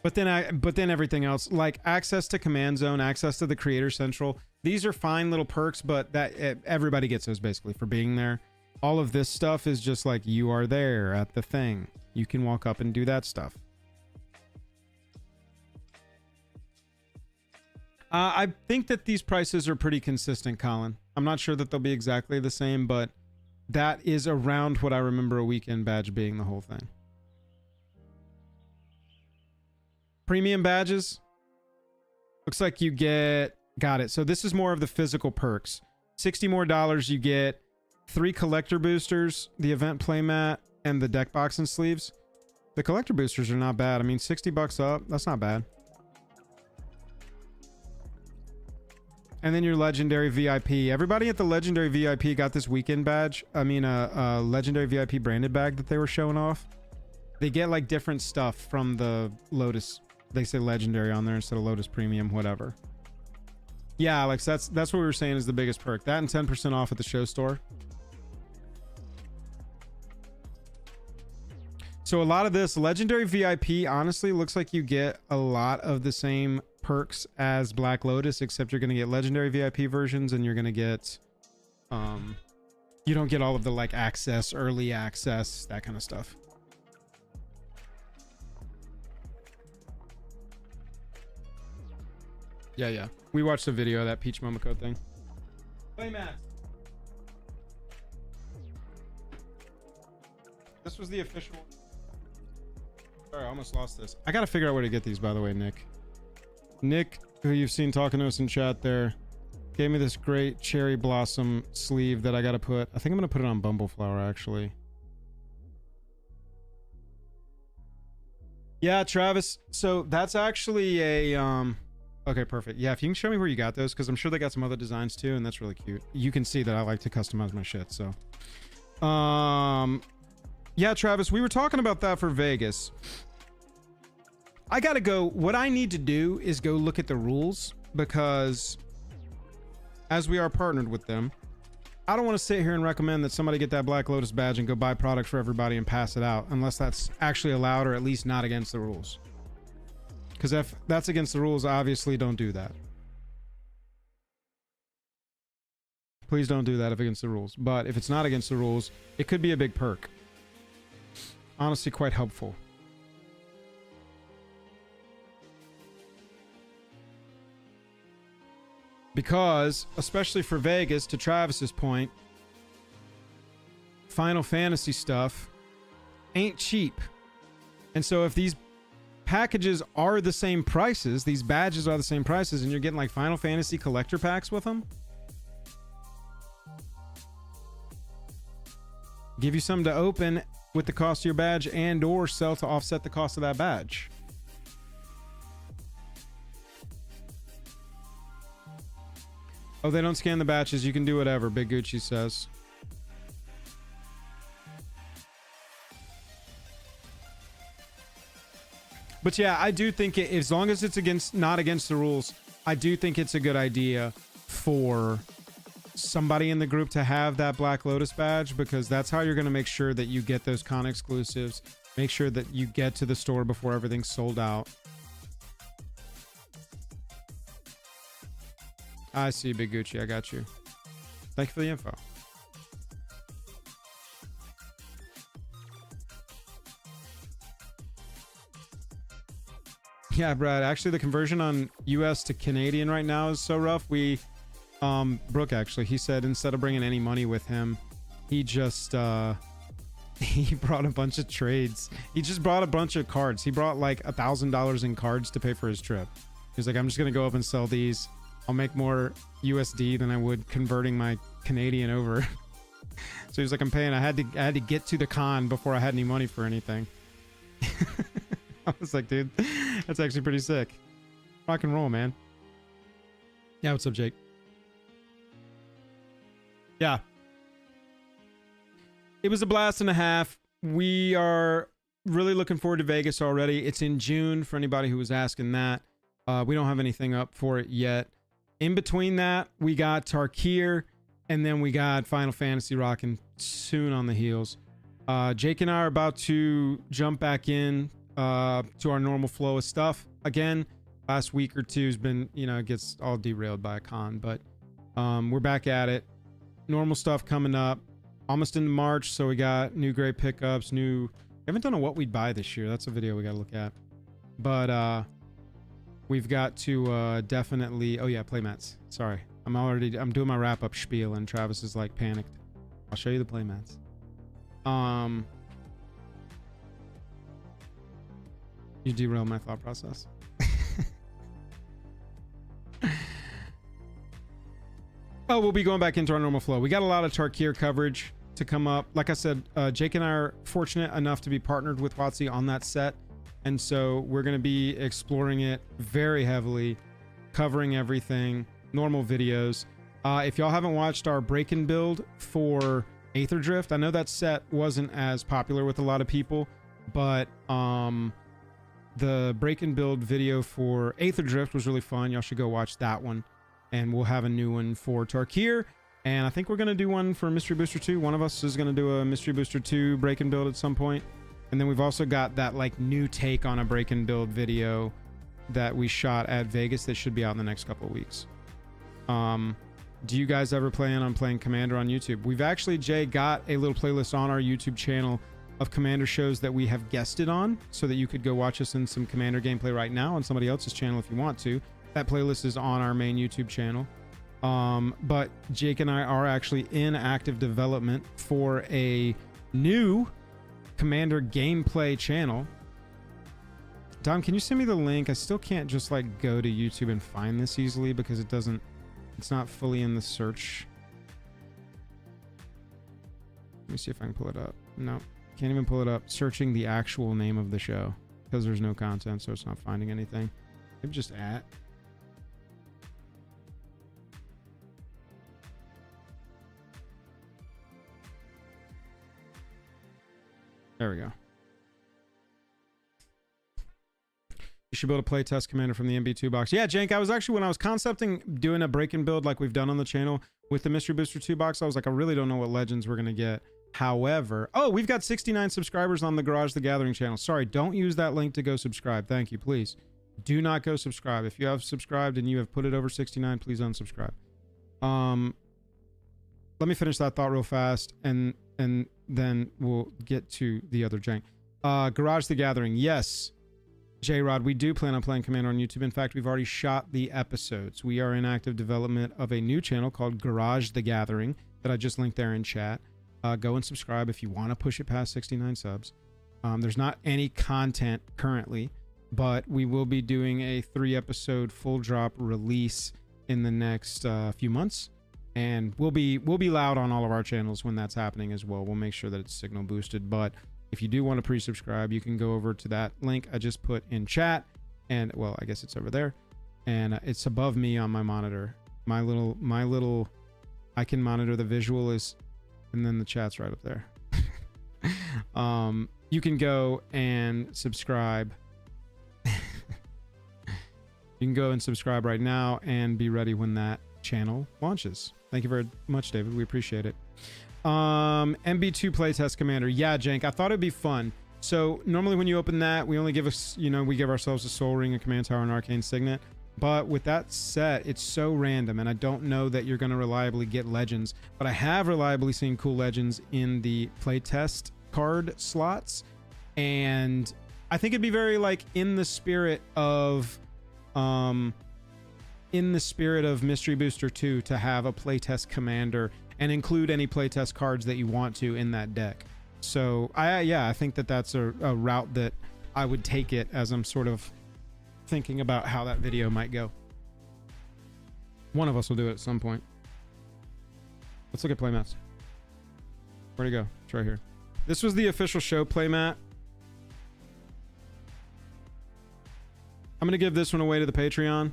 But then everything else, like access to Command Zone, access to the Creator Central. These are fine little perks, but that everybody gets those basically for being there. All of this stuff is just like you are there at the thing. You can walk up and do that stuff. I think that these prices are pretty consistent, Colin. I'm not sure that they'll be exactly the same, but that is around what I remember a weekend badge being the whole thing. Premium badges. Looks like you get... Got it. So this is more of the physical perks. $60 more, you get 3 collector boosters, the event playmat, and the deck box and sleeves. The collector boosters are not bad. I mean, $60 up. That's not bad. And then your legendary VIP. Everybody at the legendary VIP got this weekend badge. I mean, a legendary VIP branded bag that they were showing off. They get like different stuff from the Lotus. They say legendary on there instead of Lotus Premium, whatever. Yeah, Alex, that's what we were saying is the biggest perk. That and 10% off at the show store. So a lot of this legendary VIP honestly looks like you get a lot of the same perks as Black Lotus, except you're going to get legendary VIP versions and you're going to get you don't get all of the like access, early access, that kind of stuff. Yeah. We watched the video of that Peach Momoko thing. Playmats. This was the official. Sorry, I almost lost this. I gotta figure out where to get these, by the way, Nick. Nick, who you've seen talking to us in chat there, gave me this great cherry blossom sleeve that I gotta put. I think I'm gonna put it on Bumbleflower, actually. Yeah, Travis. So that's actually a okay, perfect. Yeah, if you can show me where you got those, because I'm sure they got some other designs too, and that's really cute. You can see that I like to customize my shit, so. Yeah, Travis, we were talking about that for Vegas. I gotta go. What I need to do is go look at the rules, because as we are partnered with them, I don't want to sit here and recommend that somebody get that Black Lotus badge and go buy product for everybody and pass it out, unless that's actually allowed or at least not against the rules. Because if that's against the rules, obviously don't do that. Please don't do that if against the rules. But if it's not against the rules, it could be a big perk. Honestly, quite helpful. Because, especially for Vegas, to Travis's point, Final Fantasy stuff ain't cheap. And so if these packages are the same prices, these badges are the same prices, and you're getting like Final Fantasy collector packs with them, give you something to open with the cost of your badge and or sell to offset the cost of that badge. Oh, they don't scan the batches. You can do whatever, Big Gucci says. But yeah, I do think it, as long as it's not against the rules, I do think it's a good idea for somebody in the group to have that Black Lotus badge, because that's how you're going to make sure that you get those con exclusives. Make sure that you get to the store before everything's sold out. I see, Big Gucci. I got you. Thank you for the info. Yeah, Brad. Actually, the conversion on US to Canadian right now is so rough. We, Brooke, actually, he said instead of bringing any money with him, he just, he brought a bunch of trades. He just brought a bunch of cards. He brought like $1,000 in cards to pay for his trip. He's like, I'm just going to go up and sell these. I'll make more USD than I would converting my Canadian over. So he's like, I'm paying. I had to get to the con before I had any money for anything. I was like, dude, that's actually pretty sick. Rock and roll, man. Yeah, what's up, Jake? Yeah. It was a blast and a half. We are really looking forward to Vegas already. It's in June for anybody who was asking that. We don't have anything up for it yet. In between that, we got Tarkir, and then we got Final Fantasy rocking soon on the heels. Jake and I are about to jump back in to our normal flow of stuff. Again, last week or two has been, you know, it gets all derailed by a con, but we're back at it. Normal stuff coming up. Almost into March, so we got new great pickups, we haven't done a what we'd buy this year. That's a video we got to look at. But we've got to definitely, oh yeah, playmats. Sorry. I'm doing my wrap up spiel and Travis is like panicked. I'll show you the playmats. You derailed my thought process. Oh, we'll be going back into our normal flow. We got a lot of Tarkir coverage to come up. Like I said, Jake and I are fortunate enough to be partnered with WotC on that set. And so we're going to be exploring it very heavily, covering everything, normal videos. If y'all haven't watched our break and build for Aether Drift, I know that set wasn't as popular with a lot of people, but the break and build video for Aether Drift was really fun. Y'all should go watch that one. And we'll have a new one for Tarkir. And I think we're going to do one for Mystery Booster 2. One of us is going to do a Mystery Booster 2 break and build at some point. And then we've also got that like new take on a break and build video that we shot at Vegas that should be out in the next couple of weeks. Do you guys ever plan on playing Commander on YouTube? We've actually, Jay, got a little playlist on our YouTube channel of Commander shows that we have guested on so that you could go watch us in some Commander gameplay right now on somebody else's channel if you want to. That playlist is on our main YouTube channel. But Jake and I are actually in active development for a new Commander gameplay channel. Dom, can you send me the link? I still can't just like go to YouTube and find this easily because it's not fully in the search. Let me see if I can pull it up. No, can't even pull it up. Searching the actual name of the show because there's no content, so it's not finding anything. Maybe just at. There we go. You should build a playtest Commander from the MB2 box. Yeah, Jank, I was actually, when I was concepting doing a break and build like we've done on the channel with the Mystery Booster 2 box, I was like, I really don't know what legends we're going to get. However, oh, we've got 69 subscribers on the Garage the Gathering channel. Sorry, don't use that link to go subscribe. Thank you, please. Do not go subscribe. If you have subscribed and you have put it over 69, please unsubscribe. Let me finish that thought real fast and then we'll get to the other jank. Garage the Gathering. Yes, J-Rod, we do plan on playing Commander on YouTube. In fact, we've already shot the episodes. We are in active development of a new channel called Garage the Gathering that I just linked there in chat. Go and subscribe if you want to push it past 69 subs. There's not any content currently, but we will be doing a 3-episode full drop release in the next few months. And we'll be loud on all of our channels when that's happening as well. We'll make sure that it's signal boosted. But if you do want to pre-subscribe, you can go over to that link I just put in chat. And, well, I guess it's over there. And it's above me on my monitor. My little, I can monitor the visual is, and then the chat's right up there. You can go and subscribe. You can go and subscribe right now and be ready when that channel launches. Thank you very much, David. We appreciate it. MB2 playtest Commander. Yeah, Jank, I thought it'd be fun. So normally when you open that, we only give us, we give ourselves a Soul Ring, a Command Tower, and Arcane Signet. But with that set, it's so random, and I don't know that you're going to reliably get legends. But I have reliably seen cool legends in the playtest card slots, and I think it'd be very like in the spirit of Mystery Booster 2 to have a playtest commander and include any playtest cards that you want to in that deck. So I think that that's a route that I would take it as I'm sort of thinking about how that video might go. One of us will do it at some point. Let's look at playmats. Where'd it go? It's right here. This was the official show playmat. I'm gonna give this one away to the Patreon.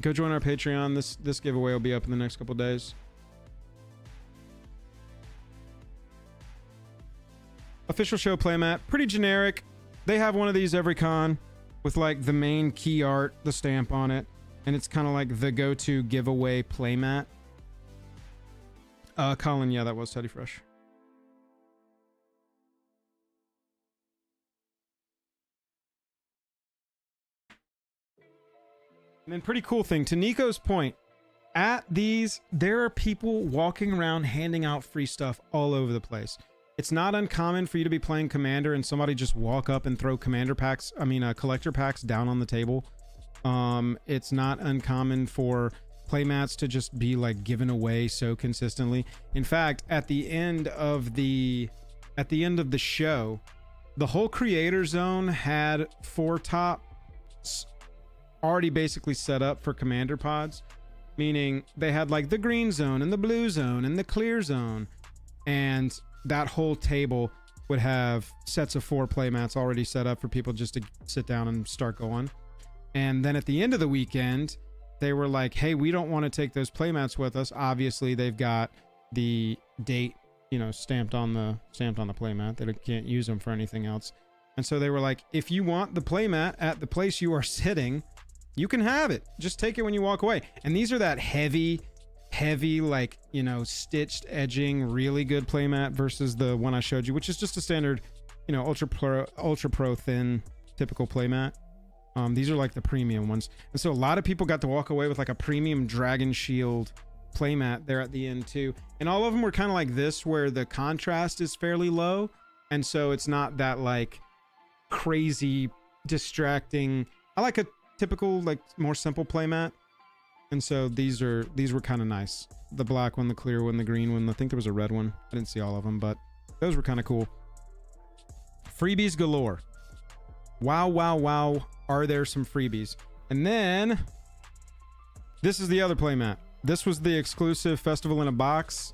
Go join our Patreon. This giveaway will be up in the next couple days. Official show playmat, pretty generic. They have one of these every con with like the main key art, the stamp on it, and it's kind of like the go-to giveaway playmat. Colin, yeah, that was Teddy Fresh. And then pretty cool thing, to Nico's point, at these, there are people walking around handing out free stuff all over the place. It's not uncommon for you to be playing Commander and somebody just walk up and throw collector packs down on the table. It's not uncommon for playmats to just be like given away so consistently. In fact, at the end of the show, the whole creator zone had 4 tops already basically set up for commander pods, meaning they had like the green zone and the blue zone and the clear zone, and that whole table would have sets of 4 playmats already set up for people just to sit down and start going. And then at the end of the weekend, they were like, hey, we don't want to take those playmats with us. Obviously they've got the date, you know, stamped on the playmat. They can't use them for anything else. And so they were like, if you want the playmat at the place you are sitting, you can have it. Just take it when you walk away. And these are that heavy, like, you know, stitched edging, really good playmat versus the one I showed you, which is just a standard, you know, ultra pro thin typical playmat. These are like the premium ones. And so a lot of people got to walk away with like a premium Dragon Shield playmat there at the end too. And all of them were kind of like this, where the contrast is fairly low. And so it's not that like crazy distracting. I like a typical, like more simple playmat. And so these were kind of nice. The black one, the clear one, the green one. I think there was a red one. I didn't see all of them, but those were kind of cool. Freebies galore. Wow, wow, wow. Are there some freebies? And then this is the other playmat. This was the exclusive Festival in a Box.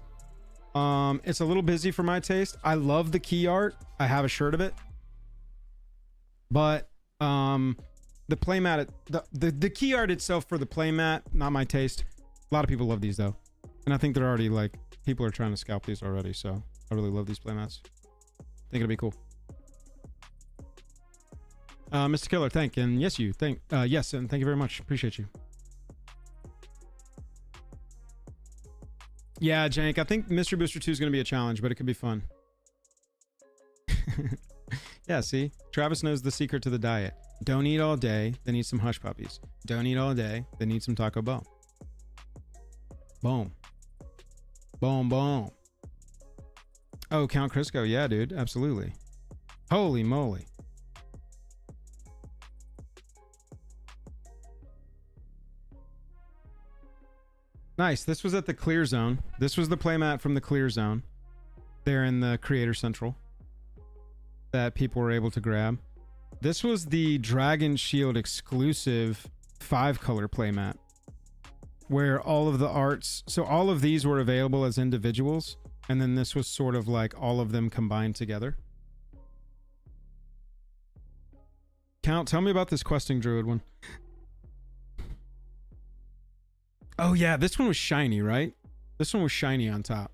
It's a little busy for my taste. I love the key art. I have a shirt of it. But the playmat, the key art itself for the playmat, not my taste. A lot of people love these though, and I think they're already like, people are trying to scalp these already. So I really love these playmats. Think it'll be cool. Mr. Killer, yes, and thank you very much. Appreciate you. Yeah, Jank, I think Mystery Booster 2 is going to be a challenge, but it could be fun. Yeah, see, Travis knows the secret to the diet. Don't eat all day, then eat some Hush Puppies. Don't eat all day, then eat some Taco Bell. Boom. Boom, boom. Oh, Count Crisco. Yeah, dude. Absolutely. Holy moly. Nice. This was at the Clear Zone. This was the playmat from the Clear Zone. There in the Creator Central that people were able to grab. This was the Dragon Shield exclusive 5-color playmat, where all of the arts, so all of these were available as individuals, and then this was sort of like all of them combined together. Count, tell me about this Questing Druid one. Oh yeah, this one was shiny, right? This one was shiny on top.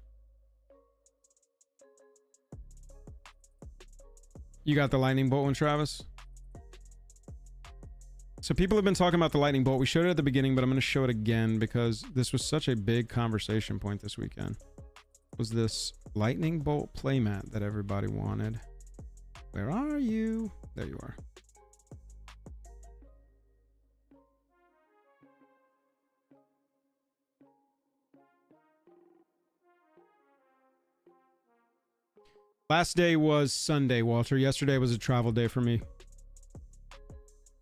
You got the lightning bolt one, Travis? So people have been talking about the lightning bolt. We showed it at the beginning, but I'm going to show it again because this was such a big conversation point this weekend. Was this lightning bolt playmat that everybody wanted? Where are you? There you are. Last day was Sunday, Walter. Yesterday was a travel day for me.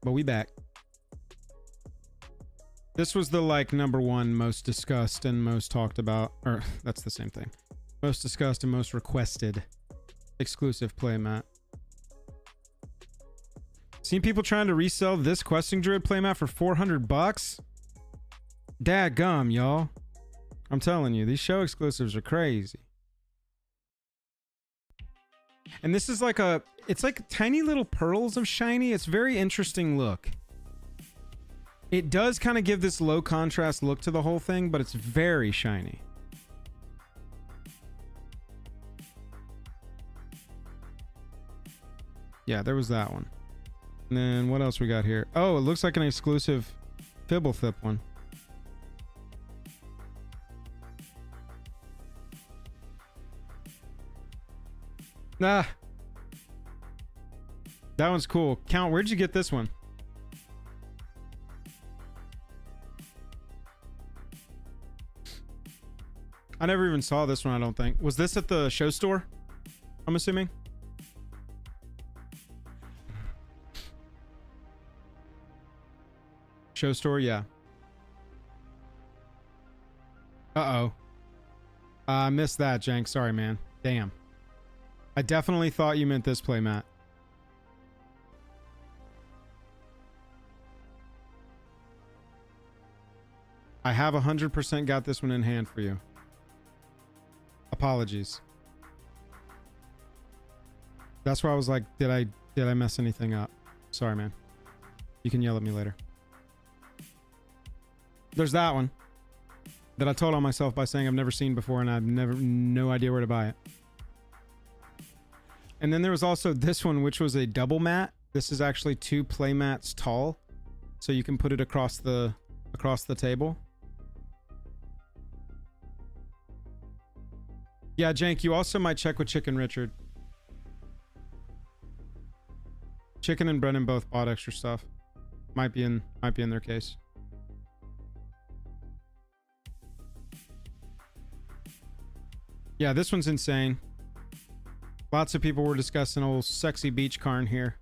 But we back. This was the like #1 most discussed and most talked about, or that's the same thing. Most discussed and most requested exclusive playmat. Seen people trying to resell this Questing Druid playmat for $400? Dadgum, y'all. I'm telling you, these show exclusives are crazy. And this is like it's like tiny little pearls of shiny. It's very interesting look. It does kind of give this low contrast look to the whole thing, but it's very shiny. Yeah, there was that one. And then what else we got here? Oh, it looks like an exclusive Fibblethip one. Ah. That one's cool. Count, where'd you get this one? I never even saw this one, I don't think. Was this at the show store? I'm assuming. Show store, yeah. Uh-oh. I missed that, Jank. Sorry, man. Damn. I definitely thought you meant this playmat. I have 100% got this one in hand for you. Apologies. That's why I was like, did I mess anything up? Sorry, man. You can yell at me later. There's that one that I told on myself by saying I've never seen before and I've no idea where to buy it. And then there was also this one, which was a double mat. This is actually 2 playmats tall, so you can put it across the table. Yeah, Jank, you also might check with Chicken Richard. Chicken and Brennan both bought extra stuff. Might be in their case. Yeah, this one's insane. Lots of people were discussing old sexy beach Karn here.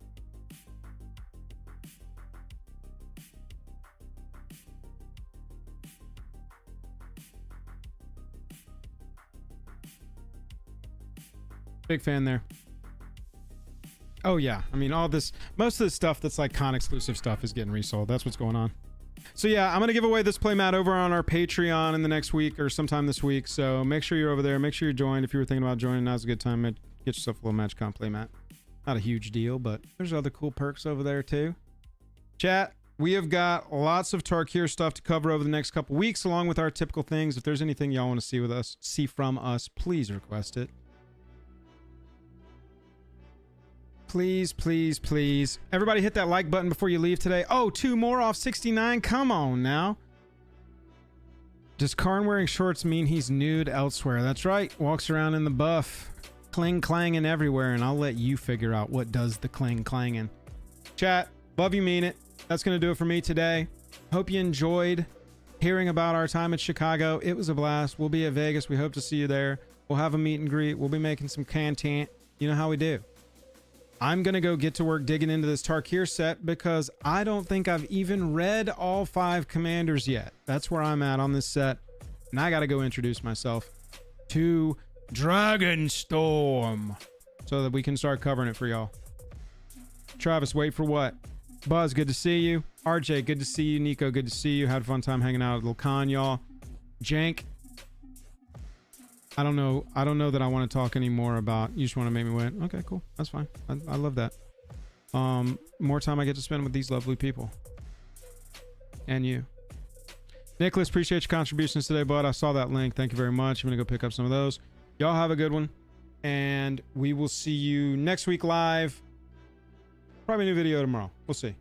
Big fan there. Oh yeah, I mean all this, most of the stuff that's like con exclusive stuff is getting resold. That's what's going on. So yeah, I'm gonna give away this playmat over on our Patreon in the next week or sometime this week. So make sure you're over there. Make sure you're joined. If you were thinking about joining, now's a good time. Get yourself a little MagicCon playmat. Not a huge deal, but there's other cool perks over there too. Chat, we have got lots of Tarkir stuff to cover over the next couple weeks, along with our typical things. If there's anything y'all want to see from us, please request it. Please, please, please. Everybody hit that like button before you leave today. Oh, 2 more off 69. Come on now. Does Karn wearing shorts mean he's nude elsewhere? That's right. Walks around in the buff. Cling clanging everywhere, and I'll let you figure out what does the cling clanging. Chat, love you, mean it. That's going to do it for me today. Hope you enjoyed hearing about our time at Chicago. It was a blast. We'll be at Vegas. We hope to see you there. We'll have a meet and greet. We'll be making some content. You know how we do. I'm going to go get to work digging into this Tarkir set because I don't think I've even read all 5 commanders yet. That's where I'm at on this set. And I got to go introduce myself to Dragonstorm so that we can start covering it for y'all. Travis, wait for what? Buzz, good to see you. RJ, good to see you. Nico, good to see you. Had a fun time hanging out at Lil Con, y'all. Jank, I don't know that I want to talk anymore about. You just want to make me wait. Okay, cool. That's fine. I love that. More time I get to spend with these lovely people. And you. Nicholas, appreciate your contributions today, bud. I saw that link. Thank you very much. I'm going to go pick up some of those. Y'all have a good one. And we will see you next week live. Probably a new video tomorrow. We'll see.